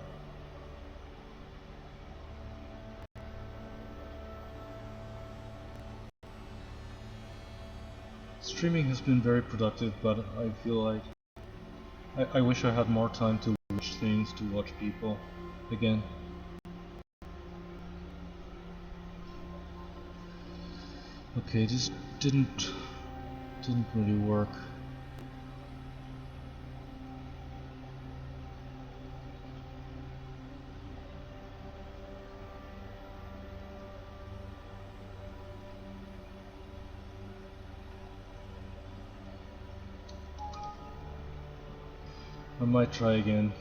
Streaming has been very productive, but I feel like I wish I had more time to watch things to watch people again. Okay, this didn't really work. I might try again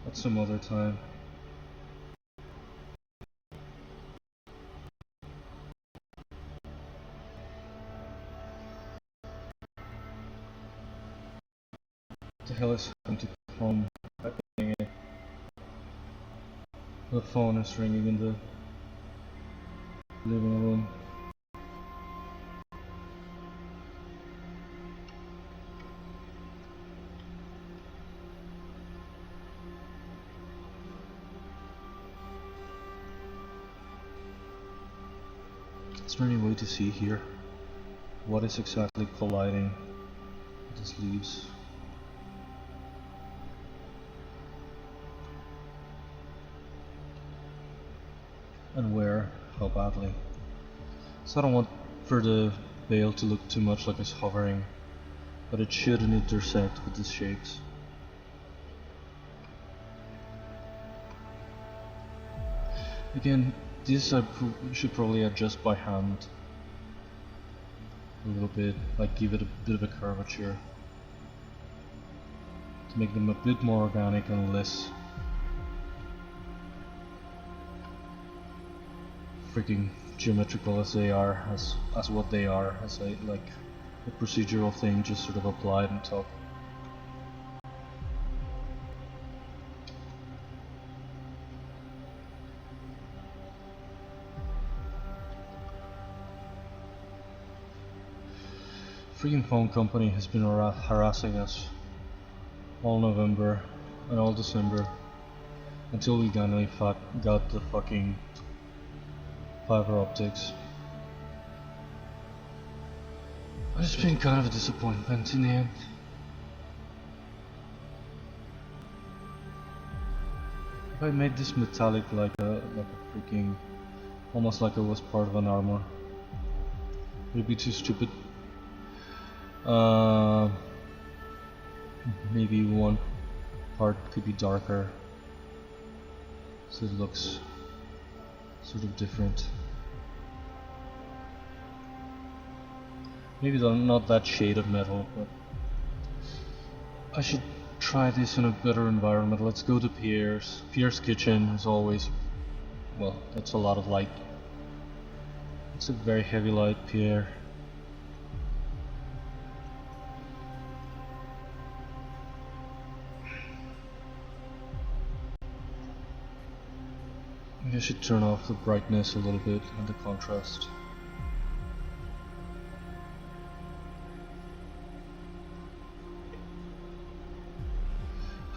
at some other time. What the hell is happening to home? The phone is ringing in the living room. Is there any way to see here what is exactly colliding with these leaves? And where, how badly. So I don't want for the veil to look too much like it's hovering, but it shouldn't intersect with these shapes. Again, this I should probably adjust by hand a little bit, like give it a bit of a curvature to make them a bit more organic and less freaking geometrical as they are, as what they are, as a like a procedural thing just sort of applied on top. Freaking phone company has been harassing us all November and all December until we finally got the fucking fiber optics. It's been kind of a disappointment in the end. If I made this metallic like a freaking, almost like it was part of an armor, it'd be too stupid. Maybe one part could be darker, so it looks sort of different. Maybe not that shade of metal, but I should try this in a better environment. Let's go to Pierre's. Pierre's kitchen is always, well, that's a lot of light. It's a very heavy light, Pierre. I should turn off the brightness a little bit and the contrast.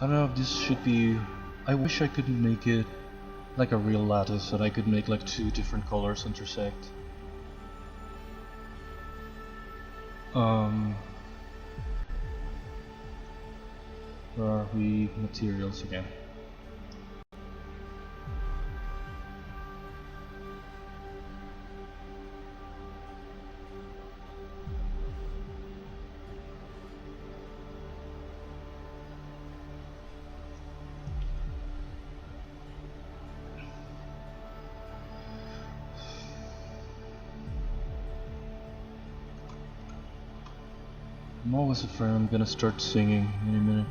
I don't know if this should be... I wish I could make it like a real lattice, that I could make like two different colors intersect. Where are we? Materials again. I'm always afraid I'm gonna start singing any minute.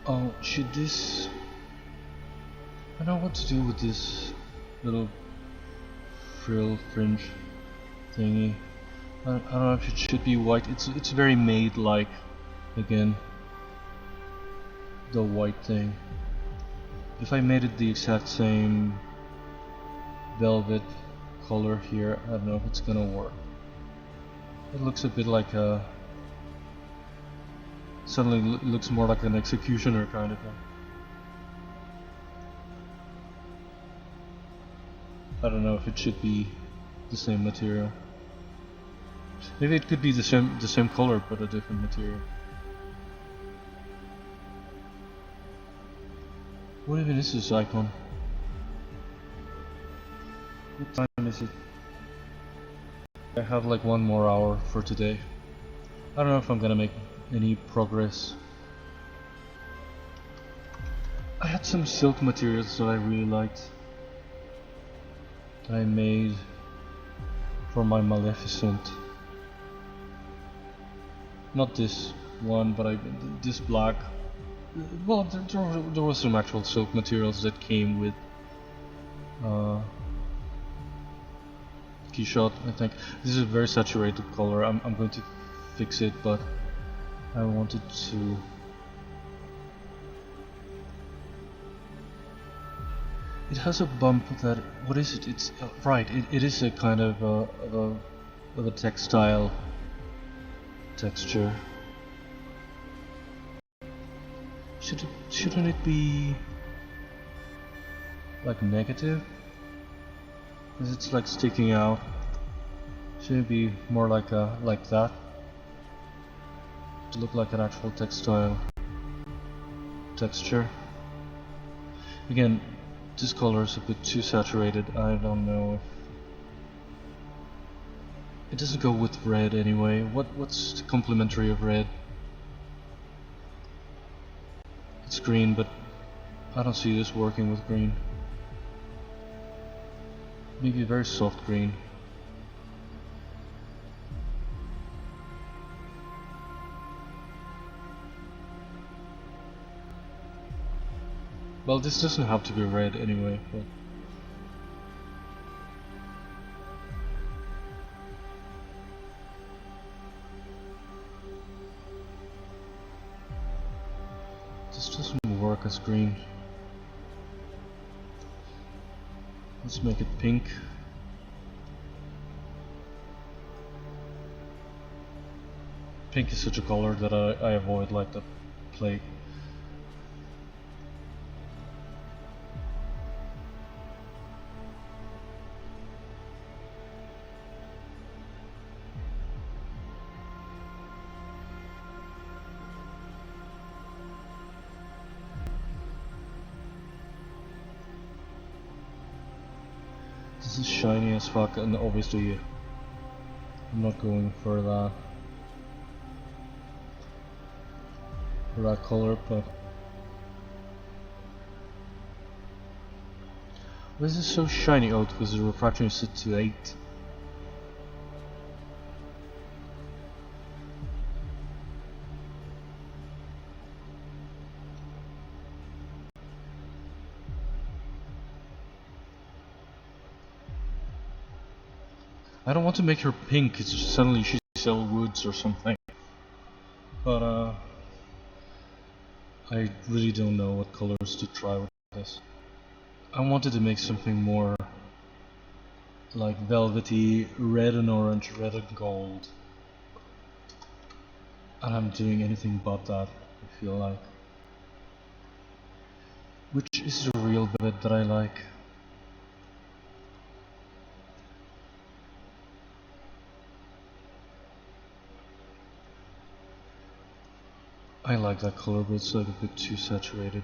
Oh, should this... I don't know what to do with this little frill fringe thingy. I don't know if it should be white. It's very maid-like, again, the white thing. If I made it the exact same velvet color here, I don't know if it's gonna work. It looks a bit like a... Suddenly looks more like an executioner kind of thing. I don't know if it should be the same material. Maybe it could be the same color but a different material. What even is this icon? What time is it? I have like 1 more hour for today. I don't know if I'm gonna make any progress. I had some silk materials that I really liked, that I made for my Maleficent. Not this one, but this black. Well, there was some actual silk materials that came with Keyshot, I think. This is a very saturated color. I'm going to fix it, but I wanted to. It has a bump that. What is it? It's right. It is a kind of a textile texture. Shouldn't it be like negative? Because it's like sticking out. Shouldn't it be more like that? To look like an actual textile texture. Again, this color is a bit too saturated. I don't know if it doesn't go with red anyway. What's the complementary of red? It's green, but I don't see this working with green. Maybe a very soft green. Well, this doesn't have to be red anyway, but this doesn't work as green. Let's make it pink. Pink is such a color that I avoid like the plague. This is shiny as fuck, and obviously I'm not going for that color, but why is this so shiny? Oh, because the refraction is set to 8. I don't want to make her pink, it's just suddenly she's Elle Woods or something. But I really don't know what colors to try with this. I wanted to make something more like velvety, red and orange, red and gold. And I'm doing anything but that, I feel like. Which is the real bit that I like. I like that color, but it's like a bit too saturated.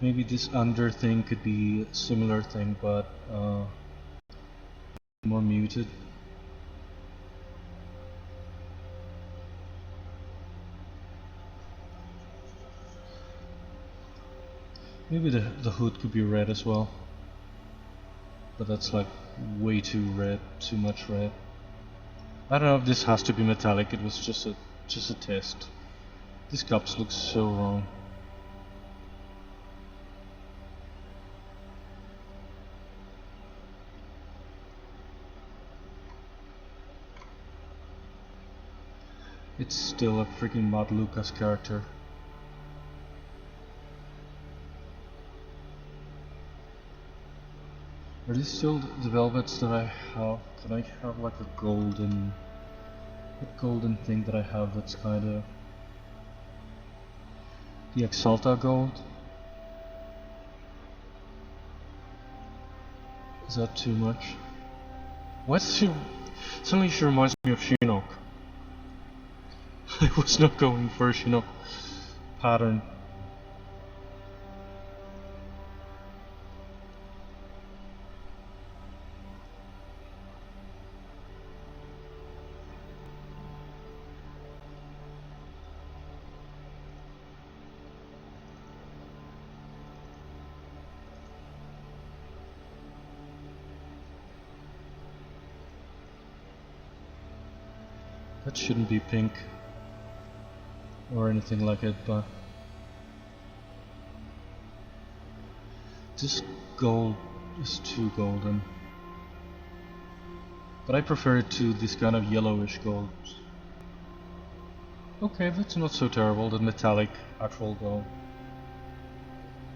Maybe this under thing could be a similar thing, but more muted. Maybe the hood could be red as well, but that's like way too red, too much red. I don't know if this has to be metallic. It was just a test. These cups look so wrong. It's still a freaking Matt Lucas character. Are these still the velvets that I have? Can I have like a golden That golden thing that I have, that's kind of the Exalta gold. Is that too much? What's she? Suddenly she reminds me of Shinnok. I was not going for a Shinnok pattern. That shouldn't be pink or anything like it, but this gold is too golden. But I prefer it to this kind of yellowish gold. Okay, that's not so terrible, the metallic actual gold.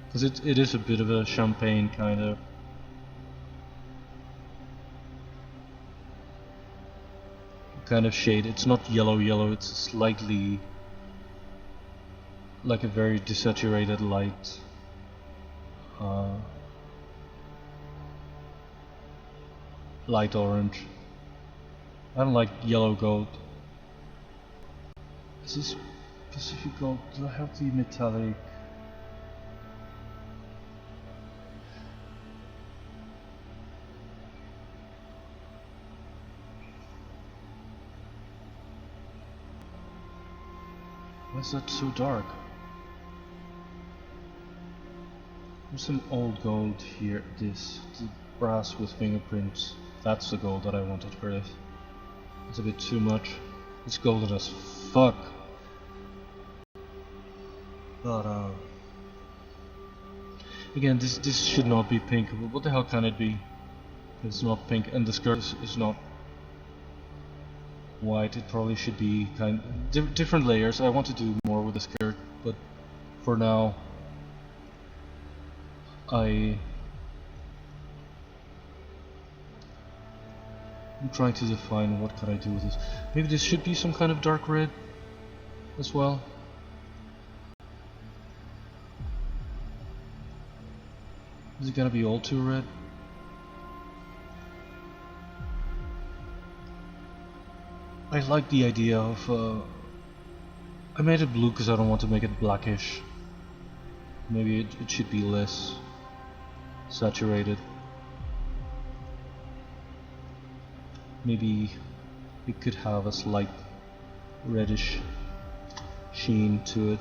Because it is a bit of a champagne kind of shade. It's not yellow, it's slightly like a very desaturated light light orange. I don't like yellow gold. Is this specific gold? Do I have the metallic? Why is that so dark? There's some old gold here. The brass with fingerprints. That's the gold that I wanted for this. It's a bit too much. It's golden as fuck. But again, this should not be pink. What the hell can it be? It's not pink, and the skirt is not white. It probably should be different layers. I want to do more with the skirt, but for now I'm trying to define what can I do with this. Maybe this should be some kind of dark red as well. Is it gonna be all too red? I like the idea of I made it blue because I don't want to make it blackish. Maybe it should be less saturated. Maybe it could have a slight reddish sheen to it.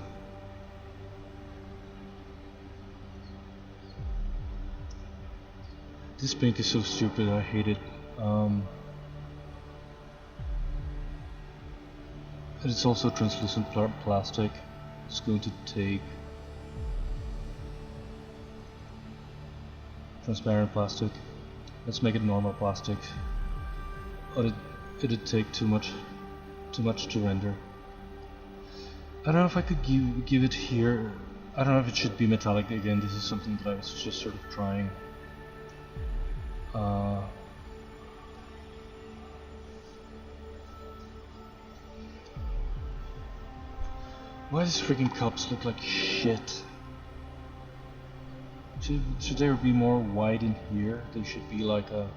This pink is so stupid, I hate it. And it's also translucent plastic. It's going to take transparent plastic. Let's make it normal plastic. But it'd take too much to render. I don't know if I could give it here. I don't know if it should be metallic again. This is something that I was just sort of trying. Why does freaking cups look like shit? Should there be more white in here? They should be like a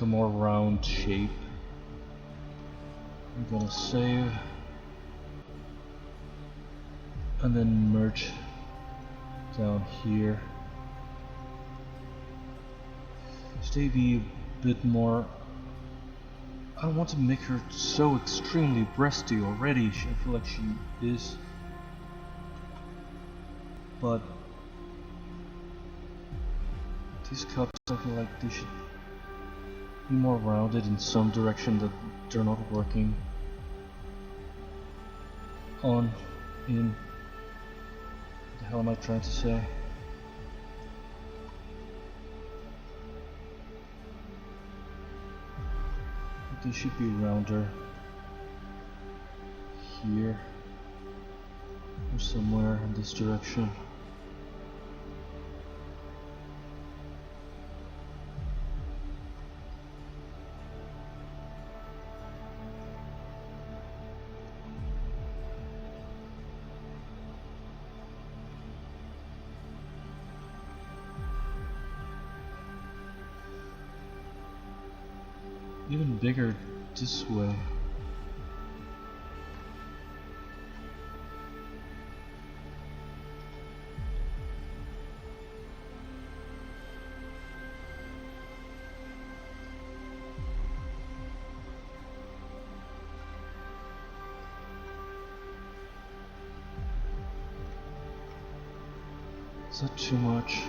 more round shape. I'm gonna save and then merge down here. Should they be a bit more? I don't want to make her so extremely breasty already. I feel like she is, but these cups, I feel like they should be more rounded in some direction that they're not working on. What the hell am I trying to say? They should be rounder here or somewhere in this direction. even bigger this way. Is that too much?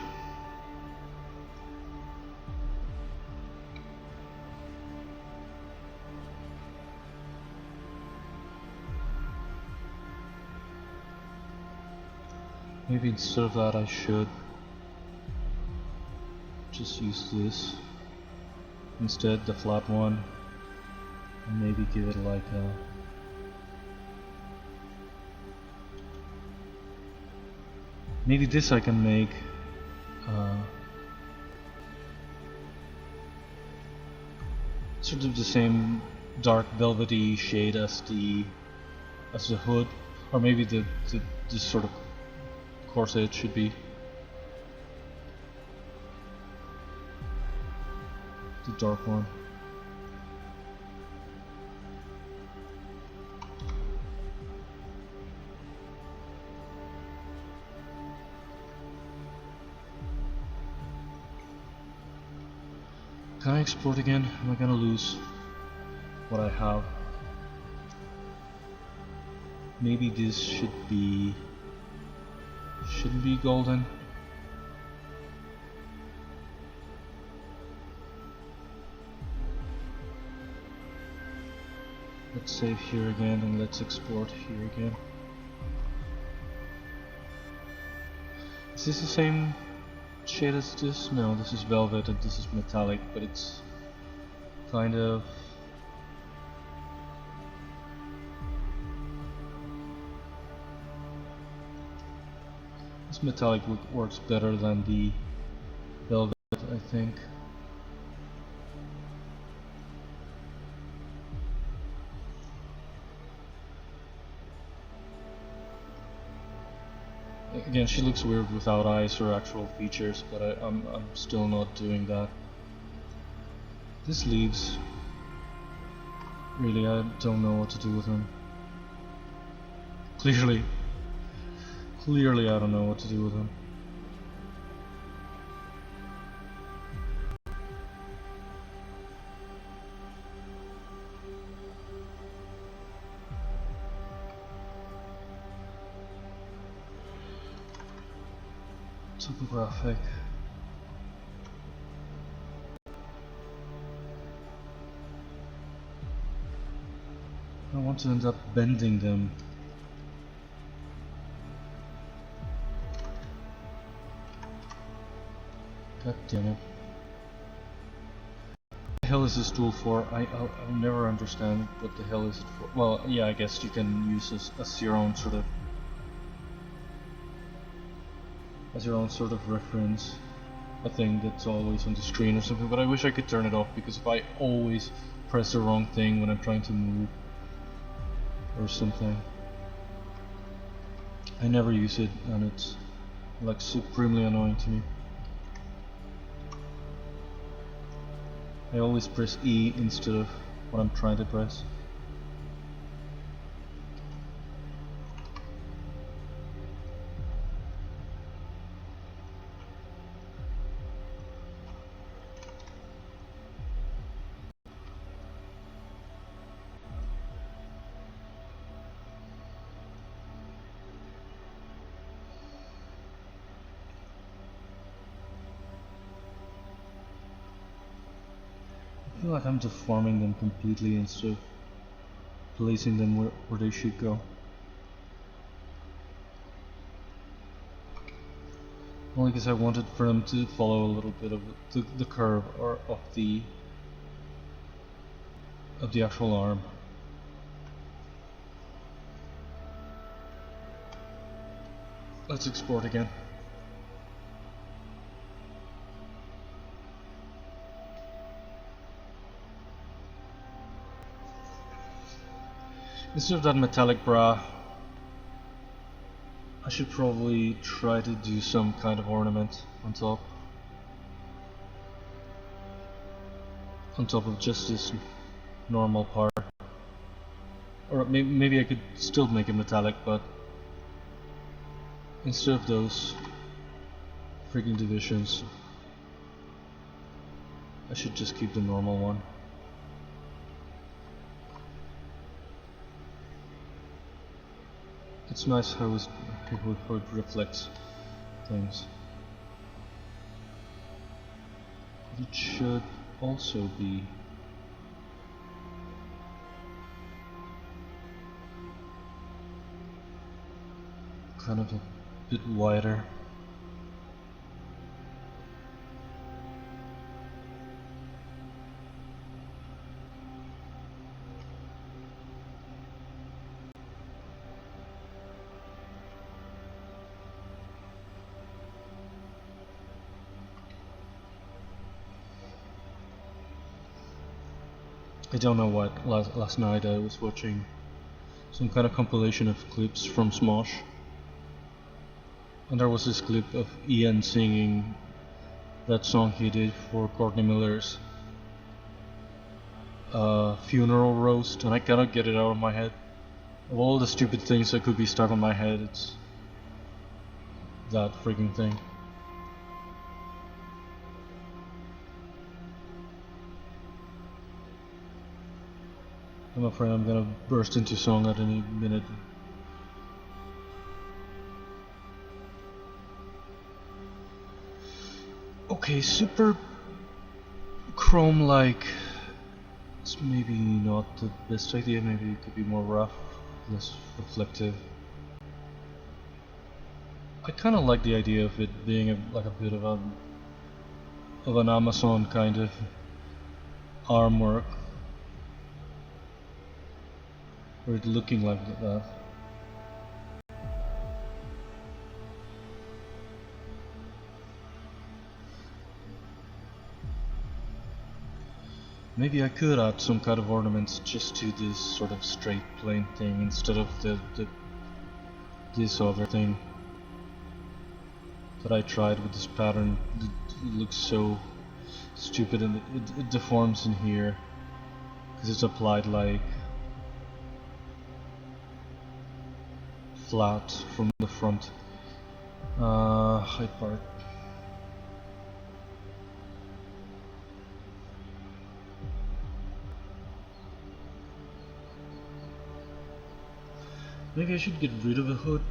Maybe instead of that I should just use this instead, the flat one, and maybe give it like a maybe this I can make sort of the same dark velvety shade as the hood, or maybe this sort of corset should be the dark one. Can I export again? Am I gonna lose what I have? Maybe this shouldn't be golden. Let's save here again and let's export here again. Is this the same shade as this? No, this is velvet and this is metallic, but it's kind of this metallic works better than the velvet, I think. Again, she looks weird without eyes or actual features, but I'm still not doing that. This leaves, really, I don't know what to do with them. Clearly I don't know what to do with them. Topographic. I want to end up bending them. God damn it. What the hell is this tool for? I'll never understand what the hell is it for. Well, yeah, I guess you can use this as your own sort of reference, a thing that's always on the screen or something, but I wish I could turn it off, because if I always press the wrong thing when I'm trying to move or something, I never use it, and it's like supremely annoying to me. I always press E instead of what I'm trying to press. I feel like I'm deforming them completely instead of placing them where they should go. Only because I wanted for them to follow a little bit of the curve or of the actual arm. Let's export again. Instead of that metallic bra, I should probably try to do some kind of ornament on top. on top of just this normal part. Or maybe I could still make it metallic, but instead of those freaking divisions, I should just keep the normal one. It's nice how it reflects things. It should also be kind of a bit wider. I don't know what, last night I was watching some kind of compilation of clips from Smosh, and there was this clip of Ian singing that song he did for Courtney Miller's funeral roast, and I cannot get it out of my head. Of all the stupid things that could be stuck on my head, it's that freaking thing. I'm afraid I'm gonna burst into song at any minute. Okay, super chrome-like. It's maybe not the best idea. Maybe it could be more rough, less reflective. I kind of like the idea of it being like a bit of an Amazon kind of armwork. Or it looking like that. Maybe I could add some kind of ornaments just to this sort of straight plain thing instead of this other thing that I tried with this pattern. It looks so stupid, and it deforms in here because it's applied like flat from the front. Height part. Maybe I should get rid of the hood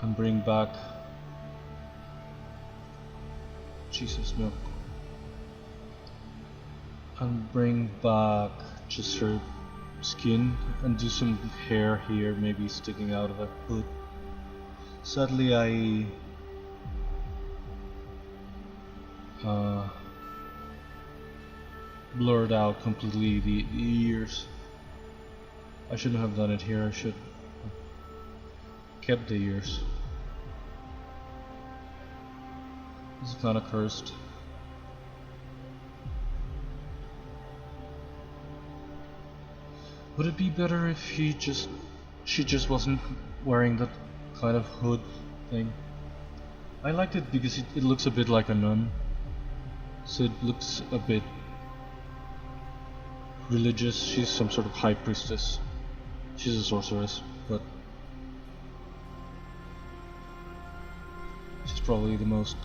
and bring back. Jesus, no. And bring back just her skin and do some hair here, maybe sticking out of a hood. Sadly, I blurred out completely the ears. I shouldn't have done it here. I should have kept the ears. This is kind of cursed. Would it be better if she just wasn't wearing that kind of hood thing? I liked it because it looks a bit like a nun. So it looks a bit religious. She's some sort of high priestess. She's a sorceress, but she's probably the most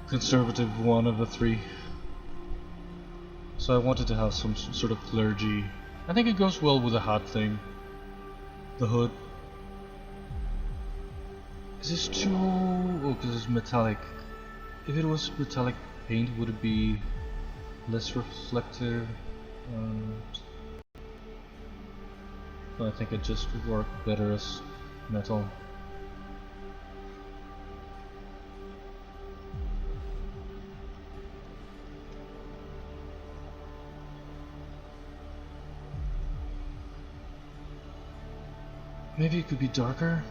conservative one of the three. So I wanted to have some sort of clergy. I think it goes well with the hat thing. The hood. Is this too... oh, because it's metallic. If it was metallic paint, would it be less reflective? I think it just would work better as metal. Maybe it could be darker?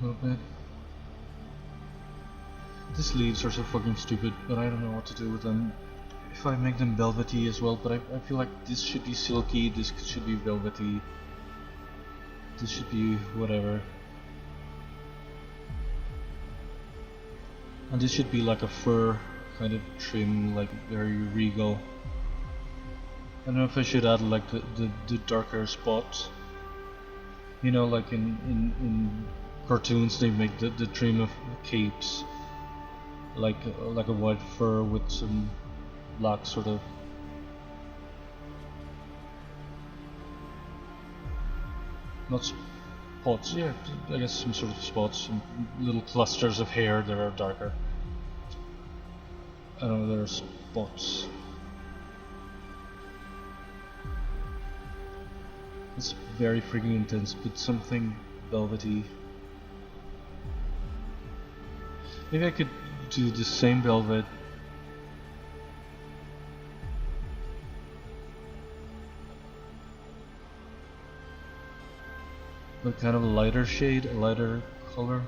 A little bit. These leaves are so fucking stupid, but I don't know what to do with them. If I make them velvety as well, but I feel like this should be silky, this should be velvety, this should be whatever. And this should be like a fur kind of trim, like very regal. I don't know if I should add like the darker spots. You know, like in cartoons they make the trim of capes like a white fur with some black sort of not spots, yeah, I guess some sort of spots, some little clusters of hair that are darker. I don't know, there are spots. It's very freaking intense, but something velvety. Maybe I could do the same velvet but kind of a lighter shade, a lighter color.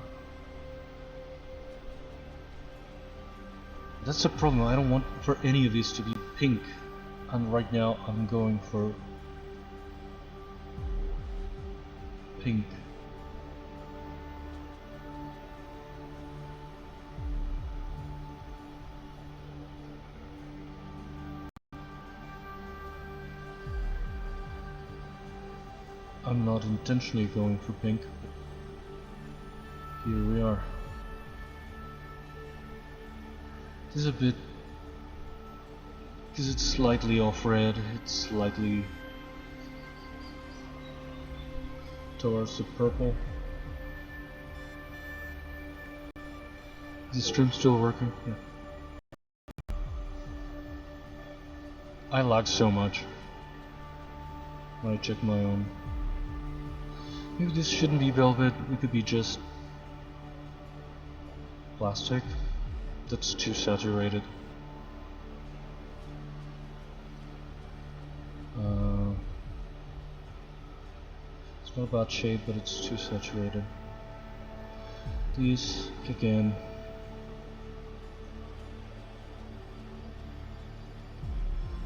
That's the problem, I don't want for any of these to be pink, and right now I'm going for pink. I'm not intentionally going for pink, but here we are. This is a bit, because it's slightly off red, it's slightly towards the purple. Is the stream still working? Yeah. I lag so much when I check my own. Maybe this shouldn't be velvet, it could be just plastic. That's too saturated. It's not a bad shade, but it's too saturated. These kick in.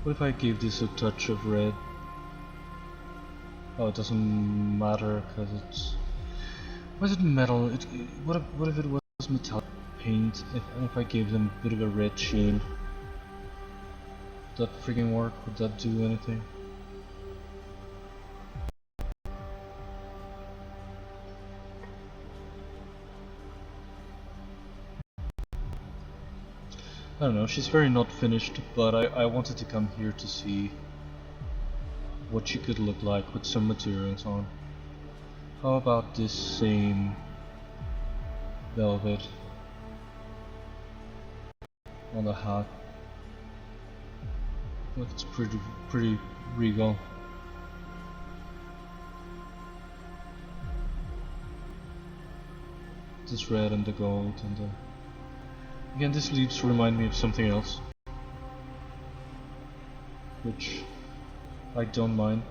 What if I gave this a touch of red? Oh, it doesn't matter because it's. Why is it metal? What if it was metallic paint? If I gave them a bit of a red sheen, would that freaking work? Would that do anything? I don't know, she's very not finished, but I wanted to come here to see what she could look like with some materials on. How about this same velvet on the hat? Look, it's pretty regal. This red and the gold and the... Again, this leaves to remind me of something else, which I don't mind.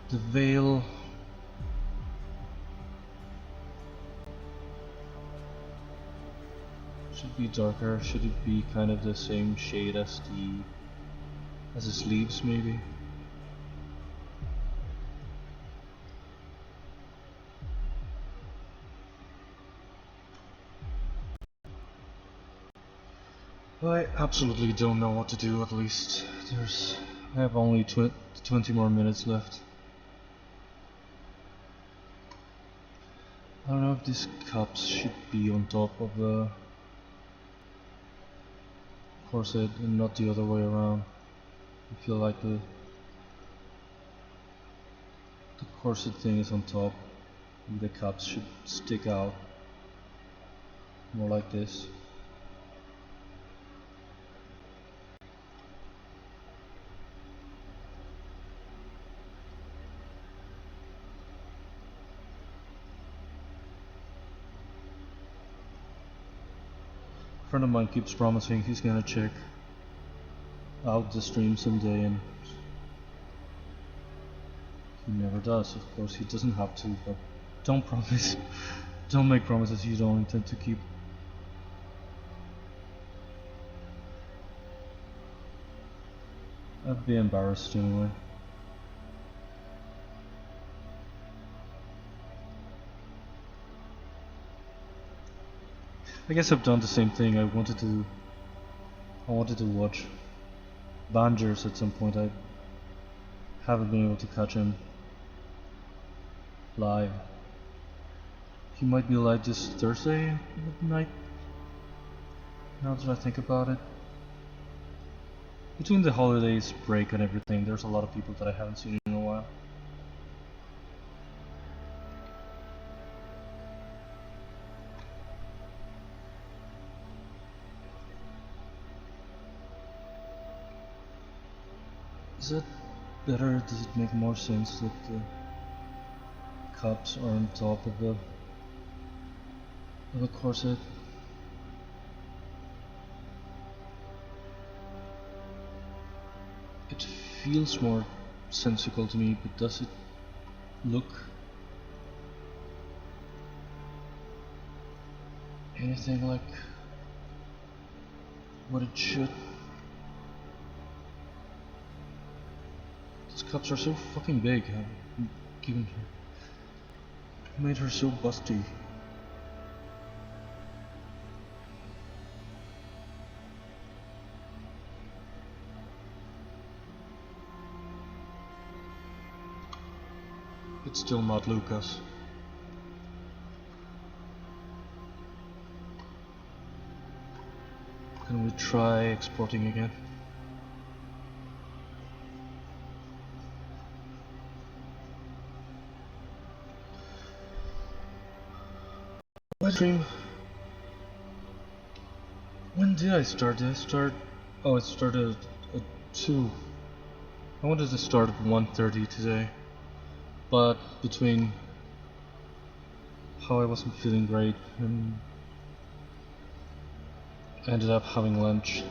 The veil should be darker. Should it be kind of the same shade as the sleeves, maybe? I absolutely don't know what to do. At least I have only 20 more minutes left. I don't know if these cups should be on top of the corset and not the other way around. I feel like the corset thing is on top and the cups should stick out more like this. A friend of mine keeps promising he's gonna check out the stream someday, and he never does. Of course, he doesn't have to, but don't promise. Don't make promises you don't intend to keep. I'd be embarrassed anyway. I guess I've done the same thing. I wanted to watch Bangers at some point. I haven't been able to catch him live. He might be live this Thursday night, now that I think about it. Between the holidays break and everything, there's a lot of people that I haven't seen in a while. Is it better? Does it make more sense that the cups are on top of the corset? It feels more sensical to me, but does it look anything like what it should? These cups are so fucking big. Given her, made her so busty. It's still not Lucas. Can we try exporting again? My dream. When did I start? Did I start? Oh, it started at 2. I wanted to start at 1:30 today. But between how I wasn't feeling great and I ended up having lunch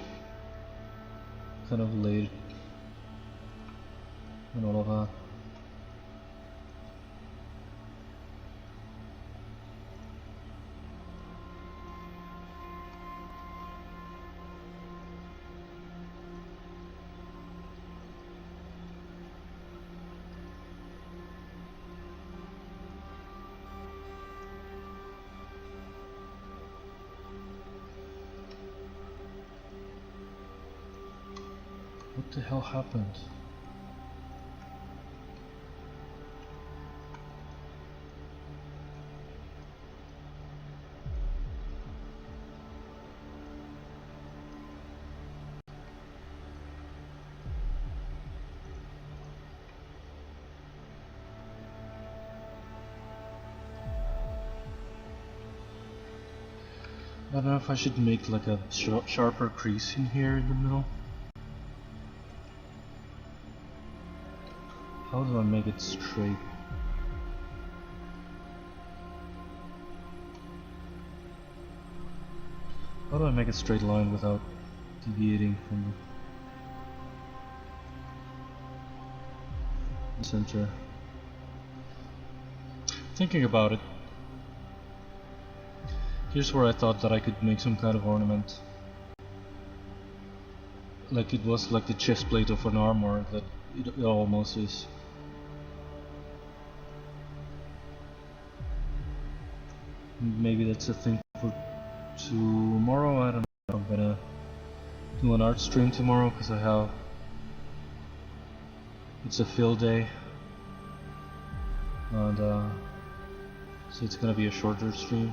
kind of late and all of that. What the hell happened? I don't know if I should make like a sharper crease in here in the middle. How do I make it straight? How do I make a straight line without deviating from the center? Thinking about it, here's where I thought that I could make some kind of ornament. Like it was like the chest plate of an armor that it almost is. Maybe that's a thing for tomorrow. I don't know. I'm gonna do an art stream tomorrow because it's a field day, and so it's gonna be a shorter stream.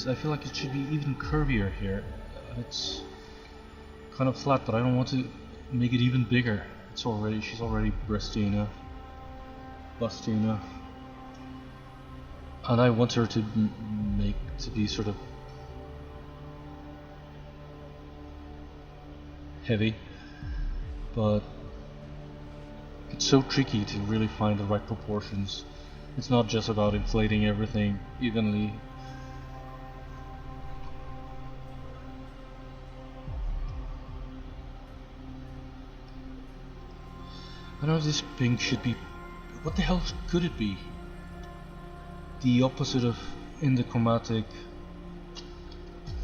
I feel like it should be even curvier here. It's kind of flat, but I don't want to make it even bigger. She's already breasty enough, busty enough, and I want her to be sort of heavy, but it's so tricky to really find the right proportions. It's not just about inflating everything evenly. I know this pink should be... What the hell could it be? The opposite of in the chromatic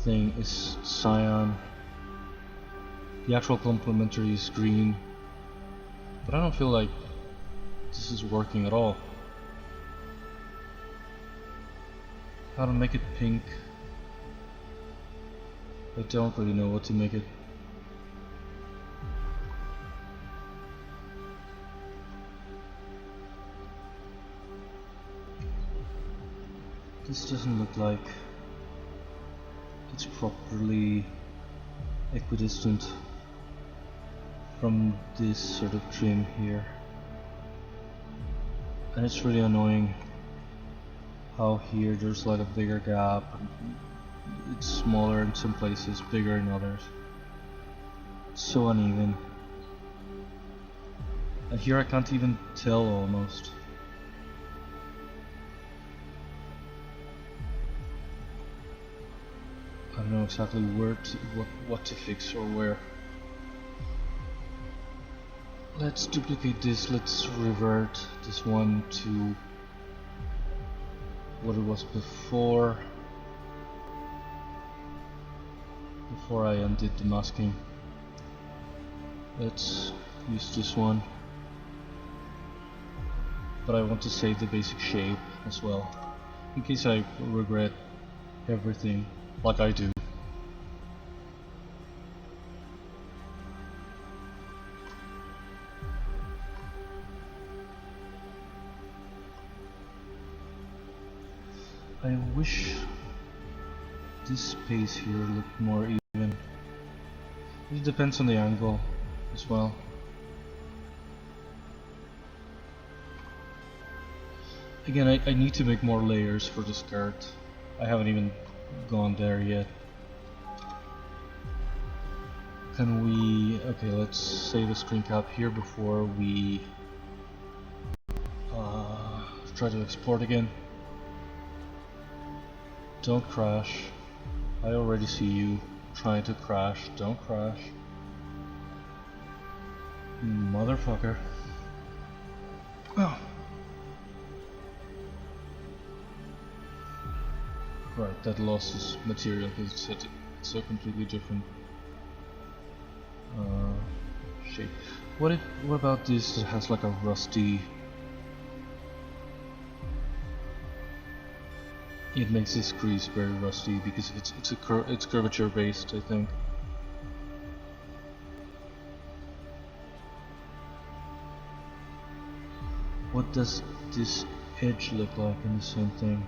thing is cyan. The actual complementary is green. But I don't feel like this is working at all. How to make it pink? I don't really know what to make it. This doesn't look like it's properly equidistant from this sort of trim here, and it's really annoying how here there's like a bigger gap and it's smaller in some places, bigger in others. It's so uneven, and here I can't even tell almost. I don't know exactly where to, what to fix or where. Let's duplicate this, let's revert this one to what it was before I undid the masking. Let's use this one, but I want to save the basic shape as well, in case I regret everything like I do. I wish this space here looked more even. It depends on the angle as well. Again, I need to make more layers for the skirt. I haven't even gone there yet. Can we... okay, let's save a screen cap here before we try to export again. Don't crash. I already see you trying to crash. Don't crash. Motherfucker. Oh. Right, that losses material because it's a completely different shape. What about this that has like a rusty... It makes this crease very rusty because it's curvature based, I think. What does this edge look like in the same thing?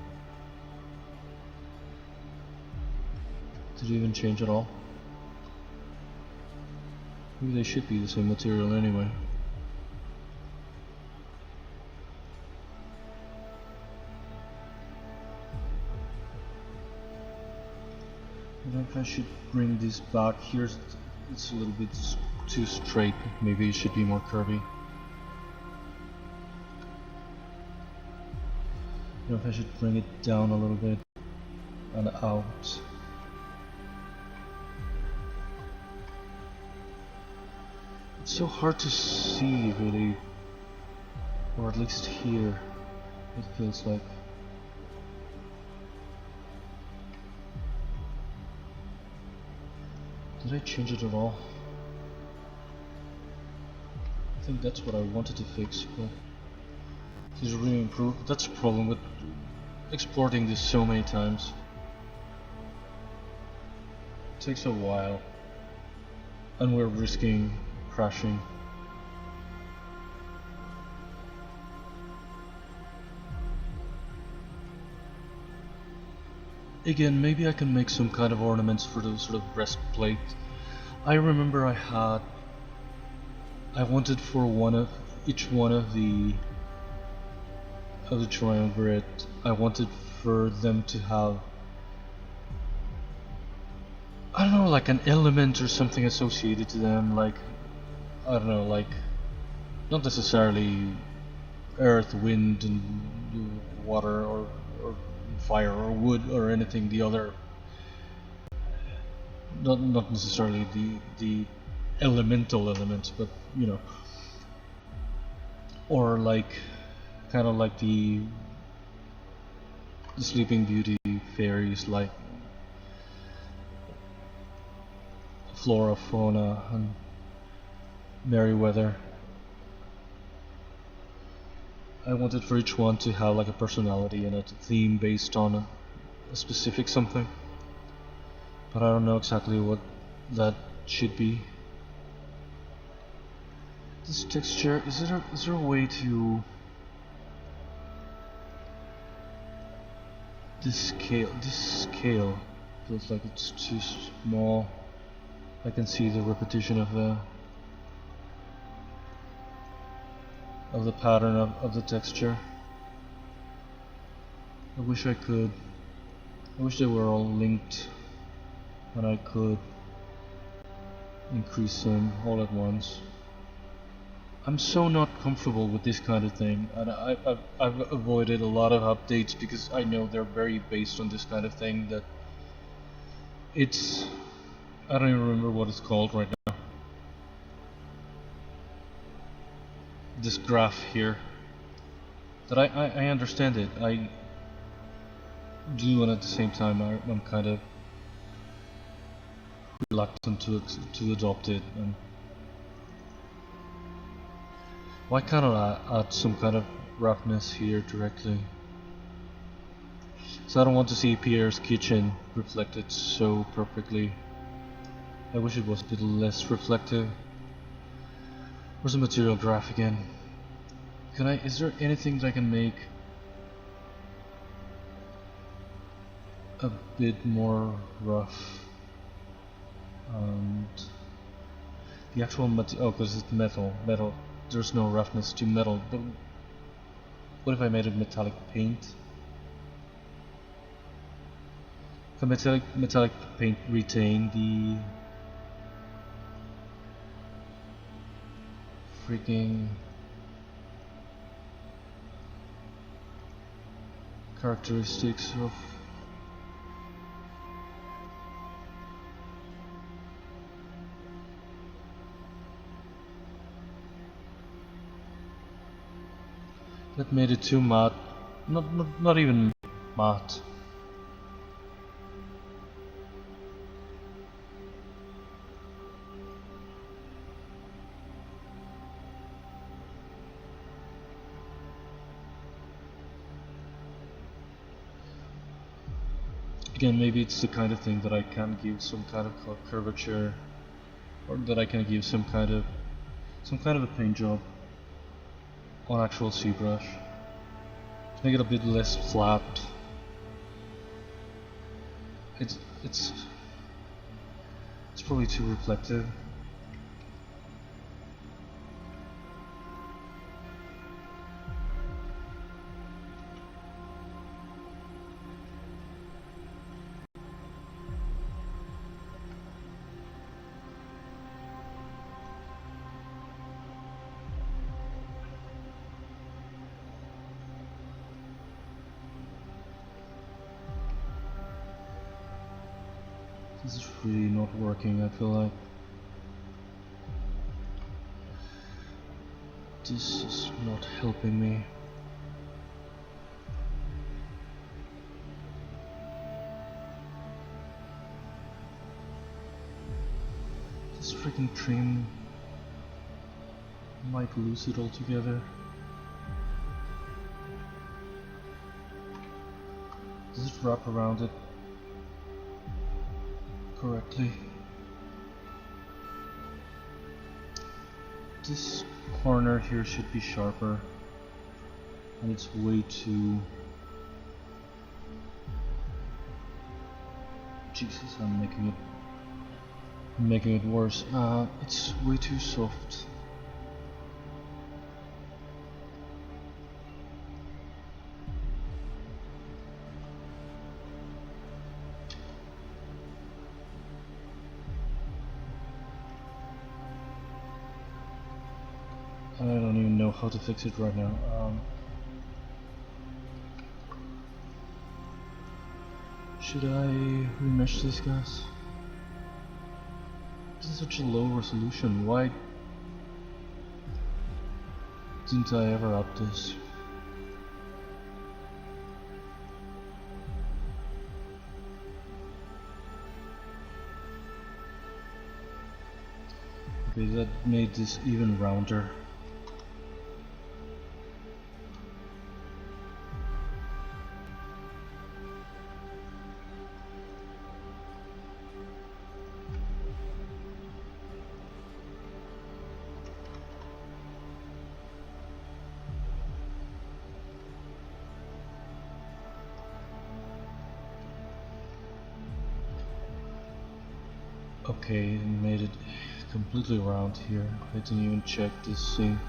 Did it even change at all? Maybe they should be the same material anyway. I don't know if I should bring this back. Here it's a little bit too straight. Maybe it should be more curvy. I don't know if I should bring it down a little bit and out. It's so hard to see really, or at least here it feels like. Did I change it at all? I think that's what I wanted to fix, but does it really improve? That's a problem with exporting this so many times. It takes a while, and we're risking crashing. Again, maybe I can make some kind of ornaments for the sort of breastplate. I remember I wanted for each one of the Triumvirate, I wanted for them to have, I don't know, like an element or something associated to them, like, I don't know, like, not necessarily earth, wind, and water, or fire, or wood, or anything, the other, not necessarily the elemental elements, but, you know, or like, kind of like the Sleeping Beauty fairies, like flora, fauna, and Merryweather. I wanted for each one to have like a personality and a theme based on a specific something, but I don't know exactly what that should be. This texture, is there a way to this scale feels like it's too small. I can see the repetition of the pattern of the texture. I wish I could. I wish they were all linked and I could increase them all at once. I'm so not comfortable with this kind of thing, and I've avoided a lot of updates because I know they're very based on this kind of thing. That it's, I don't even remember what it's called right now. This graph here. That I understand it. I do, and at the same time I'm kind of reluctant to adopt it. And why can't I add some kind of roughness here directly? So I don't want to see Pierre's kitchen reflected so perfectly. I wish it was a bit less reflective. Where's the material graph again? Is there anything that I can make a bit more rough? And the actual material, oh, because it's metal. There's no roughness to metal, but what if I made it metallic paint? Can metallic paint retain the freaking characteristics of that made it too matte? Not even matte. Again, maybe it's the kind of thing that I can give some kind of curvature, or that I can give some kind of a paint job on actual ZBrush to make it a bit less flat. It's probably too reflective. This is really not working, I feel like. This is not helping me. This freaking trim might lose it altogether. Does it wrap around it correctly? This corner here should be sharper, and it's way too... Jesus, I'm making it worse. It's way too soft. I don't even know how to fix it right now. Should I remesh this, guys? This is such a low resolution. Why didn't I ever up this? Okay, that made this even rounder. Okay, made it completely around here. I didn't even check this thing.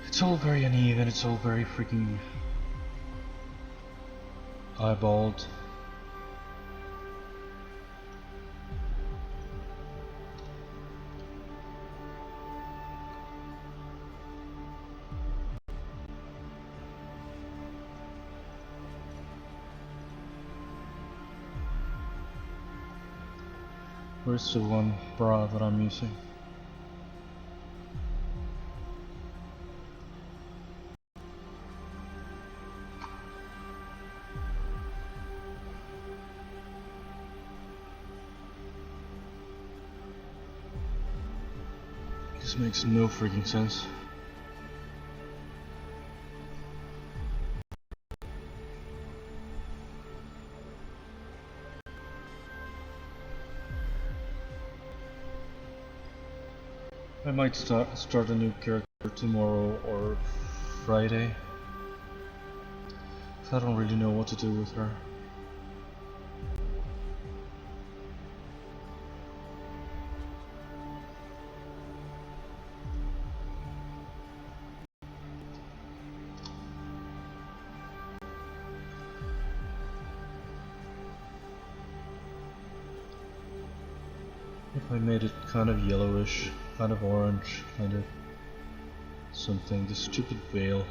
It's all very uneven, it's all very freaking eyeballed. Where's the one bra that I'm using? This makes no freaking sense. I might start a new character tomorrow or Friday. I don't really know what to do with her. If I made it kind of yellowish, kind of orange, kind of something, this stupid veil.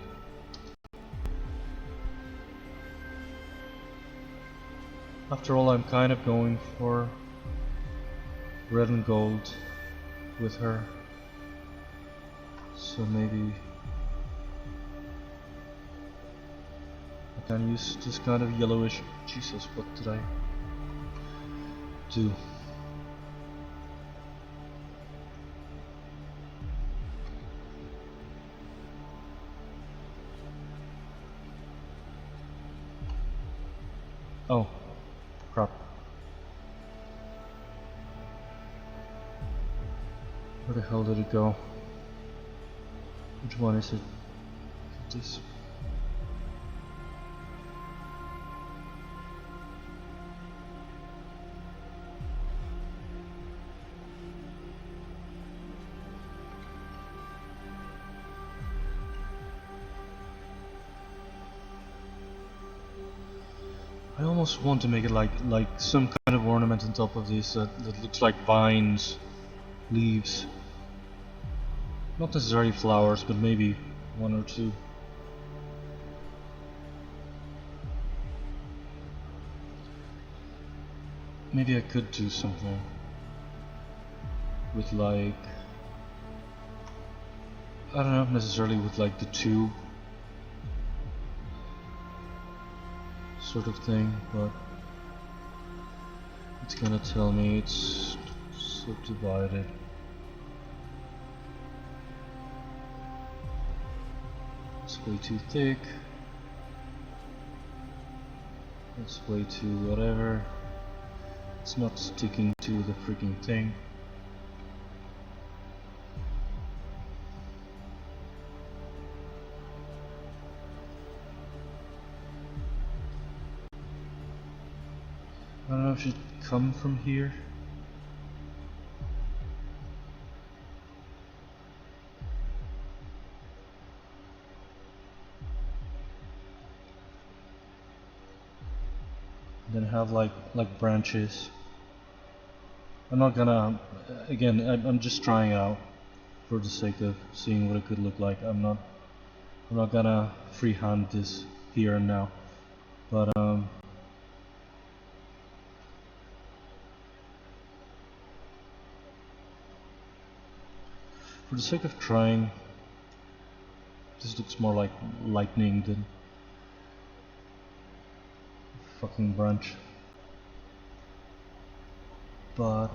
After all, I'm kind of going for red and gold with her, so maybe I can use this kind of yellowish. Jesus, what did I do? Oh, crap. Where the hell did it go? Which one is it? This. I almost want to make it like some kind of ornament on top of this that looks like vines, leaves. Not necessarily flowers, but maybe one or two. Maybe I could do something with like, I don't know, necessarily with like the tube sort of thing, but it's gonna tell me it's subdivided. It's way too thick. It's way too whatever. It's not sticking to the freaking thing. I don't know if it should come from here. Then have like branches. I'm not gonna, again, I'm just trying out for the sake of seeing what it could look like. I'm not gonna freehand this here and now, but for the sake of trying, this looks more like lightning than fucking branch. But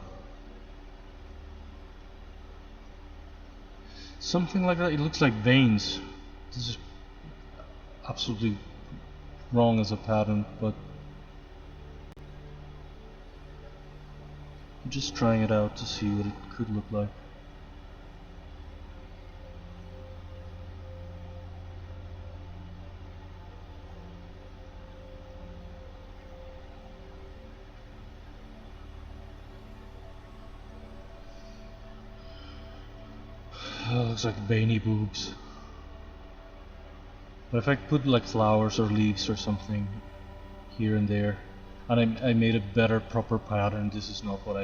something like that, it looks like veins. This is absolutely wrong as a pattern, but I'm just trying it out to see what it could look like. Looks like veiny boobs. But if I put like flowers or leaves or something here and there, and I made a better proper pattern, this is not what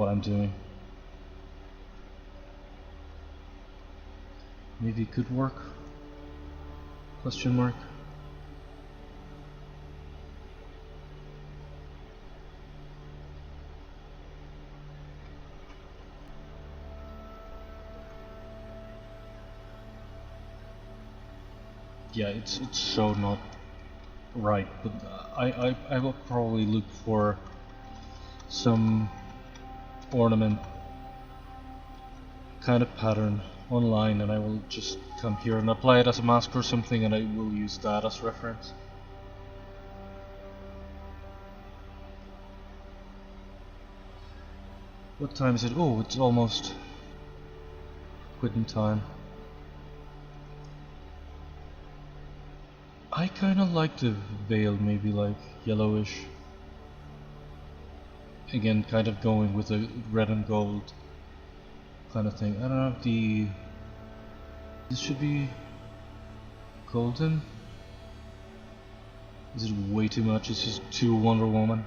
I'm doing. Maybe it could work? Question mark. Yeah, it's so not right, but I will probably look for some ornament kind of pattern online, and I will just come here and apply it as a mask or something, and I will use that as reference. What time is it? Oh, it's almost quitting time. I kinda like the veil, maybe like yellowish. Again, kind of going with a red and gold kind of thing. I don't know if this should be golden. Is it way too much? It's just too Wonder Woman.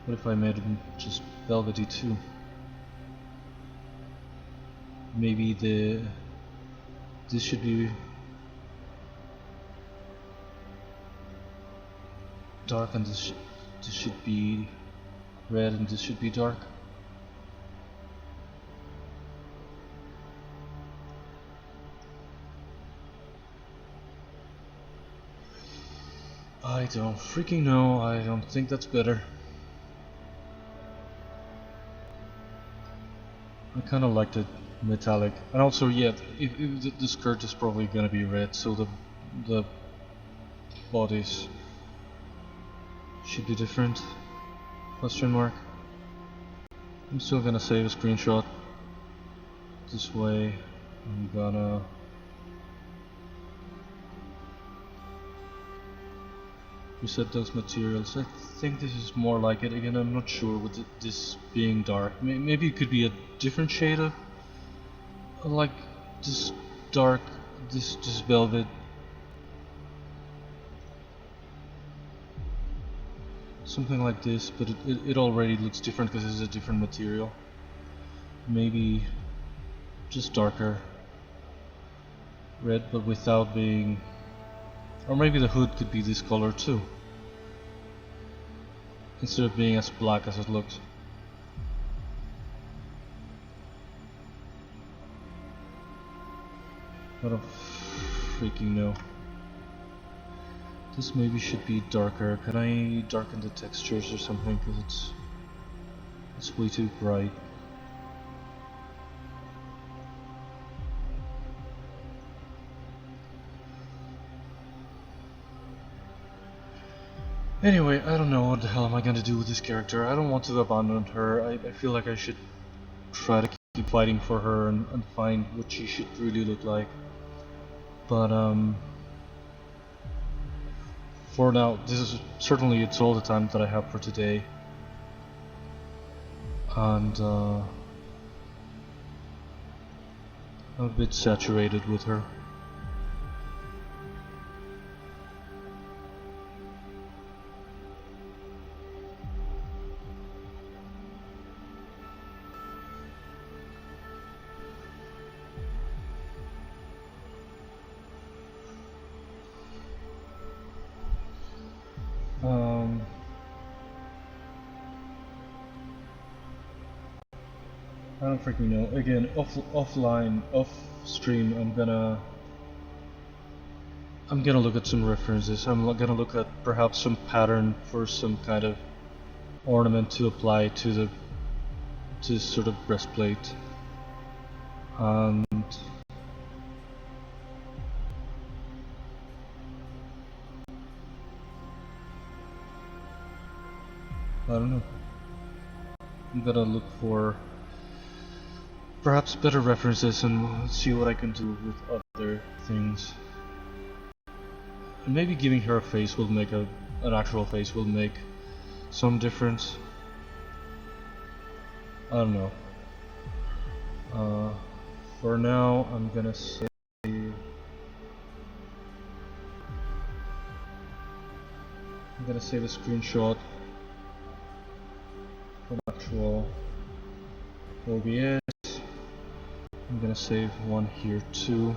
What if I made it just velvety too? Maybe this should be dark, and this should be red, and this should be dark. I don't freaking know. I don't think that's better. I kind of like the metallic, and also yeah, if the skirt is probably gonna be red, so the bodies should be different. Question mark. I'm still gonna save a screenshot this way. I'm gonna reset those materials. I think this is more like it. Again, I'm not sure with this being dark. Maybe it could be a different shade of like this dark, this velvet. Something like this, but it already looks different because it's a different material. Maybe just darker red, but without being... Or maybe the hood could be this color too, instead of being as black as it looks. I don't freaking know. This maybe should be darker. Can I darken the textures or something, because it's way too bright. Anyway, I don't know what the hell am I gonna do with this character. I don't want to abandon her. I feel like I should try to keep fighting for her and find what she should really look like. But for now, this is certainly it's all the time that I have for today. And I'm a bit saturated with her. I don't freaking know. Again, offline, off stream, I'm gonna look at some references. I'm gonna look at perhaps some pattern for some kind of ornament to apply to the sort of breastplate, and I don't know. I'm gonna look for perhaps better references and see what I can do with other things. And maybe giving her a face will make an actual face will make some difference. I don't know. For now, I'm gonna say save a screenshot from actual OBS. I'm gonna save one here too.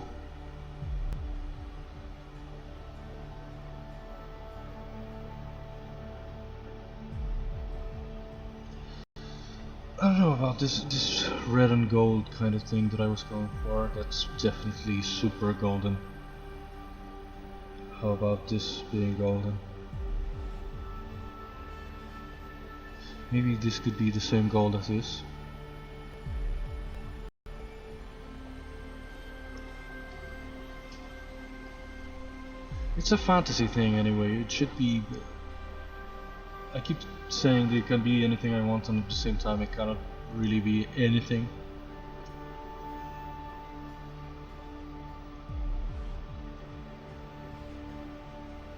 I don't know about this red and gold kind of thing that I was going for. That's definitely super golden. How about this being golden? Maybe this could be the same gold as this. It's a fantasy thing anyway. It should be. I keep saying that it can be anything I want, and at the same time it cannot really be anything.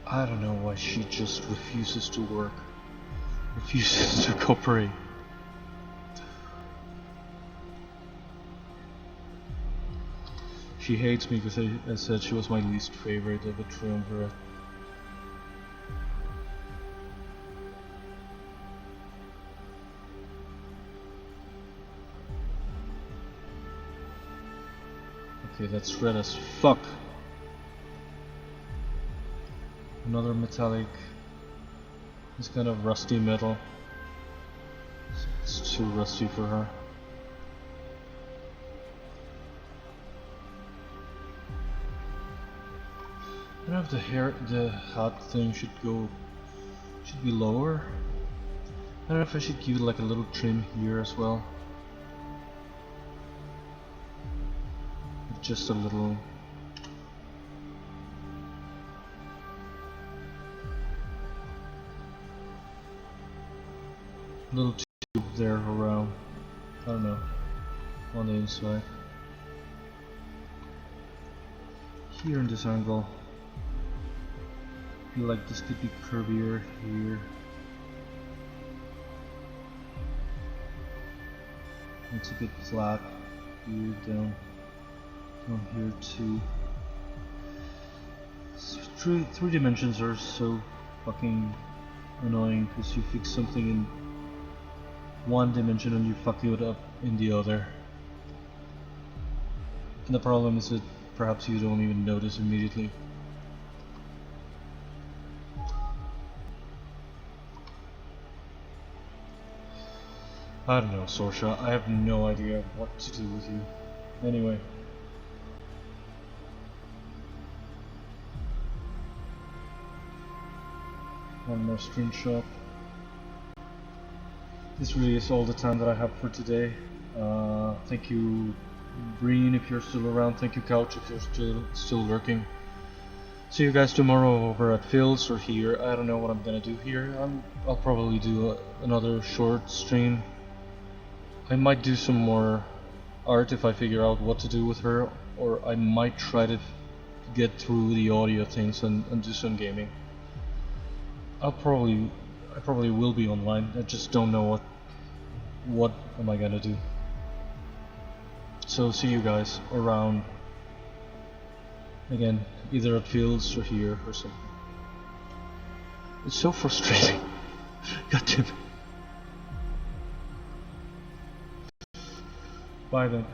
I don't know why she just refuses to work, refuses to cooperate. She hates me because I said she was my least favorite of the Triumvirate. Okay, that's red as fuck. Another metallic. This kind of rusty metal. It's too rusty for her. I don't know if the hat thing should be lower. I don't know if I should give it like a little trim here as well. Just a little. Little tube there around. I don't know. On the inside. Here in this angle. I feel like this could be curvier here. It's a bit flat here down here too. Three dimensions are so fucking annoying because you fix something in one dimension and you fuck it up in the other. And the problem is that perhaps you don't even notice immediately. I don't know, Sorsha, I have no idea what to do with you. Anyway. One more screenshot. This really is all the time that I have for today. Thank you, Breen, if you're still around. Thank you, Couch, if you're still lurking. See you guys tomorrow over at Phil's or here. I don't know what I'm gonna do here. I'll probably do another short stream. I might do some more art if I figure out what to do with her, or I might try to get through the audio things and do some gaming. I probably will be online. I just don't know what am I gonna do. So see you guys around again, either at Fields or here or something. It's so frustrating. God damn it. Bye then.